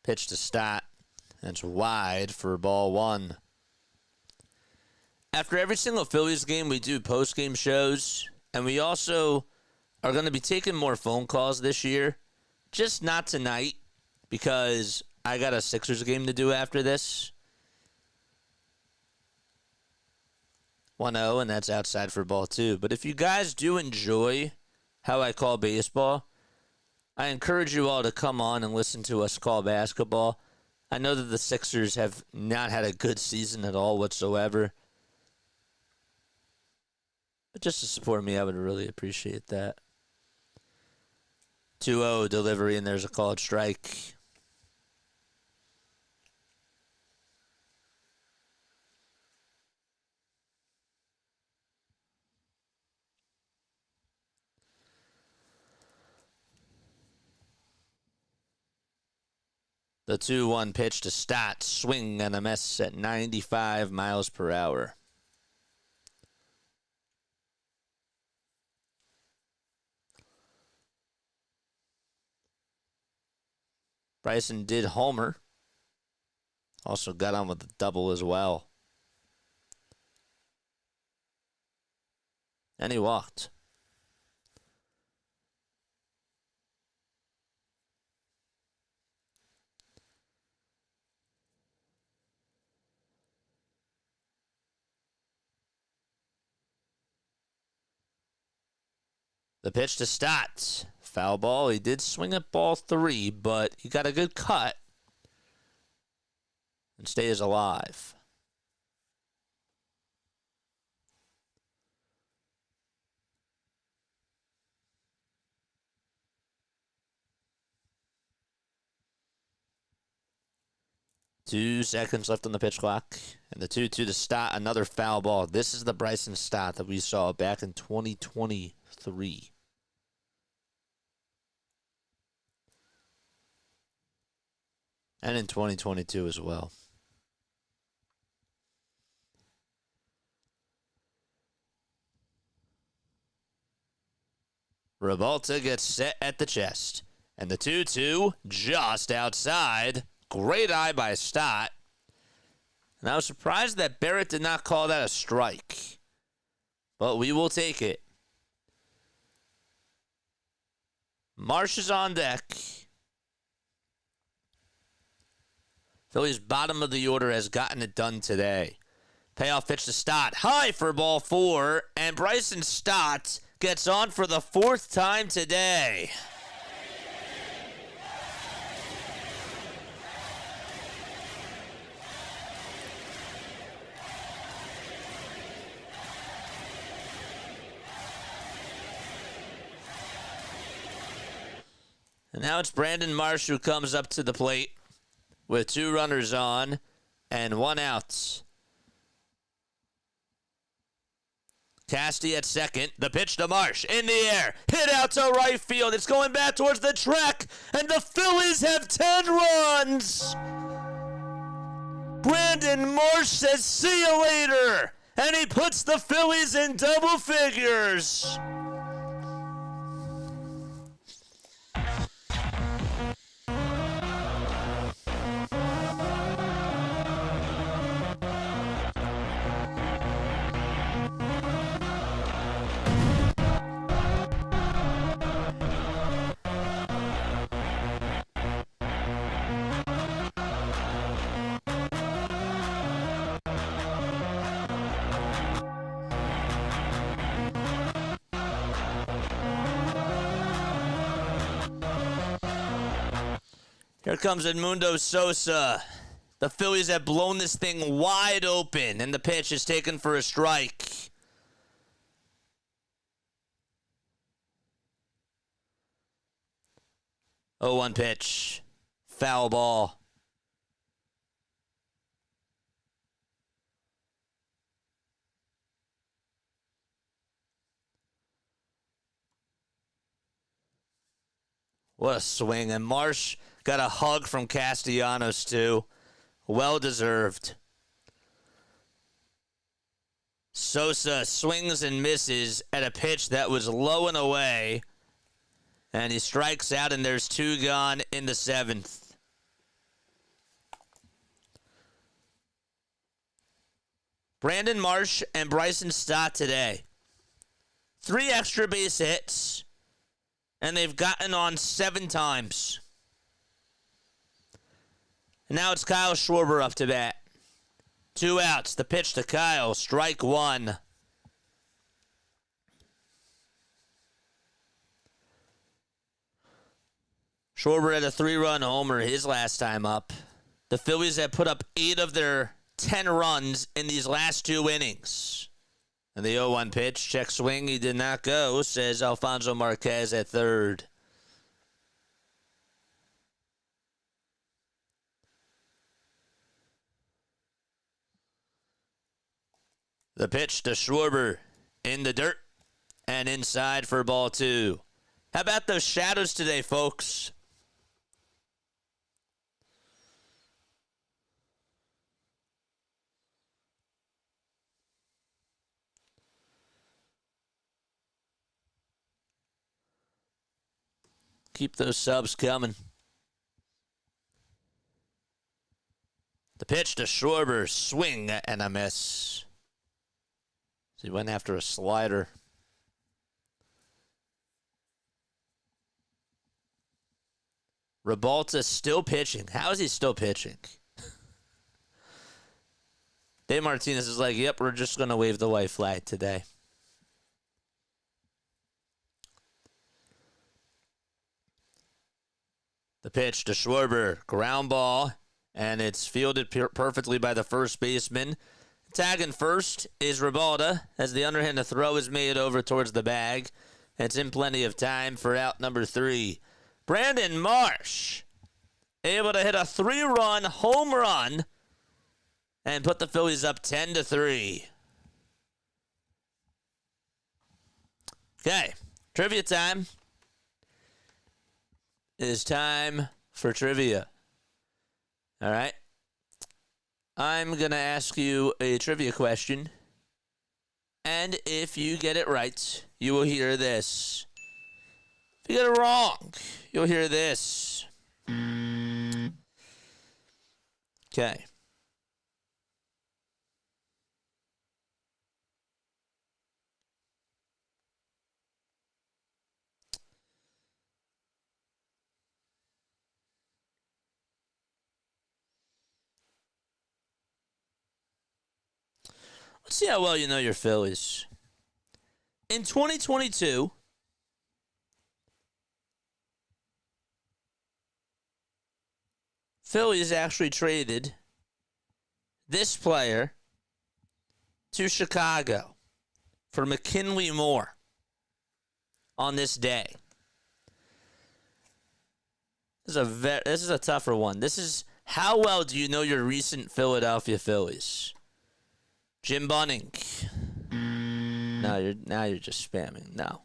Pitch to Stott. That's wide for ball 1. After every single Phillies game, we do post-game shows. And we also are going to be taking more phone calls this year. Just not tonight, because I got a Sixers game to do after this. 1-0, and that's outside for ball 2. But if you guys do enjoy how I call baseball, I encourage you all to come on and listen to us call basketball. I know that the Sixers have not had a good season at all whatsoever. But just to support me, I would really appreciate that. 2-0 delivery, and there's a called strike. The 2-1 pitch to Stott. Swing and a miss at 95 miles per hour. Bryson did homer. Also got on with the double as well. And he walked. The pitch to Stott. Foul ball. He did swing at ball 3, but he got a good cut and stays alive. Two seconds left on the pitch clock. And the 2-2 to Stott. Another foul ball. This is the Bryson Stott that we saw back in 2023. And in 2022 as well. Rebalta gets set at the chest. And the 2-2 just outside. Great eye by Stott. And I was surprised that Barrett did not call that a strike. But we will take it. Marsh is on deck. Phillies' bottom of the order has gotten it done today. Payoff pitch to Stott. High for ball 4. And Bryson Stott gets on for the 4th time today. And now it's Brandon Marsh who comes up to the plate with 2 runners on and 1 out. Casty at second. The pitch to Marsh. In the air. Hit out to right field. It's going back towards the track. And the Phillies have 10 runs. Brandon Marsh says, see you later. And he puts the Phillies in double figures. Here comes Edmundo Sosa. The Phillies have blown this thing wide open, and the pitch is taken for a strike. Oh, 1 pitch. Foul ball. What a swing. And Marsh got a hug from Castellanos, too. Well deserved. Sosa swings and misses at a pitch that was low and away. And he strikes out, and there's 2 gone in the 7th. Brandon Marsh and Bryson Stott today. 3 extra base hits, and they've gotten on 7 times. And now it's Kyle Schwarber up to bat. 2 outs. The pitch to Kyle. Strike 1. Schwarber had a 3-run homer his last time up. The Phillies have put up 8 of their 10 runs in these last 2 innings. And the 0-1 pitch. Check swing. He did not go, says Alfonso Marquez at third. The pitch to Schwarber in the dirt and inside for ball 2. How about those shadows today, folks? Keep those subs coming. The pitch to Schwarber, swing and a miss. So he went after a slider. Rebalta still pitching. How is he still pitching? Dave Martinez is like, yep, we're just going to wave the white flag today. The pitch to Schwarber, ground ball, and it's fielded perfectly by the first baseman. Tagging first is Rebalta as the underhand throw is made over towards the bag. It's in plenty of time for out number 3. Brandon Marsh able to hit a 3-run home run and put the Phillies up 10-3. Okay, trivia time. It is time for trivia. All right. I'm going to ask you a trivia question, and if you get it right, you will hear this. If you get it wrong, you'll hear this. Okay. Let's see how well you know your Phillies. In 2022, Phillies actually traded this player to Chicago for McKinley Moore on this day. This is a tougher one. This is, how well do you know your recent Philadelphia Phillies? Jim Bunning. No, you're just spamming. No.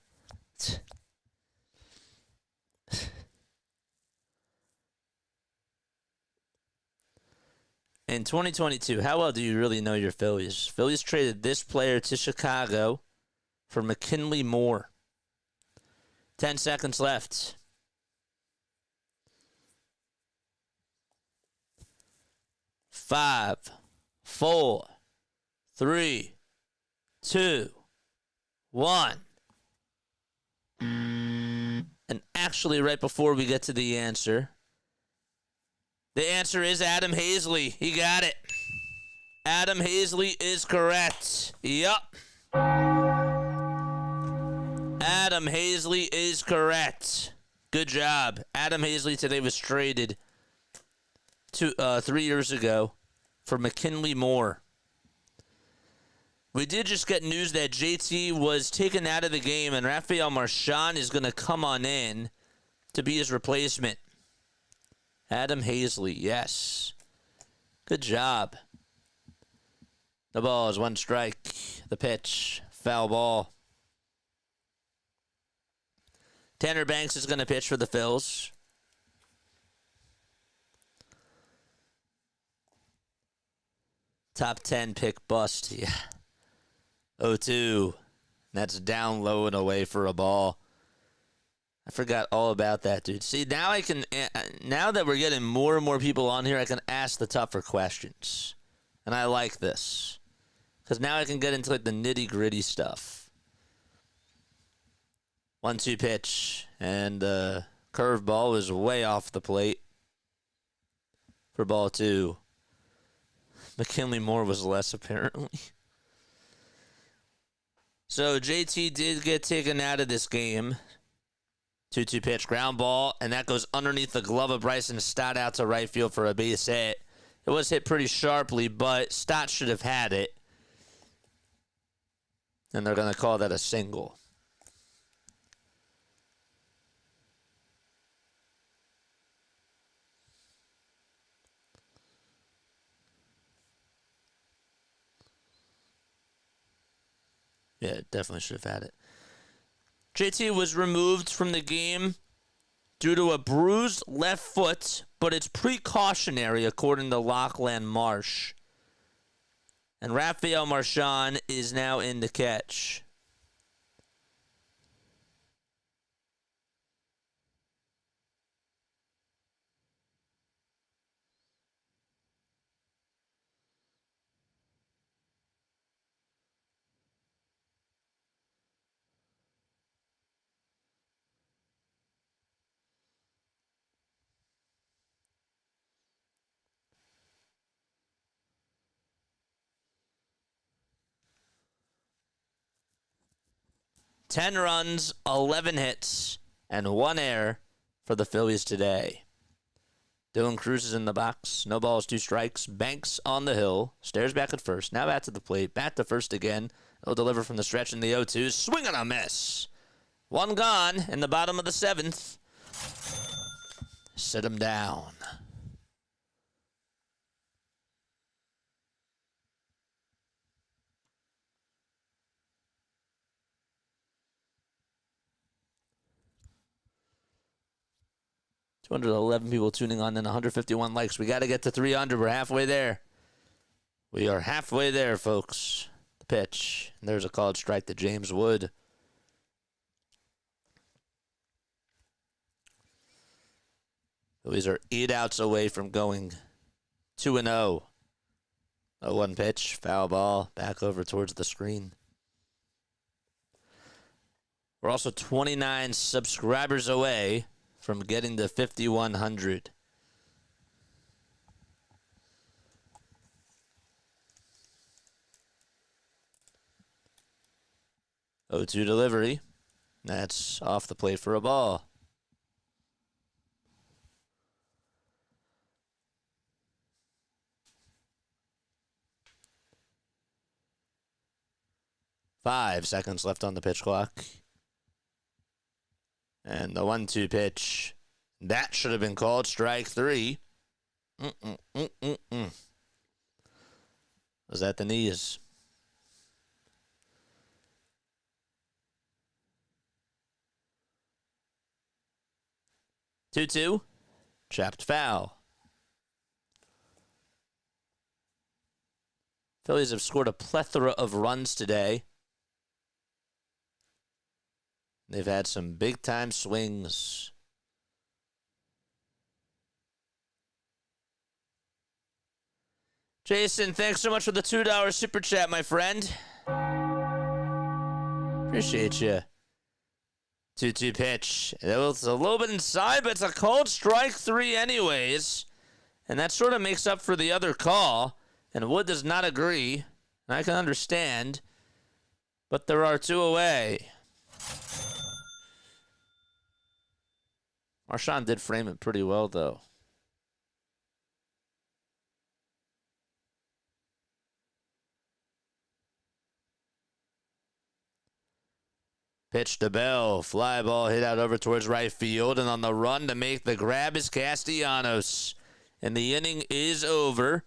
In 2022, how well do you really know your Phillies? Phillies traded this player to Chicago for McKinley Moore. 10 seconds left. 5, 4, 3, 2, 1. And actually, right before we get to the answer is Adam Hazley. He got it. Adam Hazley is correct. Yup. Adam Hazley is correct. Good job. Adam Hazley today was traded 3 years ago for McKinley Moore. We did just get news that JT was taken out of the game, and Rafael Marchand is going to come on in to be his replacement. Adam Hazley, yes. Good job. The ball is 1 strike. The pitch, foul ball. Tanner Banks is going to pitch for the Phils. Top 10 pick bust. Yeah. 0-2. That's down low and away for a ball. I forgot all about that, dude. See, now now that we're getting more and more people on here, I can ask the tougher questions. And I like this. Because now I can get into like the nitty-gritty stuff. 1-2 pitch. And curveball is way off the plate for ball 2. McKinley Moore was less, apparently. So JT did get taken out of this game. 2-2 pitch, ground ball, and that goes underneath the glove of Bryson Stott out to right field for a base hit. It was hit pretty sharply, but Stott should have had it. And they're going to call that a single. Yeah, definitely should have had it. JT was removed from the game due to a bruised left foot, but it's precautionary according to Lachlan Marsh. And Rafael Marchand is now in the catch. Ten runs, 11 hits, and 1 error for the Phillies today. Dylan Cruz is in the box. No balls, 2 strikes. Banks on the hill. Stares back at first. Now back to the plate. Back to first again. He'll deliver from the stretch in the 0-2. Swing and a miss. 1 gone in the bottom of the 7th. Sit him down. $211 people tuning on and 151 likes. We got to get to 300. We're halfway there. We are halfway there, folks. The pitch. And there's a called strike to James Wood. Phillies are 8 outs away from going 2-0. 0-1 pitch. Foul ball. Back over towards the screen. We're also 29 subscribers away from getting to 5,100. Oh, 2 delivery. That's off the plate for a ball. Five seconds left on the pitch clock. And the 1-2 pitch. That should have been called strike 3. Was that the knees? Two, chopped foul. Phillies have scored a plethora of runs today. They've had some big-time swings. Jason, thanks so much for the $2 super chat, my friend. Appreciate you. 2-2 pitch. It was a little bit inside, but it's a called strike 3 anyways. And that sort of makes up for the other call. And Wood does not agree. And I can understand. But there are 2 away. Marshawn did frame it pretty well, though. Pitch to Bell. Fly ball hit out over towards right field. And on the run to make the grab is Castellanos. And the inning is over.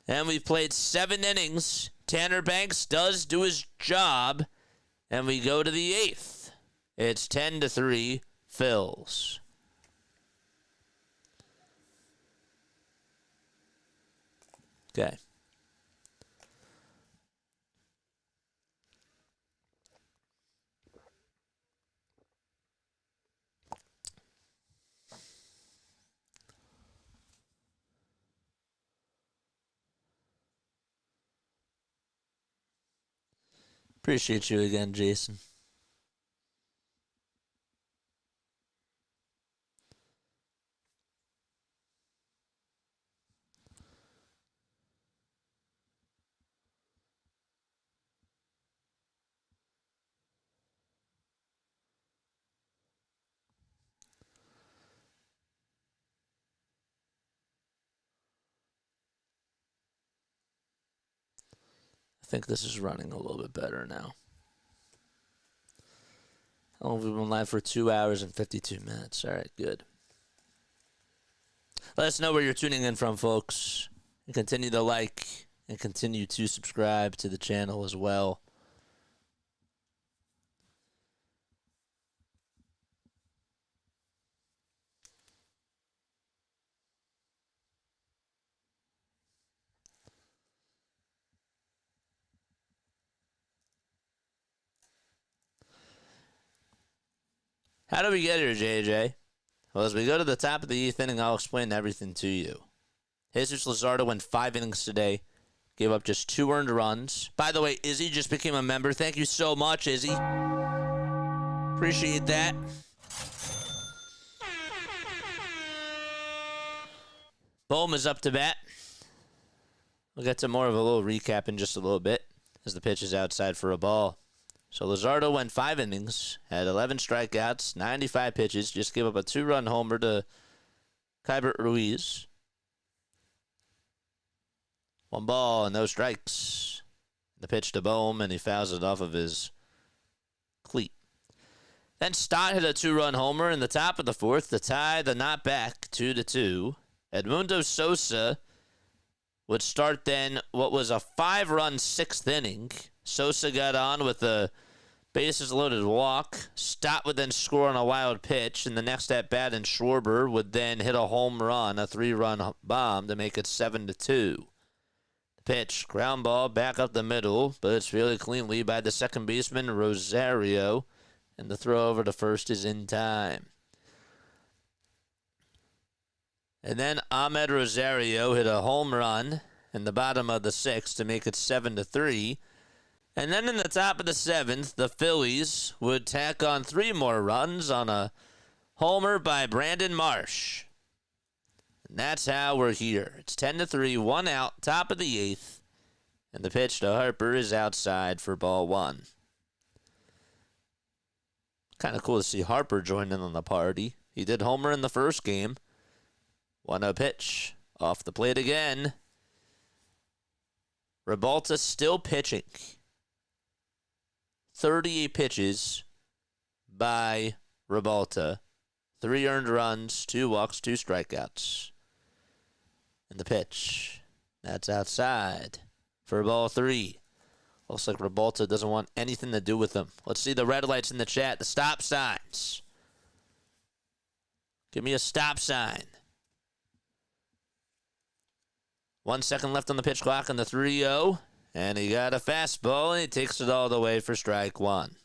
And we've played 7 innings. Tanner Banks does do his job. And we go to the 8th. It's 10-3, Phils. Okay. Appreciate you again, Jason. I think this is running a little bit better now. Oh, we've been live for 2 hours and 52 minutes. All right, good. Let us know where you're tuning in from, folks. And continue to like and continue to subscribe to the channel as well. How do we get here, JJ? Well, as we go to the top of the 8th inning, I'll explain everything to you. Jesus Luzardo went 5 innings today. Gave up just 2 earned runs. By the way, Izzy just became a member. Thank you so much, Izzy. Appreciate that. Bohm is up to bat. We'll get to more of a little recap in just a little bit as the pitch is outside for a ball. So Luzardo went 5 innings, had 11 strikeouts, 95 pitches, just gave up a 2-run homer to Keibert Ruiz. 1 ball and no strikes. The pitch to Bohm, and he fouls it off of his cleat. Then Stott hit a 2-run homer in the top of the 4th to tie the knot back 2-2. Edmundo Sosa would start then what was a 5-run 6th inning. Sosa got on with a bases-loaded walk. Stott would then score on a wild pitch, and the next at-bat in Schwarber would then hit a home run, a 3-run bomb to make it 7-2. The pitch, ground ball back up the middle, but it's really cleanly by the second baseman, Rosario, and the throw over to first is in time. And then Ahmed Rosario hit a home run in the bottom of the 6th to make it 7-3. And then in the top of the 7th, the Phillies would tack on 3 more runs on a homer by Brandon Marsh. And that's how we're here. It's 10-3, 1 out, top of the 8th. And the pitch to Harper is outside for ball 1. Kind of cool to see Harper join in on the party. He did homer in the first game. 1-0 pitch. Off the plate again. Rebalta still pitching. 38 pitches by Rebalta. 3 earned runs, 2 walks, 2 strikeouts. And the pitch. That's outside for ball 3. Looks like Rabalta doesn't want anything to do with him. Let's see the red lights in the chat, the stop signs. Give me a stop sign. 1 second left on the pitch clock on the 3-0. And he got a fastball, and he takes it all the way for strike 1.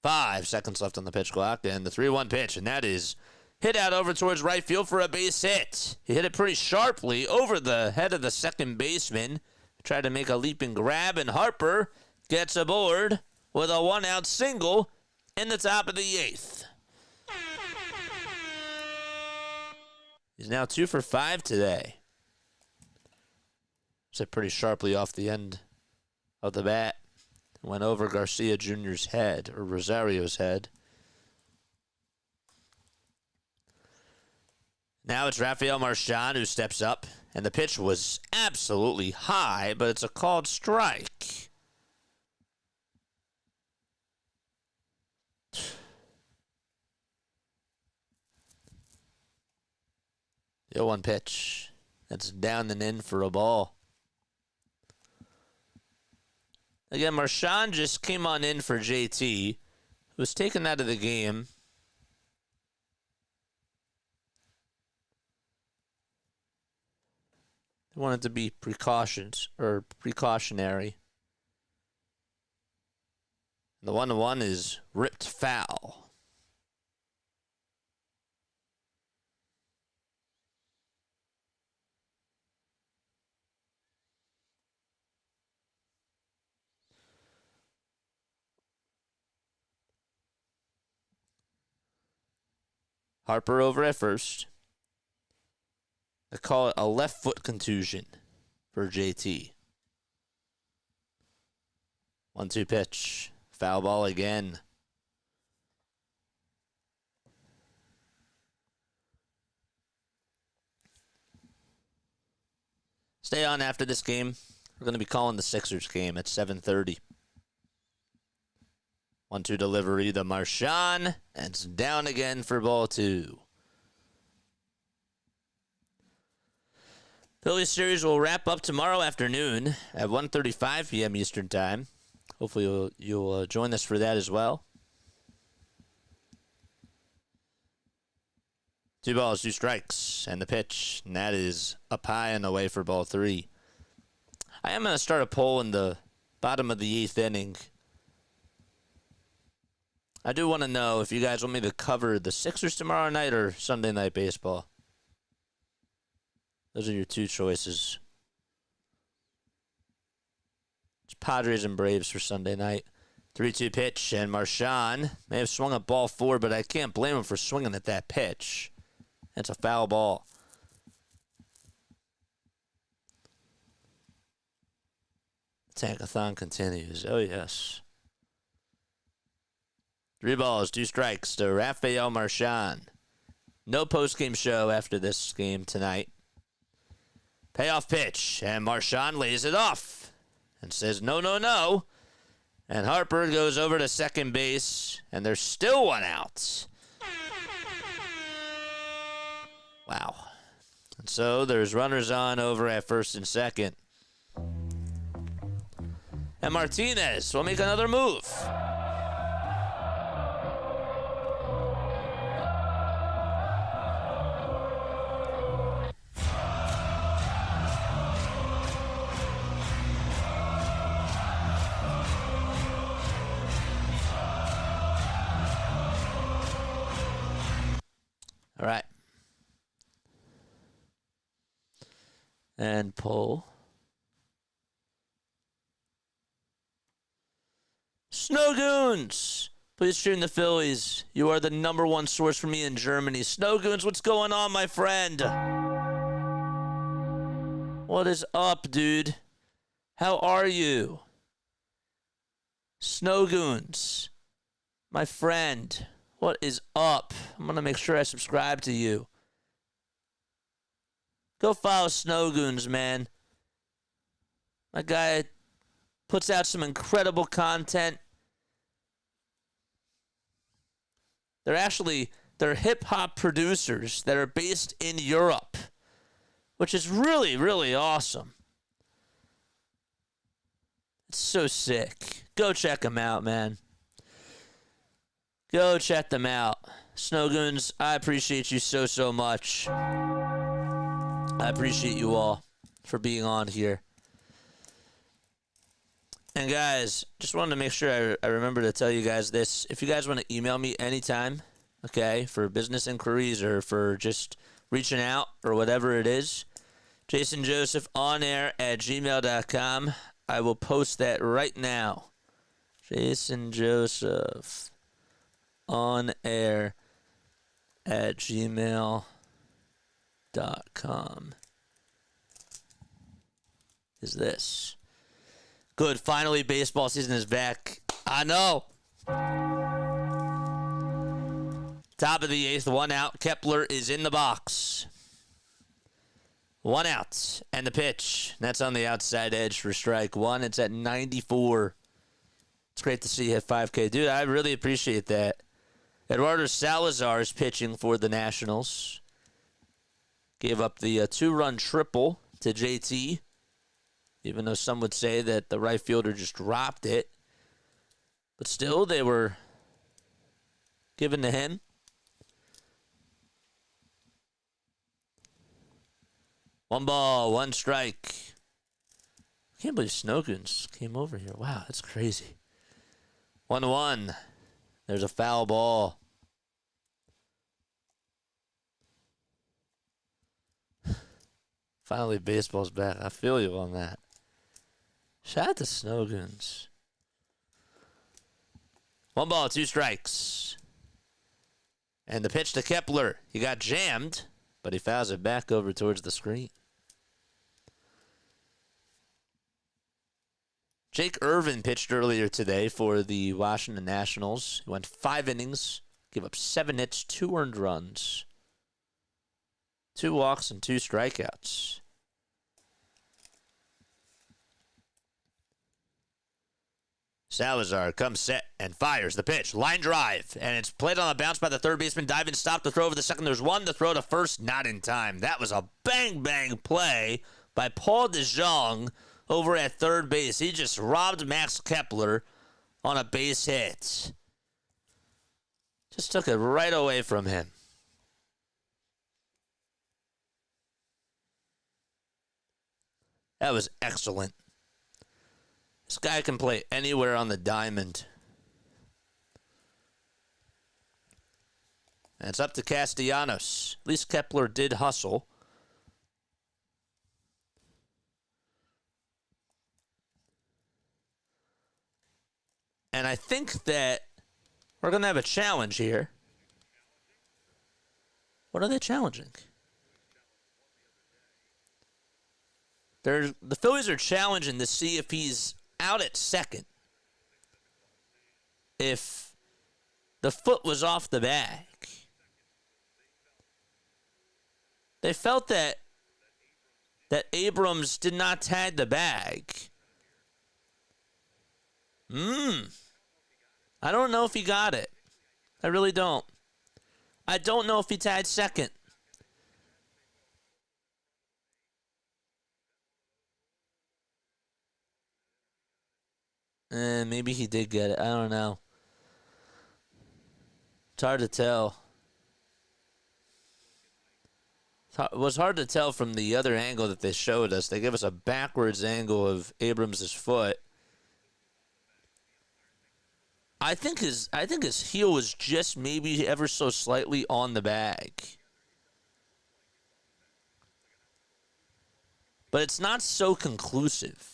Five seconds left on the pitch clock, and the 3-1 pitch, and that is hit out over towards right field for a base hit. He hit it pretty sharply over the head of the second baseman. Tried to make a leaping grab, and Harper gets aboard with a 1-out single in the top of the 8th. He's now 2 for 5 today. Hit pretty sharply off the end of the bat. Went over Garcia Jr.'s head, or Rosario's head. Now it's Rafael Marchand who steps up, and the pitch was absolutely high, but it's a called strike. The 0-1 pitch. That's down and in for a ball. Again, Marchand just came on in for JT, who was taken out of the game. They wanted to be precautionary. The 1-1 is ripped foul. Harper over at first. They call it a left foot contusion for JT. 1-2 pitch. Foul ball again. Stay on after this game. We're going to be calling the Sixers game at 7:30. 1-2 delivery to Marchand, and it's down again for ball 2. Phillies series will wrap up tomorrow afternoon at 1:35 p.m. Eastern Time. Hopefully you'll join us for that as well. 2 balls, 2 strikes, and the pitch, and that is up high and away for ball 3. I am going to start a poll in the bottom of the 8th inning. I do want to know if you guys want me to cover the Sixers tomorrow night or Sunday Night Baseball. Those are your 2 choices. It's Padres and Braves for Sunday night. 3-2 pitch, and Marchand may have swung at ball 4, but I can't blame him for swinging at that pitch. That's a foul ball. Tankathon continues. Oh, yes. 3 balls, 2 strikes to Rafael Marchand. No post-game show after this game tonight. Payoff pitch, and Marchand lays it off and says, no, no, no. And Harper goes over to second base, and there's still 1 out. Wow. And so there's runners on over at first and second. And Martinez will make another move. All right. And pull. Snow Goons! Please stream the Phillies. You are the #1 source for me in Germany. Snow Goons, what's going on, my friend? What is up, dude? How are you? Snow Goons, my friend. What is up? I'm going to make sure I subscribe to you. Go follow Snow Goons, man. My guy puts out some incredible content. They're hip-hop producers that are based in Europe, which is really, really awesome. It's so sick. Go check them out, man. Go check them out. Snowgoons, I appreciate you so, so much. I appreciate you all for being on here. And guys, just wanted to make sure I remember to tell you guys this. If you guys want to email me anytime, okay, for business inquiries or for just reaching out or whatever it is, jasonjosephonair@gmail.com. I will post that right now. jasonjosephonair@gmail.com. Is this. Good. Finally, baseball season is back. I know. Top of the 8th, 1 out. Kepler is in the box. 1 out. And the pitch. That's on the outside edge for strike one. It's at 94. It's great to see you hit 5K. Dude, I really appreciate that. Eduardo Salazar is pitching for the Nationals. Gave up the 2-run triple to JT. Even though some would say that the right fielder just dropped it. But still, they were given to him. One ball, one strike. I can't believe Snowgoons came over here. Wow, that's crazy. 1-1. There's a foul ball. Finally, baseball's back. I feel you on that. Shout out to Snowgoons. 1 ball, 2 strikes. And the pitch to Kepler. He got jammed, but he fouls it back over towards the screen. Jake Irvin pitched earlier today for the Washington Nationals. He went 5 innings, gave up 7 hits, 2 earned runs, 2 walks, and 2 strikeouts. Salazar comes set and fires the pitch. Line drive, and it's played on a bounce by the third baseman. Dive and stop the throw over the second. There's one. The throw to first, not in time. That was a bang play by Paul DeJong over at third base. He just robbed Max Kepler on a base hit. Just took it right away from him. That was excellent. This guy can play anywhere on the diamond. And it's up to Castellanos. At least Kepler did hustle. And I think that we're going to have a challenge here. What are they challenging? The Phillies are challenging to see if he's out at second. If the foot was off the bag. They felt that Abrams did not tag the bag. I don't know if he got it. I really don't. I don't know if he tagged second. Maybe he did get it. I don't know. It's hard to tell. It was hard to tell from the other angle that they showed us. They gave us a backwards angle of Abrams' foot. I think his heel was just maybe ever so slightly on the bag. But it's not so conclusive.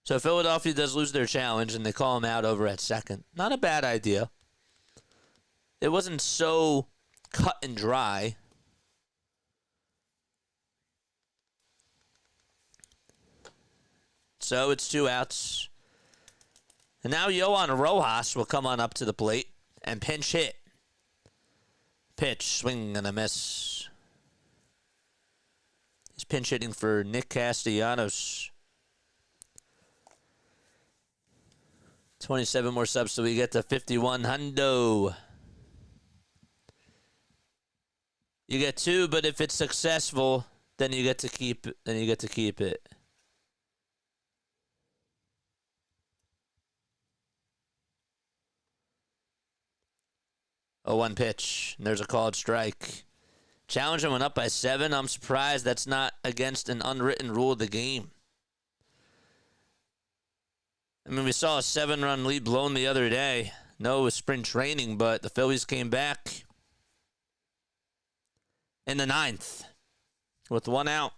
So Philadelphia does lose their challenge, and they call him out over at second. Not a bad idea. It wasn't so cut and dry. So it's 2 outs. And now Yohan Rojas will come on up to the plate and pinch hit Pitch, swing and a miss. He's pinch hitting for Nick Castellanos. 27 more subs so we get to 51 hundo. You get 2, but if it's successful, then you get to keep it. Oh, 1 pitch. And there's a called strike. Challenger went up by 7. I'm surprised that's not against an unwritten rule of the game. I mean, we saw a 7-run lead blown the other day. No, it was spring training, but the Phillies came back in the 9th with 1 out.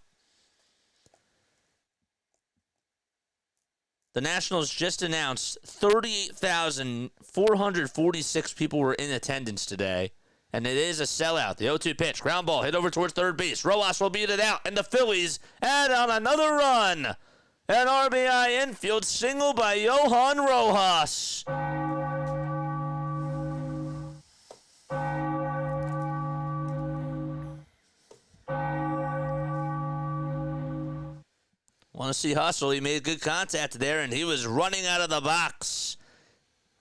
The Nationals just announced 38,446 people were in attendance today, and it is a sellout. The 0-2 pitch, ground ball, hit over towards third base. Rojas will beat it out, and the Phillies add on another run. An RBI infield single by Johan Rojas. Want to see hustle. He made good contact there, and he was running out of the box.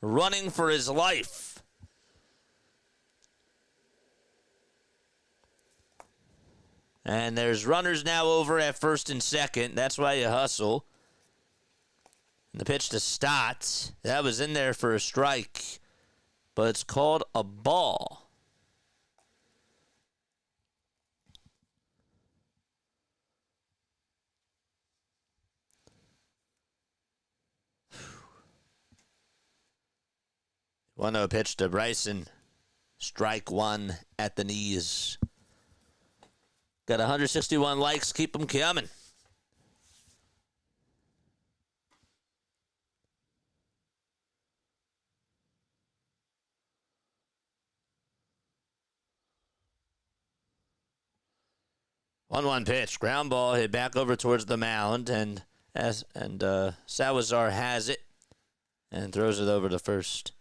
Running for his life. And there's runners now over at first and second. That's why you hustle. And the pitch to Stott. That was in there for a strike. But it's called a ball. One no pitch to Bryson. Strike 1 at the knees. Got 161 likes. Keep them coming. One pitch. Ground ball hit back over towards the mound. And Salazar has it. And throws it over to first.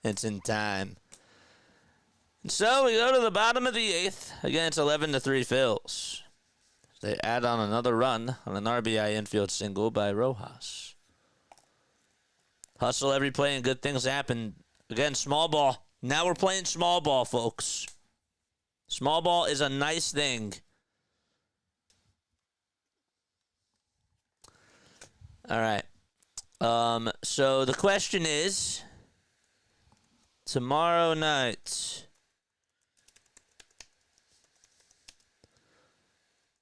It's in time. And so we go to the bottom of the 8th. Again, it's 11-3 Phils. They add on another run on an RBI infield single by Rojas. Hustle every play and good things happen. Again, small ball. Now we're playing small ball, folks. Small ball is a nice thing. All right. So the question is, tomorrow night,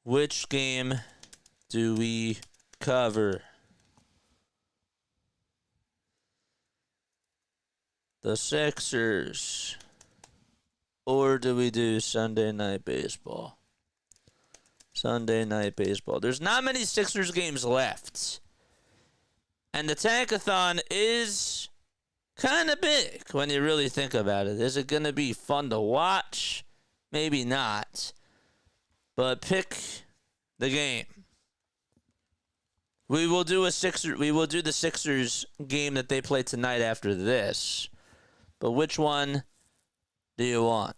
which game do we cover? The Sixers, or do we do Sunday Night Baseball? Sunday Night Baseball. There's not many Sixers games left. And the Tankathon is kind of big when you really think about it. Is it going to be fun to watch? Maybe not. But pick the game. We will do the Sixers game that they play tonight after this. But which one do you want?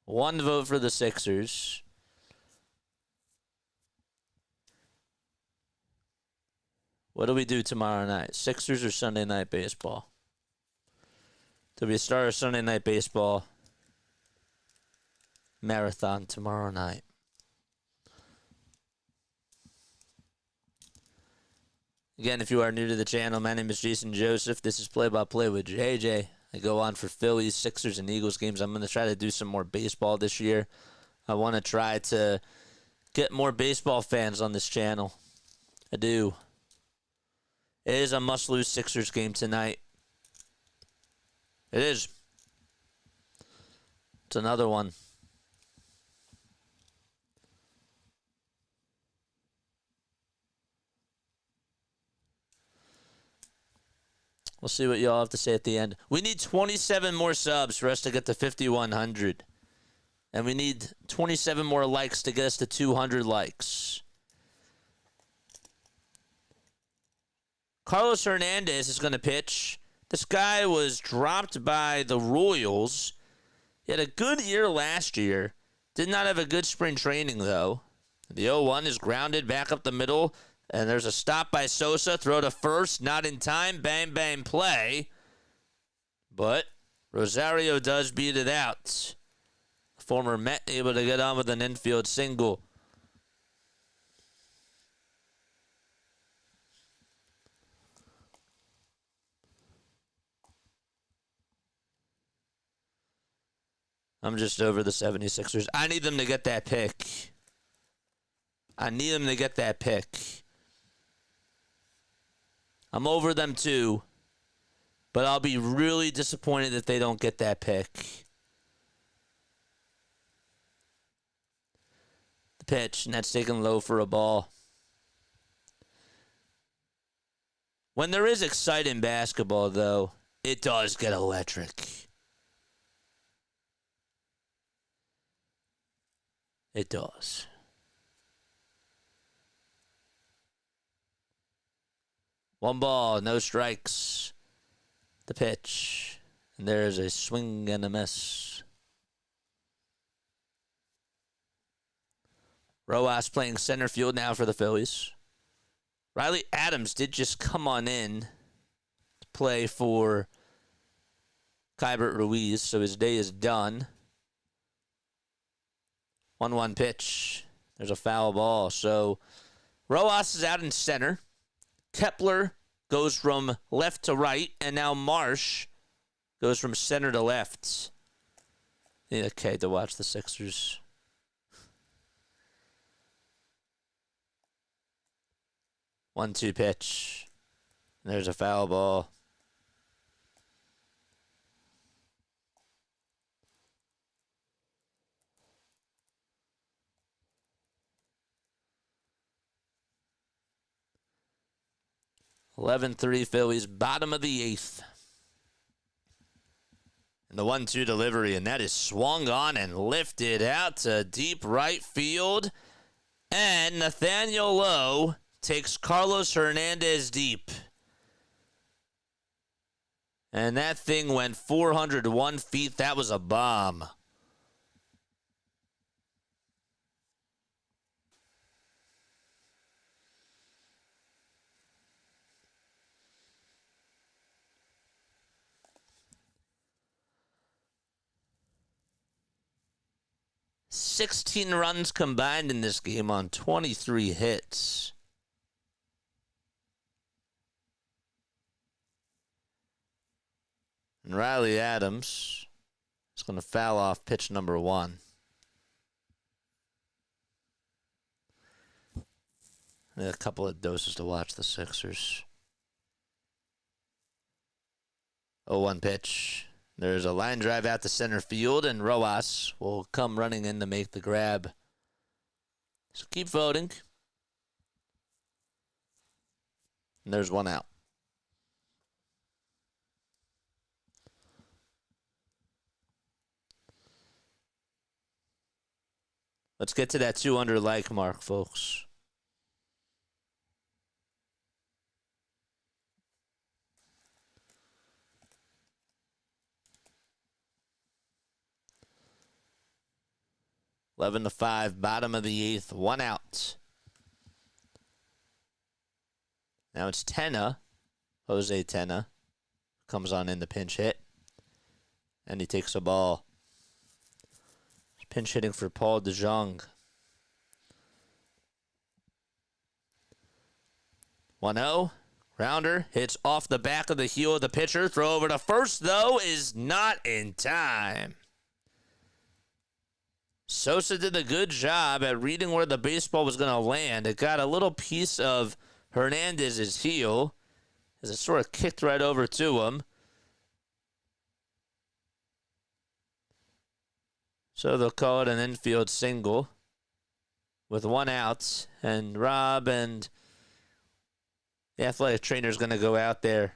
One vote for the Sixers. What do we do tomorrow night? Sixers or Sunday Night Baseball? Do we start a Sunday Night Baseball marathon tomorrow night? Again, if you are new to the channel, my name is Jason Joseph. This is Play-by-Play with JJ. I go on for Phillies, Sixers, and Eagles games. I'm going to try to do some more baseball this year. I want to try to get more baseball fans on this channel. I do. It is a must-lose Sixers game tonight. It is. It's another one. We'll see what y'all have to say at the end. We need 27 more subs for us to get to 5,100. And we need 27 more likes to get us to 200 likes. Carlos Hernandez is going to pitch. This guy was dropped by the Royals He had a good year last year. Did not have a good spring training, though. The 0-1 is grounded back up the middle, and there's a stop by Sosa. Throw to first, not in time. Bang, bang, play. But Rosario does beat it out. Former Met able to get on with an infield single. I'm just over the 76ers. I need them to get that pick. I'm over them too, but I'll be really disappointed if they don't get that pick. The pitch, and that's taken low for a ball. When there is exciting basketball, though, it does get electric. It does. One ball, no strikes. The pitch. And there's a swing and a miss. Rojas playing center field now for the Phillies. Riley Adams did just come on in to play for Keibert Ruiz, so his day is done. 1-1 pitch. There's a foul ball. So Rojas is out in center. Kepler goes from left to right, and now Marsh goes from center to left. Need a K to watch the Sixers. 1-2 pitch. There's a foul ball. (11-3) Phillies, bottom of the 8th. And the 1-2 delivery, and that is swung on and lifted out to deep right field. And Nathaniel Lowe takes Carlos Hernandez deep. And that thing went 401 feet. That was a bomb. $16 runs combined in this game on 23 hits. And Riley Adams is going to foul off pitch number 1. A couple of doses to watch the Sixers. 0-1 pitch. There's a line drive out to center field, and Rojas will come running in to make the grab. So keep voting. And there's one out. Let's get to that 200 like mark, folks. (11-5), bottom of the 8th, one out. Now it's Tenna, Jose Tenna, comes on in the pinch hit, and he takes a ball. Pinch hitting for Paul DeJong. 1-0. Rounder hits off the back of the heel of the pitcher. Throw over to first, though, is not in time. Sosa did a good job at reading where the baseball was going to land. It got a little piece of Hernandez's heel as it sort of kicked right over to him. So they'll call it an infield single with one out. And Rob and the athletic trainer is going to go out there.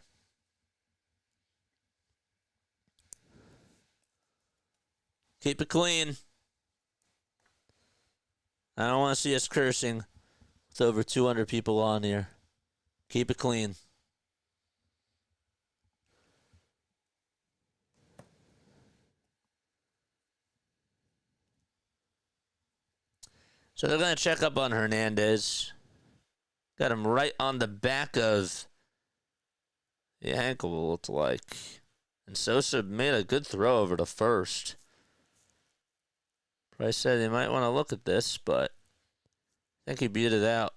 Keep it clean. I don't want to see us cursing with over 200 people on here. Keep it clean. So they're going to check up on Hernandez. Got him right on the back of the ankle, it looked like. And Sosa made a good throw over to first. Price said he might want to look at this, but I think he beat it out.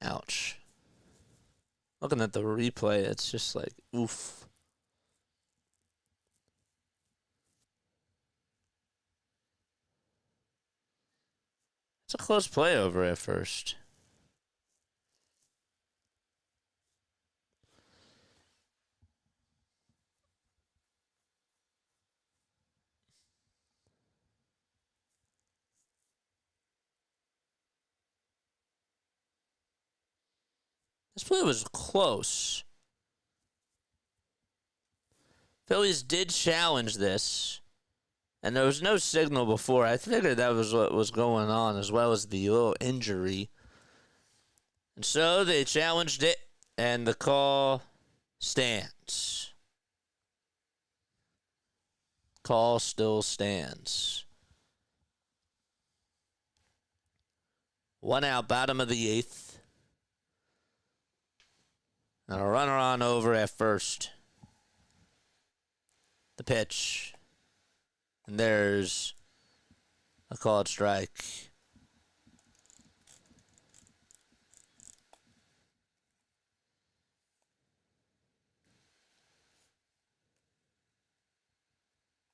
Ouch. Looking at the replay, it's just like, oof. It's a close play over at first. This play was close. Phillies did challenge this, and there was no signal before. I figured that was what was going on, as well as the little injury. And so they challenged it, and the call stands. Call still stands. 1 out, bottom of the 8th. And a runner on over at first. The pitch. And there's a called strike.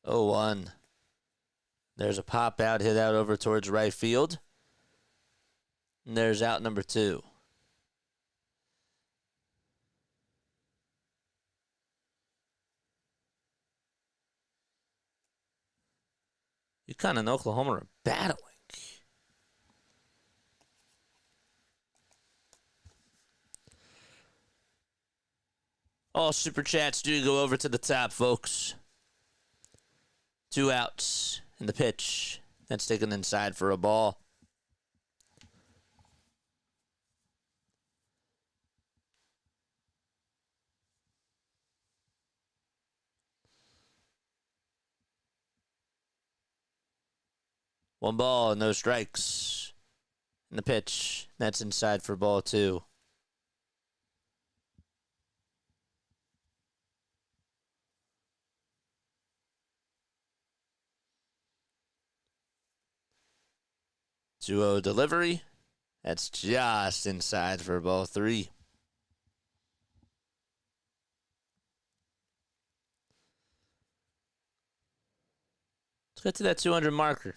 Oh, 1. There's a pop out, hit out over towards right field. And there's out number 2. UConn and Oklahoma are battling. All super chats do go over to the top, folks. 2 outs in the pitch. That's taken inside for a ball. One ball, no strikes in the pitch. That's inside for ball 2. Two-0 delivery. That's just inside for ball 3. Let's get to that 200 marker.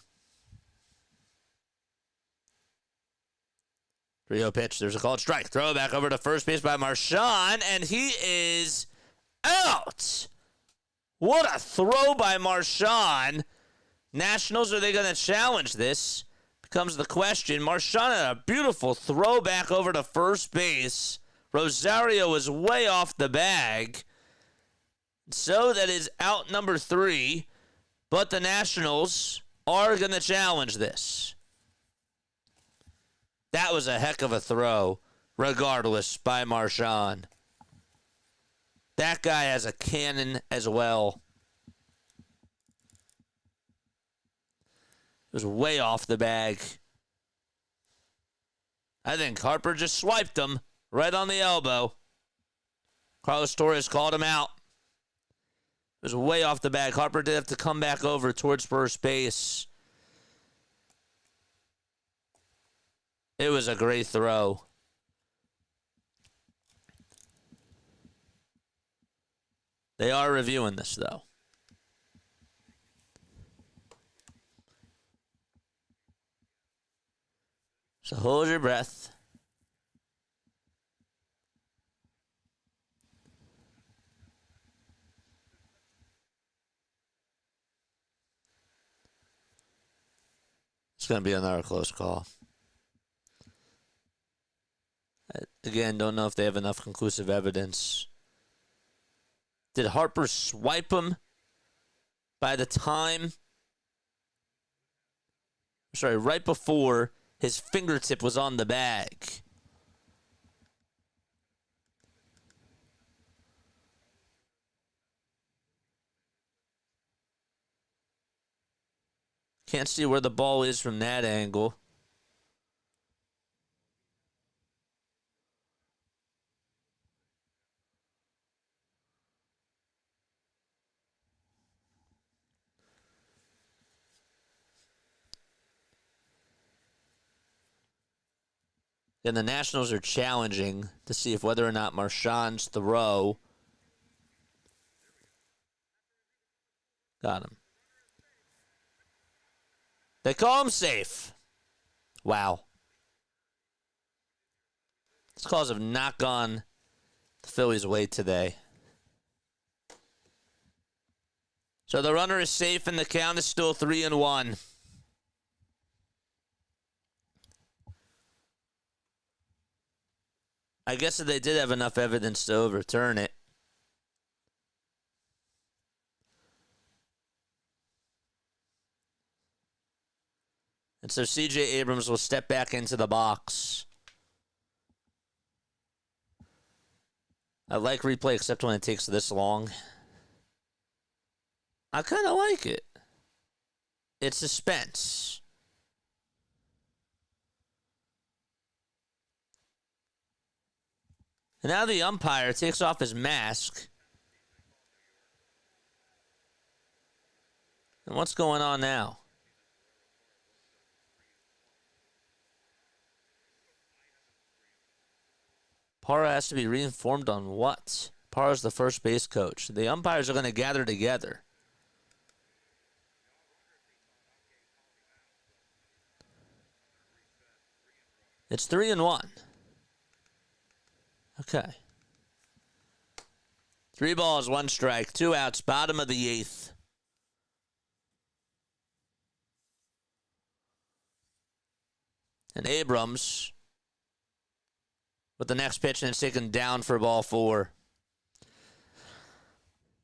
3-0 pitch. There's a called strike. Throw back over to first base by Marchand, and he is out. What a throw by Marchand. Nationals, are they going to challenge this? Becomes the question. Marchand had a beautiful throw back over to first base. Rosario was way off the bag. So that is out number 3. But the Nationals are going to challenge this. That was a heck of a throw, regardless, by Marchand. That guy has a cannon as well. It was way off the bag. I think Harper just swiped him right on the elbow. Carlos Torres called him out. It was way off the bag. Harper did have to come back over towards first base. It was a great throw. They are reviewing this, though. So hold your breath. It's going to be another close call. Again, don't know if they have enough conclusive evidence. Did Harper swipe him by the time? Sorry, right before his fingertip was on the bag. Can't see where the ball is from that angle. And the Nationals are challenging to see if whether or not Marchand's throw got him. They call him safe. Wow. These calls have not gone the Phillies' way today. So the runner is safe and the count is still 3-1. I guess that they did have enough evidence to overturn it. And so C.J. Abrams will step back into the box. I like replay except when it takes this long. I kind of like it. It's suspense. And now the umpire takes off his mask. And what's going on now? Parra has to be reinformed on what? Parra's the first base coach. The umpires are going to gather together. It's 3-1. Okay. 3 balls, 1 strike, 2 outs, bottom of the 8th. And Abrams with the next pitch, and it's taken down for ball 4.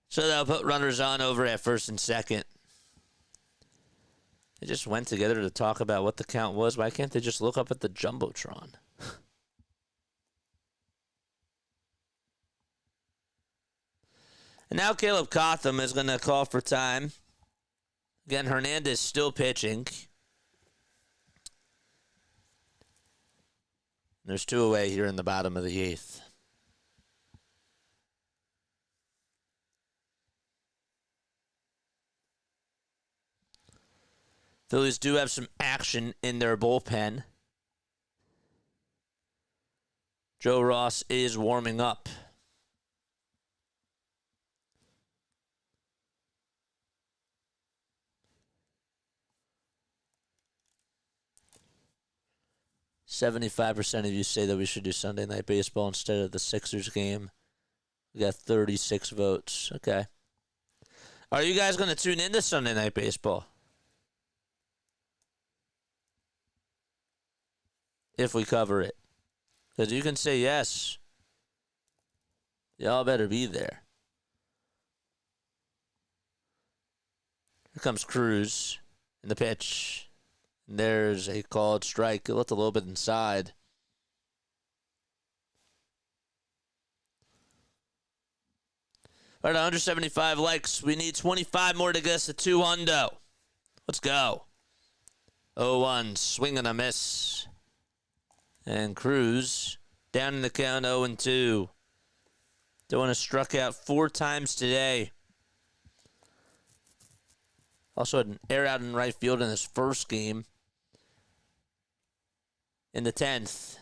So they'll put runners on over at first and second. They just went together to talk about what the count was. Why can't they just look up at the Jumbotron? And now Caleb Cotham is going to call for time. Again, Hernandez still pitching. There's 2 away here in the bottom of the 8th. Phillies do have some action in their bullpen. Joe Ross is warming up. "75% of you say that we should do Sunday Night Baseball instead of the Sixers game. We got 36 votes. Okay. Are you guys going to tune into Sunday Night Baseball? If we cover it. Because you can say yes. Y'all better be there. Here comes Cruz in the pitch. And there's a called strike. It looked a little bit inside. All right, 175 likes. We need 25 more to get us to 200. Let's go. 0-1, swing and a miss. And Cruz down in the count 0-2. Doan has struck out 4 times today. Also had an air out in right field in his first game. In the 10th.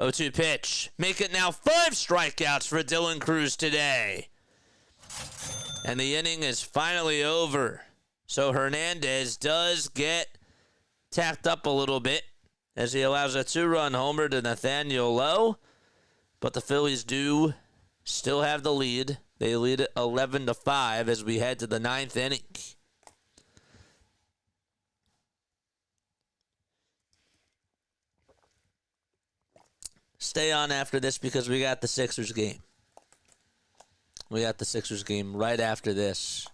0-2 pitch. Make it now 5 strikeouts for Dylan Cruz today. And the inning is finally over. So Hernandez does get tacked up a little bit as he allows a 2-run homer to Nathaniel Lowe. But the Phillies do still have the lead. They lead it 11-5 as we head to the 9th inning. Stay on after this because we got the Sixers game. We got the Sixers game right after this.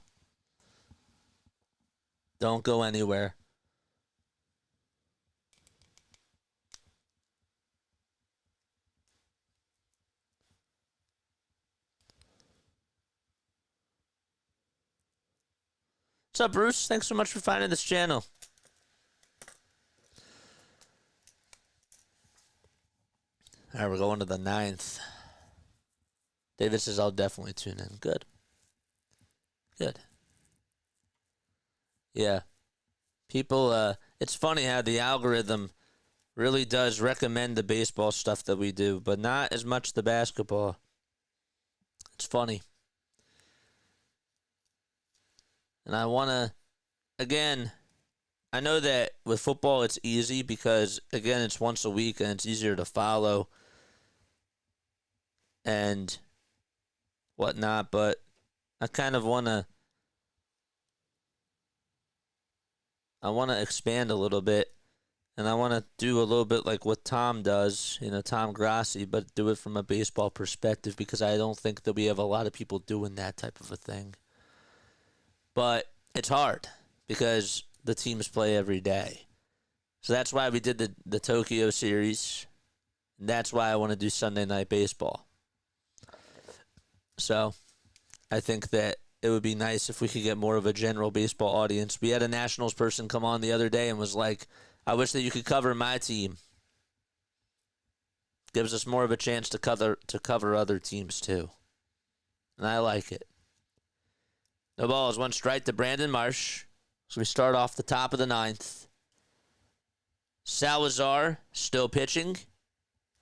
Don't go anywhere. What's up, Bruce? Thanks so much for finding this channel. All right, we're going to the 9th. David says, I'll definitely tune in. Good. Good. Yeah. People, it's funny how the algorithm really does recommend the baseball stuff that we do, but not as much the basketball. It's funny. And I want to, again, I know that with football it's easy because, again, it's once a week and it's easier to follow and whatnot, but I kind of want to expand a little bit, and I want to do a little bit like what Tom does, Tom Grassi, but do it from a baseball perspective because I don't think that we have a lot of people doing that type of a thing. But it's hard because the teams play every day. So that's why we did the Tokyo series, and that's why I want to do Sunday Night Baseball. So I think that it would be nice if we could get more of a general baseball audience. We had a Nationals person come on the other day and was like, I wish that you could cover my team. Gives us more of a chance to cover other teams too. And I like it. No balls, 1 strike to Brandon Marsh. So we start off the top of the 9th. Salazar still pitching.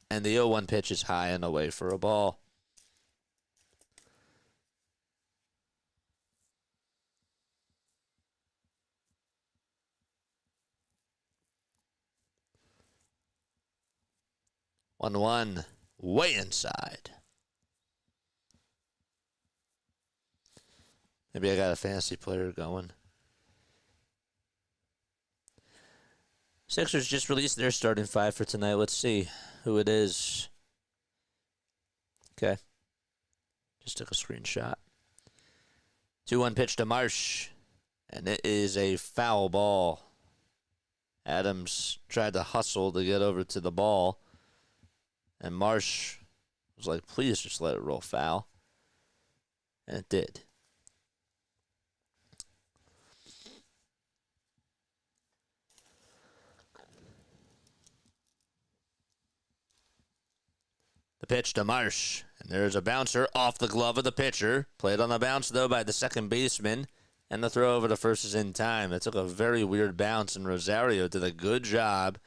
And the 0-1 pitch is high and away for a ball. One, way inside. Maybe I got a fantasy player going. Sixers just released their starting 5 for tonight. Let's see who it is. Okay. Just took a screenshot. 2-1 pitch to Marsh. And it is a foul ball. Adams tried to hustle to get over to the ball. And Marsh was like, please just let it roll foul. And it did. The pitch to Marsh. And there's a bouncer off the glove of the pitcher. Played on the bounce, though, by the second baseman. And the throw over to first is in time. It took a very weird bounce, and Rosario did a good job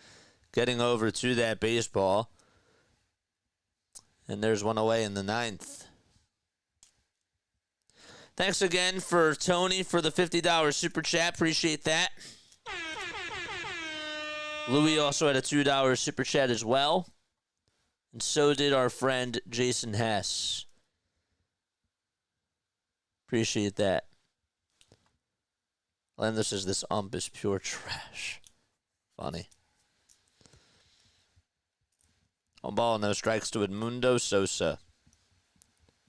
getting over to that baseball. And there's one away in the 9th. Thanks again for Tony for the $50 super chat. Appreciate that. Louis also had a $2 super chat as well. And so did our friend Jason Hess. Appreciate that. Lando says this ump is pure trash. Funny. On ball, no strikes to Edmundo Sosa.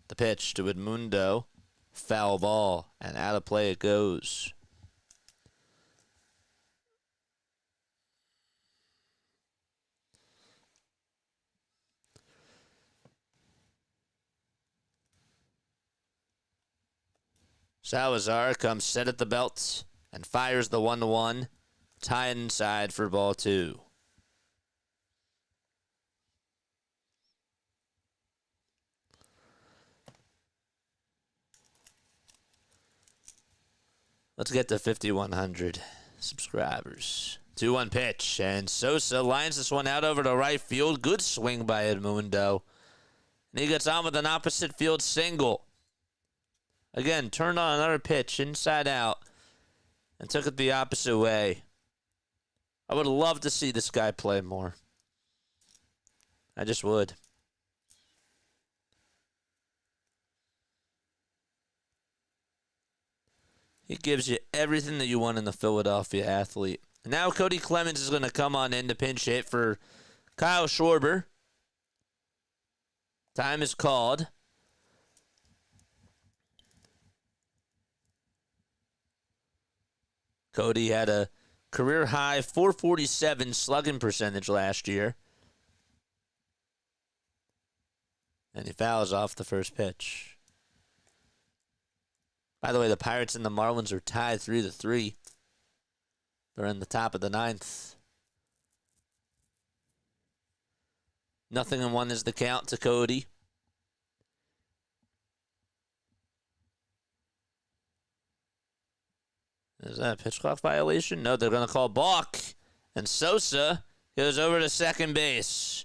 The pitch to Edmundo. Foul ball, and out of play it goes. Salazar comes set at the belt and fires the 1-1. Tie inside for ball 2. Let's get to 5,100 subscribers. 2-1 pitch, and Sosa lines this one out over to right field. Good swing by Edmundo. And he gets on with an opposite field single. Again, turned on another pitch, inside out, and took it the opposite way. I would love to see this guy play more. I just would. He gives you everything that you want in the Philadelphia athlete. Now Cody Clemens is going to come on in to pinch hit for Kyle Schwarber. Time is called. Cody had a career-high 447 slugging percentage last year. And he fouls off the first pitch. By the way, the Pirates and the Marlins are tied 3-3. They're in the top of the 9th. 0-1 is the count to Cody. Is that a pitch clock violation? No, they're going to call balk. And Sosa goes over to second base.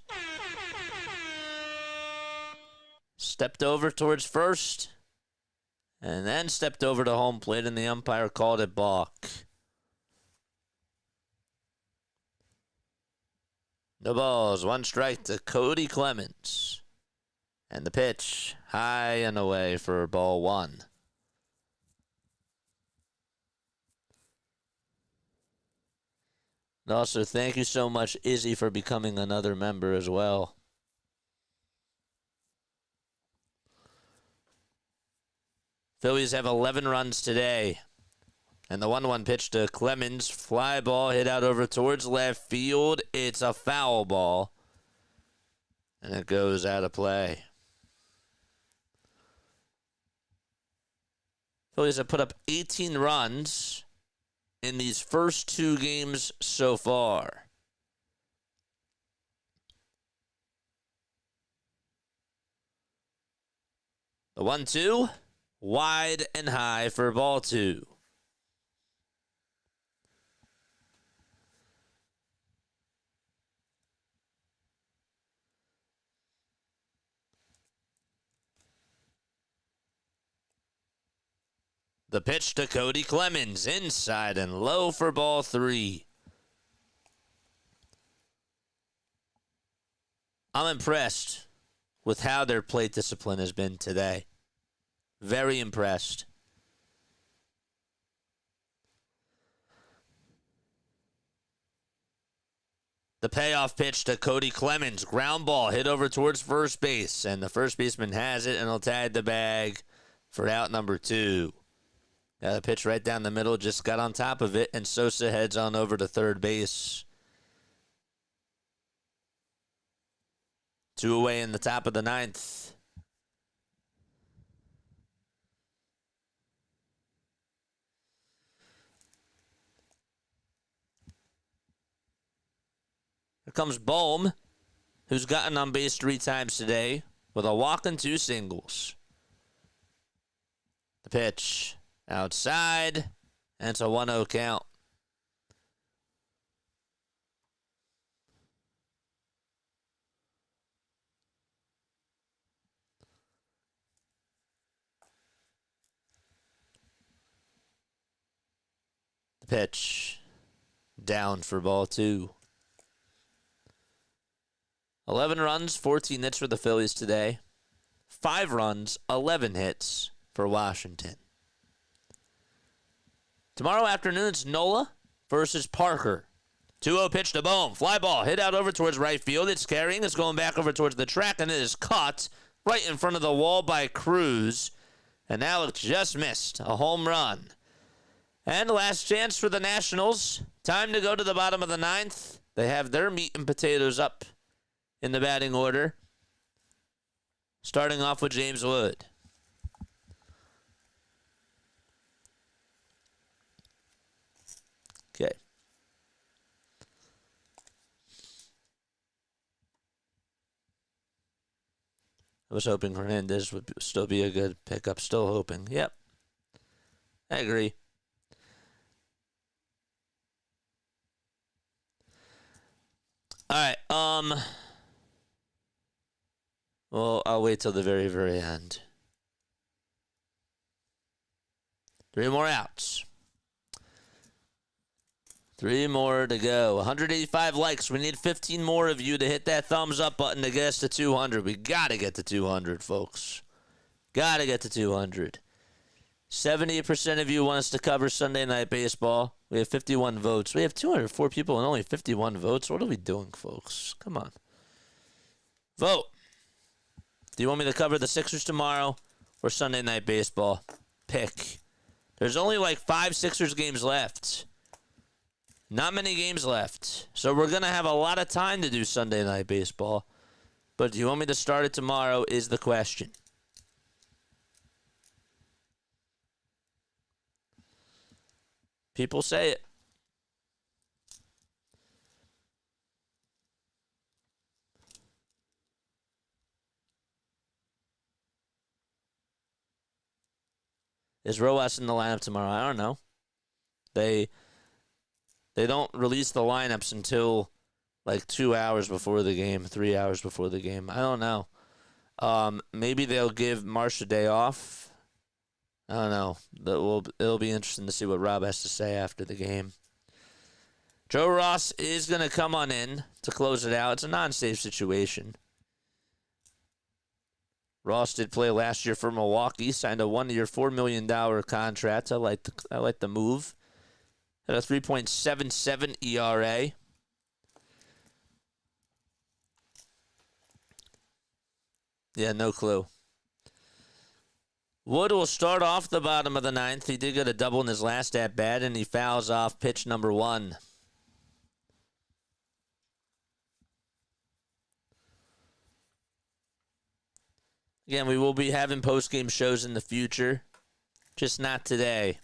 Stepped over towards first. And then stepped over to home plate, and the umpire called it balk. No balls, 1 strike to Cody Clemens. And the pitch, high and away for ball 1. And also, thank you so much, Izzy, for becoming another member as well. Phillies have 11 runs today. And the 1-1 pitch to Clemens. Fly ball hit out over towards left field. It's a foul ball. And it goes out of play. Phillies have put up 18 runs in these first 2 games so far. The 1-2, wide and high for ball 2. The pitch to Cody Clemens, inside and low for ball 3. I'm impressed with how their plate discipline has been today. Very impressed. The payoff pitch to Cody Clemens, ground ball hit over towards first base, and the first baseman has it and will tag the bag for out number 2. The pitch right down the middle, just got on top of it, and Sosa heads on over to third base. 2 away in the top of the 9th. Here comes Bohm, who's gotten on base 3 times today with a walk and 2 singles. The pitch. Outside, and it's a 1-0 count. The pitch, down for ball 2. 11 runs, 14 hits for the Phillies today. 5 runs, 11 hits for Washington. Tomorrow afternoon, it's Nola versus Parker. 2-0 pitch to Bohm. Fly ball hit out over towards right field. It's carrying. It's going back over towards the track, and it is caught right in front of the wall by Cruz. And now it just missed. A home run. And last chance for the Nationals. Time to go to the bottom of the 9th. They have their meat and potatoes up in the batting order. Starting off with James Wood. Okay. I was hoping Hernandez would still be a good pickup. Still hoping. Yep. I agree. All right. Well, I'll wait till the very, very end. 3 more outs. 3 more to go. 185 likes. We need 15 more of you to hit that thumbs up button to get us to 200. We got to get to 200, folks. Got to get to 200. 70% of you want us to cover Sunday Night Baseball. We have 51 votes. We have 204 people and only 51 votes. What are we doing, folks? Come on. Vote. Do you want me to cover the Sixers tomorrow or Sunday Night Baseball? Pick. There's only like 5 Sixers games left. Not many games left. So we're going to have a lot of time to do Sunday Night Baseball. But do you want me to start it tomorrow is the question. People say it. Is Rojas in the lineup tomorrow? I don't know. They don't release the lineups until like 2 hours before the game, 3 hours before the game. I don't know. Maybe they'll give Marsh a day off. I don't know. It'll be interesting to see what Rob has to say after the game. Joe Ross is going to come on in to close it out. It's a non-safe situation. Ross did play last year for Milwaukee, signed a 1-year, $4 million contract. I like the move. Had a 3.77 ERA. Yeah, no clue. Wood will start off the bottom of the ninth. He did get a double in his last at-bat, and he fouls off pitch number 1. Again, we will be having post-game shows in the future, just not today.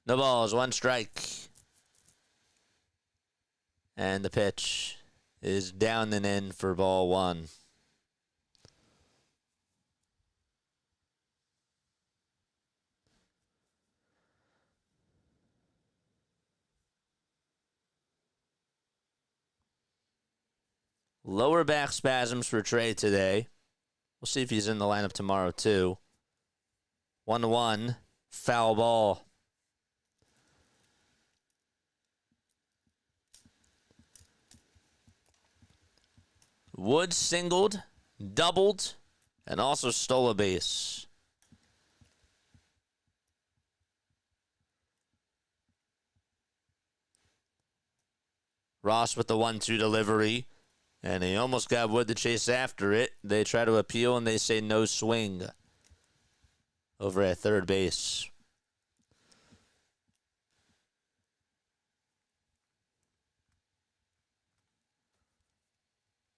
No balls, 1 strike. And the pitch is down and in for ball 1. Lower back spasms for Trey today. We'll see if he's in the lineup tomorrow, too. 1-1, foul ball. Wood singled, doubled, and also stole a base. Ross with the 1-2 delivery. And he almost got Wood to chase after it. They try to appeal, and they say no swing over at third base.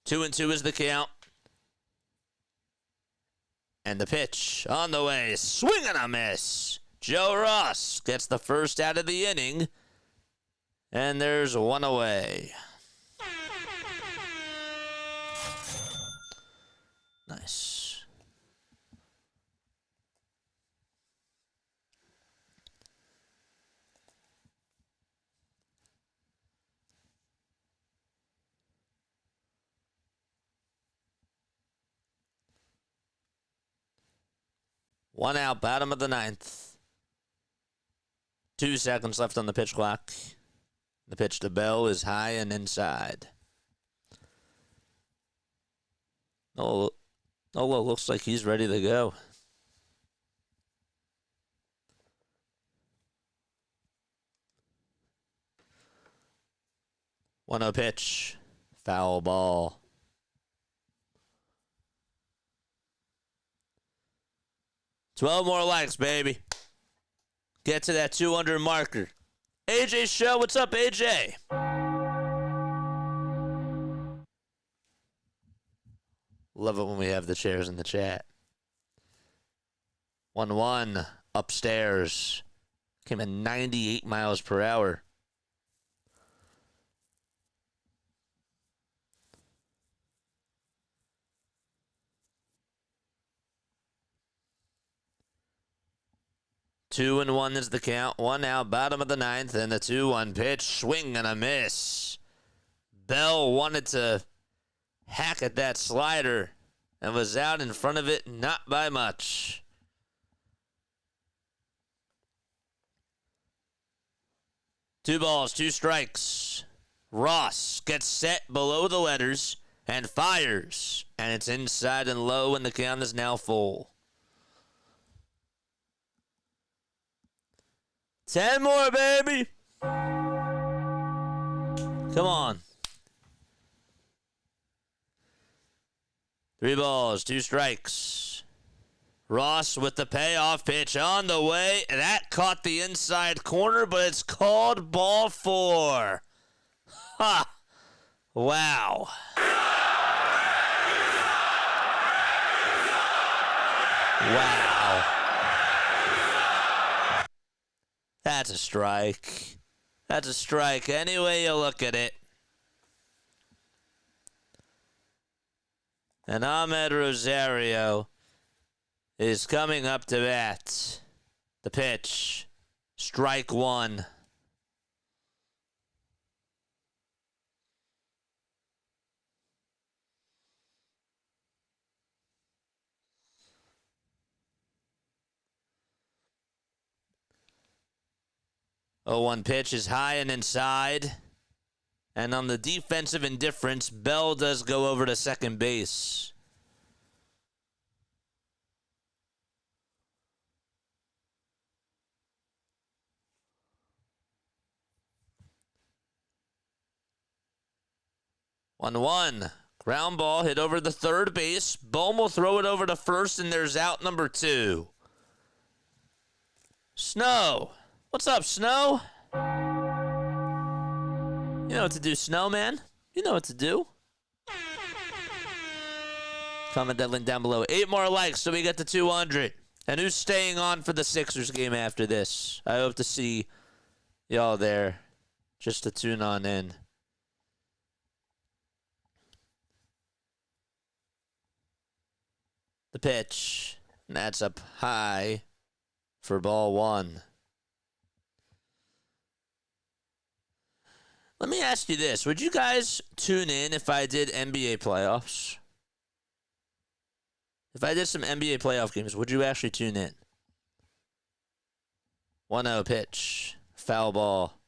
Two and two is the count. And the pitch on the way. Swing and a miss. Joe Ross gets the first out of the inning. And there's 1 away. Nice. One out, bottom of the ninth. 2 seconds left on the pitch clock. The pitch to Bell is high and inside. Oh, well, looks like he's ready to go. One-0 pitch. Foul ball. Twelve more likes, baby. Get to that 200 marker. AJ Show, what's up, AJ? Love it when we have the chairs in the chat. 1-1 upstairs. Came in 98 miles per hour. Two and one is the count. 1 out, bottom of the ninth, and the 2-1 pitch. Swing and a miss. Bell wanted to hack at that slider and was out in front of it, not by much. Two balls, 2 strikes. Ross gets set below the letters and fires, and it's inside and low, and the count is now full. 10 more, baby. Come on. 3 balls, 2 strikes. Ross with the payoff pitch on the way. That caught the inside corner, but it's called ball 4. Ha! Wow. Wow. That's a strike. That's a strike any way you look at it. And Ahmed Rosario is coming up to bat. The pitch. Strike one. Oh, one pitch is high and inside. And on the defensive indifference, Bell does go over to second base. One. Ground ball hit over the third base. Bohm will throw it over to first, and there's out number 2. Snow. What's up, Snow? You know what to do, Snowman. You know what to do. Comment that link down below. 8 more likes so we get to 200. And who's staying on for the Sixers game after this? I hope to see y'all there just to tune on in. The pitch. And that's up high for ball 1. Let me ask you this. Would you guys tune in if I did NBA playoffs? If I did some NBA playoff games, would you actually tune in? 1-0 pitch. Foul ball.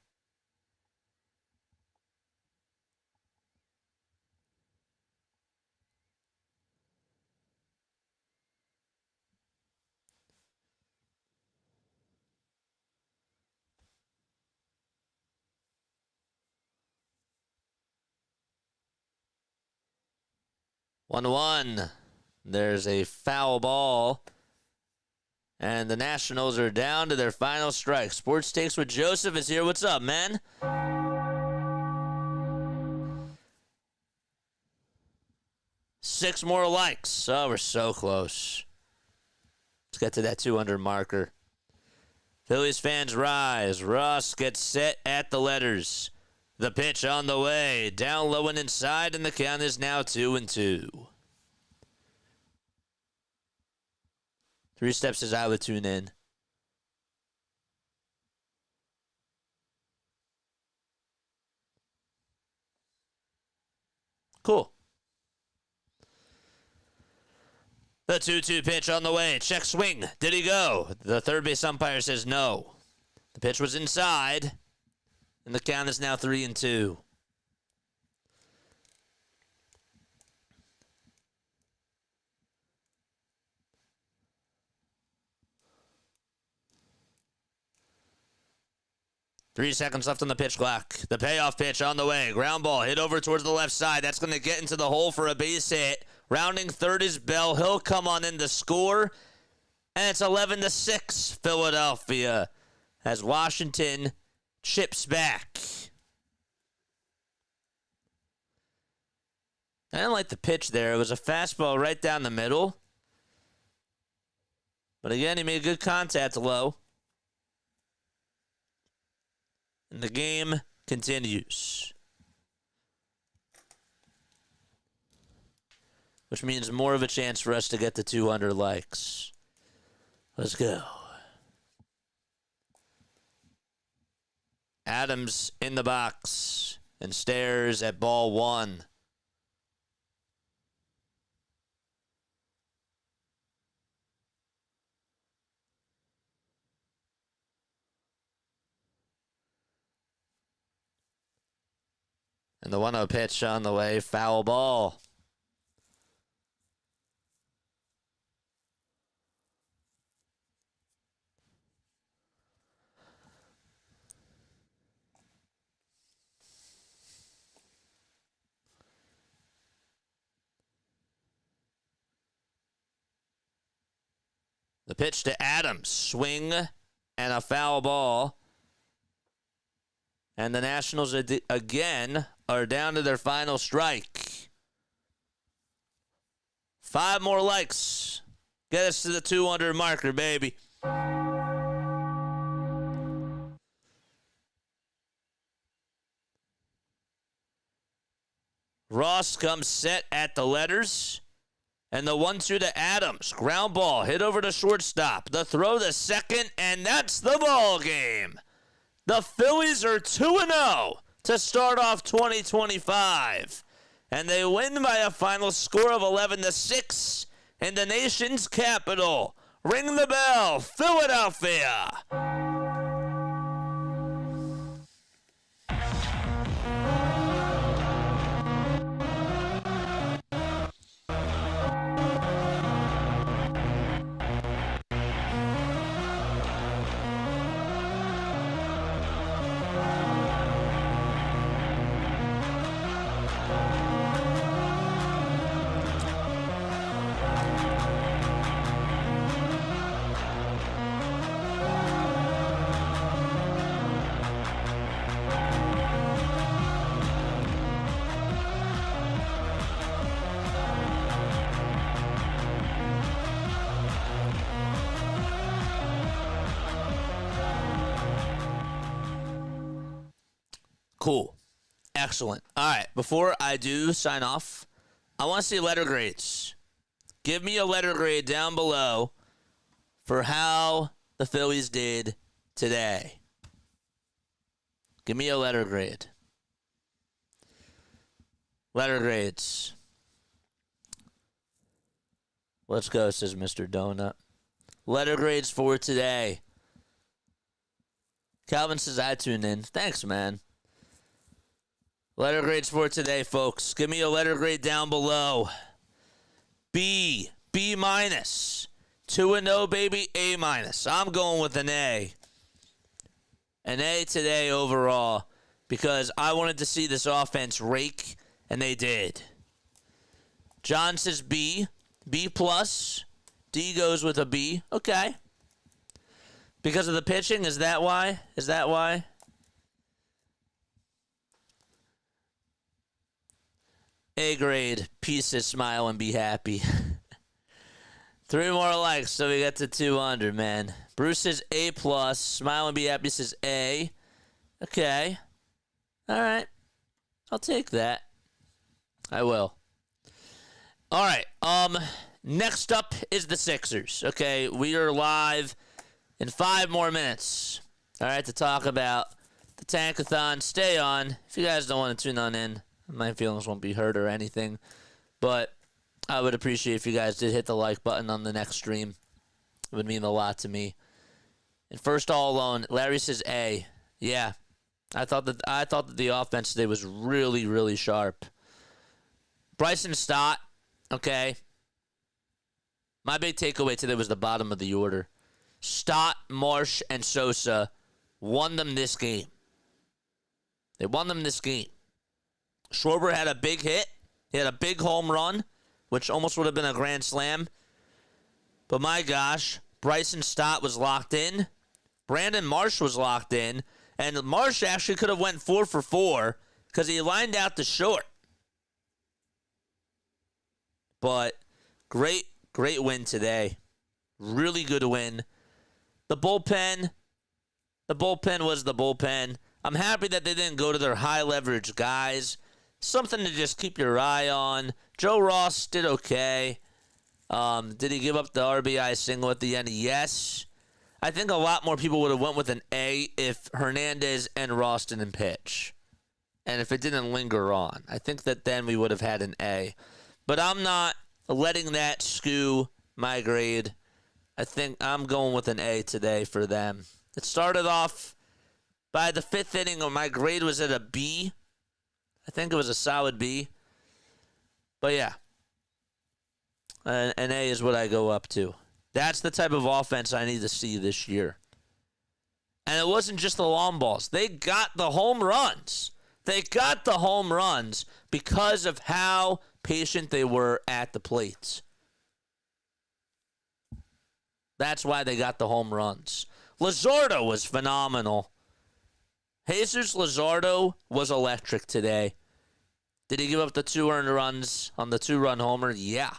One. There's a foul ball. And the Nationals are down to their final strike. Sports Takes with Joseph is here. What's up, man? Six more likes. Oh, we're so close. Let's get to that 200 marker. Phillies fans rise. Ross gets set at the letters. The pitch on the way. Down low and inside, and the count is now 2-2. 3 steps as I would tune in. Cool. The 2-2 pitch on the way. Check swing. Did he go? The third base umpire says no. The pitch was inside. And the count is now 3-2. Three seconds left on the pitch clock. The payoff pitch on the way. Ground ball hit over towards the left side. That's going to get into the hole for a base hit. Rounding third is Bell. He'll come on in to score. And it's 11-6 Philadelphia as Washington chips back. I didn't like the pitch there. It was a fastball right down the middle. But again, he made good contact low. And the game continues. Which means more of a chance for us to get to 200 likes. Let's go. Adams in the box and stares at ball 1. And the 1-0 pitch on the way, foul ball. The pitch to Adams, swing and a foul ball. And the Nationals again are down to their final strike. 5 more likes. Get us to the 200 marker, baby. Ross comes set at the letters. And the 1-2 to Adams. Ground ball hit over to shortstop. The throw to second, and that's the ball game. The Phillies are 2-0 to start off 2025. And they win by a final score of 11-6 in the nation's capital. Ring the bell, Philadelphia. Cool. Excellent. All right, before I do sign off, I want to see letter grades. Give me a letter grade down below for how the Phillies did today. Give me a letter grade. Letter grades. Let's go, says Mr. Donut. Letter grades for today. Calvin says I tuned in. Thanks, man. Letter grades for today, folks. Give me a letter grade down below. B minus. 2-0, baby. A minus. I'm going with an A. An A today overall because I wanted to see this offense rake, and they did. John says B. B plus. D goes with a B. Okay. Because of the pitching? Is that why? Is that why? A grade. Pieces, smile, and be happy. 3 more likes, so we get to 200, man. Bruce says A plus. Smile and be happy says A. Okay. All right. I'll take that. I will. All right. Next up is the Sixers. Okay, we are live in 5 more minutes. All right, to talk about the Tankathon. Stay on. If you guys don't want to tune on in, my feelings won't be hurt or anything. But I would appreciate if you guys did hit the like button on the next stream. It would mean a lot to me. And first all alone, Larry says A. Yeah. I thought that the offense today was really, really sharp. Bryson Stott, okay. My big takeaway today was the bottom of the order. Stott, Marsh, and Sosa won them this game. They won them this game. Schwarber had a big hit. He had a big home run, which almost would have been a grand slam. But my gosh, Bryson Stott was locked in. Brandon Marsh was locked in. And Marsh actually could have went 4 for 4 because he lined out the short. But great win today. Really good win. The bullpen was the bullpen. I'm happy that they didn't go to their high leverage guys. Something to just keep your eye on. Joe Ross did okay. Did he give up the RBI single at the end? Yes. I think a lot more people would have went with an A if Hernandez and Ross didn't pitch. And if it didn't linger on. I think that then we would have had an A. But I'm not letting that skew my grade. I think I'm going with an A today for them. It started off by the 5th inning, my grade was at a B. I think it was a solid B. But yeah. An A is what I go up to. That's the type of offense I need to see this year. And it wasn't just the long balls. They got the home runs. They got the home runs because of how patient they were at the plates. That's why they got the home runs. Luzardo was phenomenal. Jesus Luzardo was electric today. Did he give up the 2 earned runs on the 2-run homer? Yeah.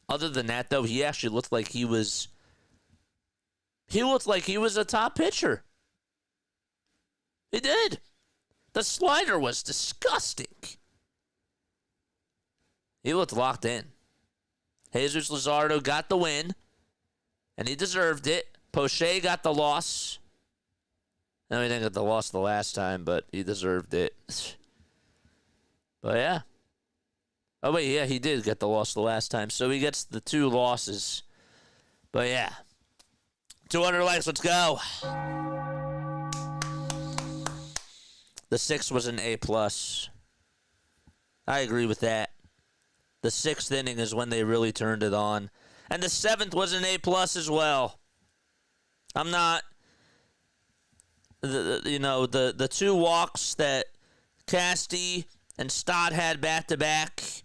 Other than that, though, he actually looked like he was a top pitcher. He did. The slider was disgusting. He looked locked in. Jesus Luzardo got the win, and he deserved it. Poche got the loss. No, he didn't get the loss the last time, but he deserved it. But yeah. Oh, wait, yeah, he did get the loss the last time, so he gets the 2 losses. But yeah. 200 likes, let's go. The 6th was an A+. I agree with that. The 6th inning is when they really turned it on. And the 7th was an A+ as well. I'm not, the 2 walks that Casty and Stott had back-to-back.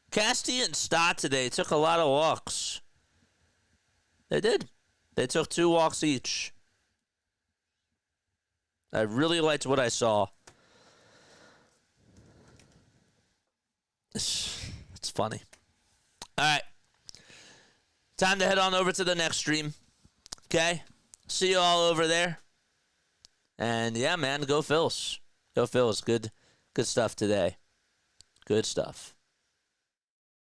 Casty and Stott today took a lot of walks. They did. They took 2 walks each. I really liked what I saw. It's funny. All right. Time to head on over to the next stream. Okay? See you all over there. And yeah, man, go Phils. Go Phils. Good stuff today. Good stuff.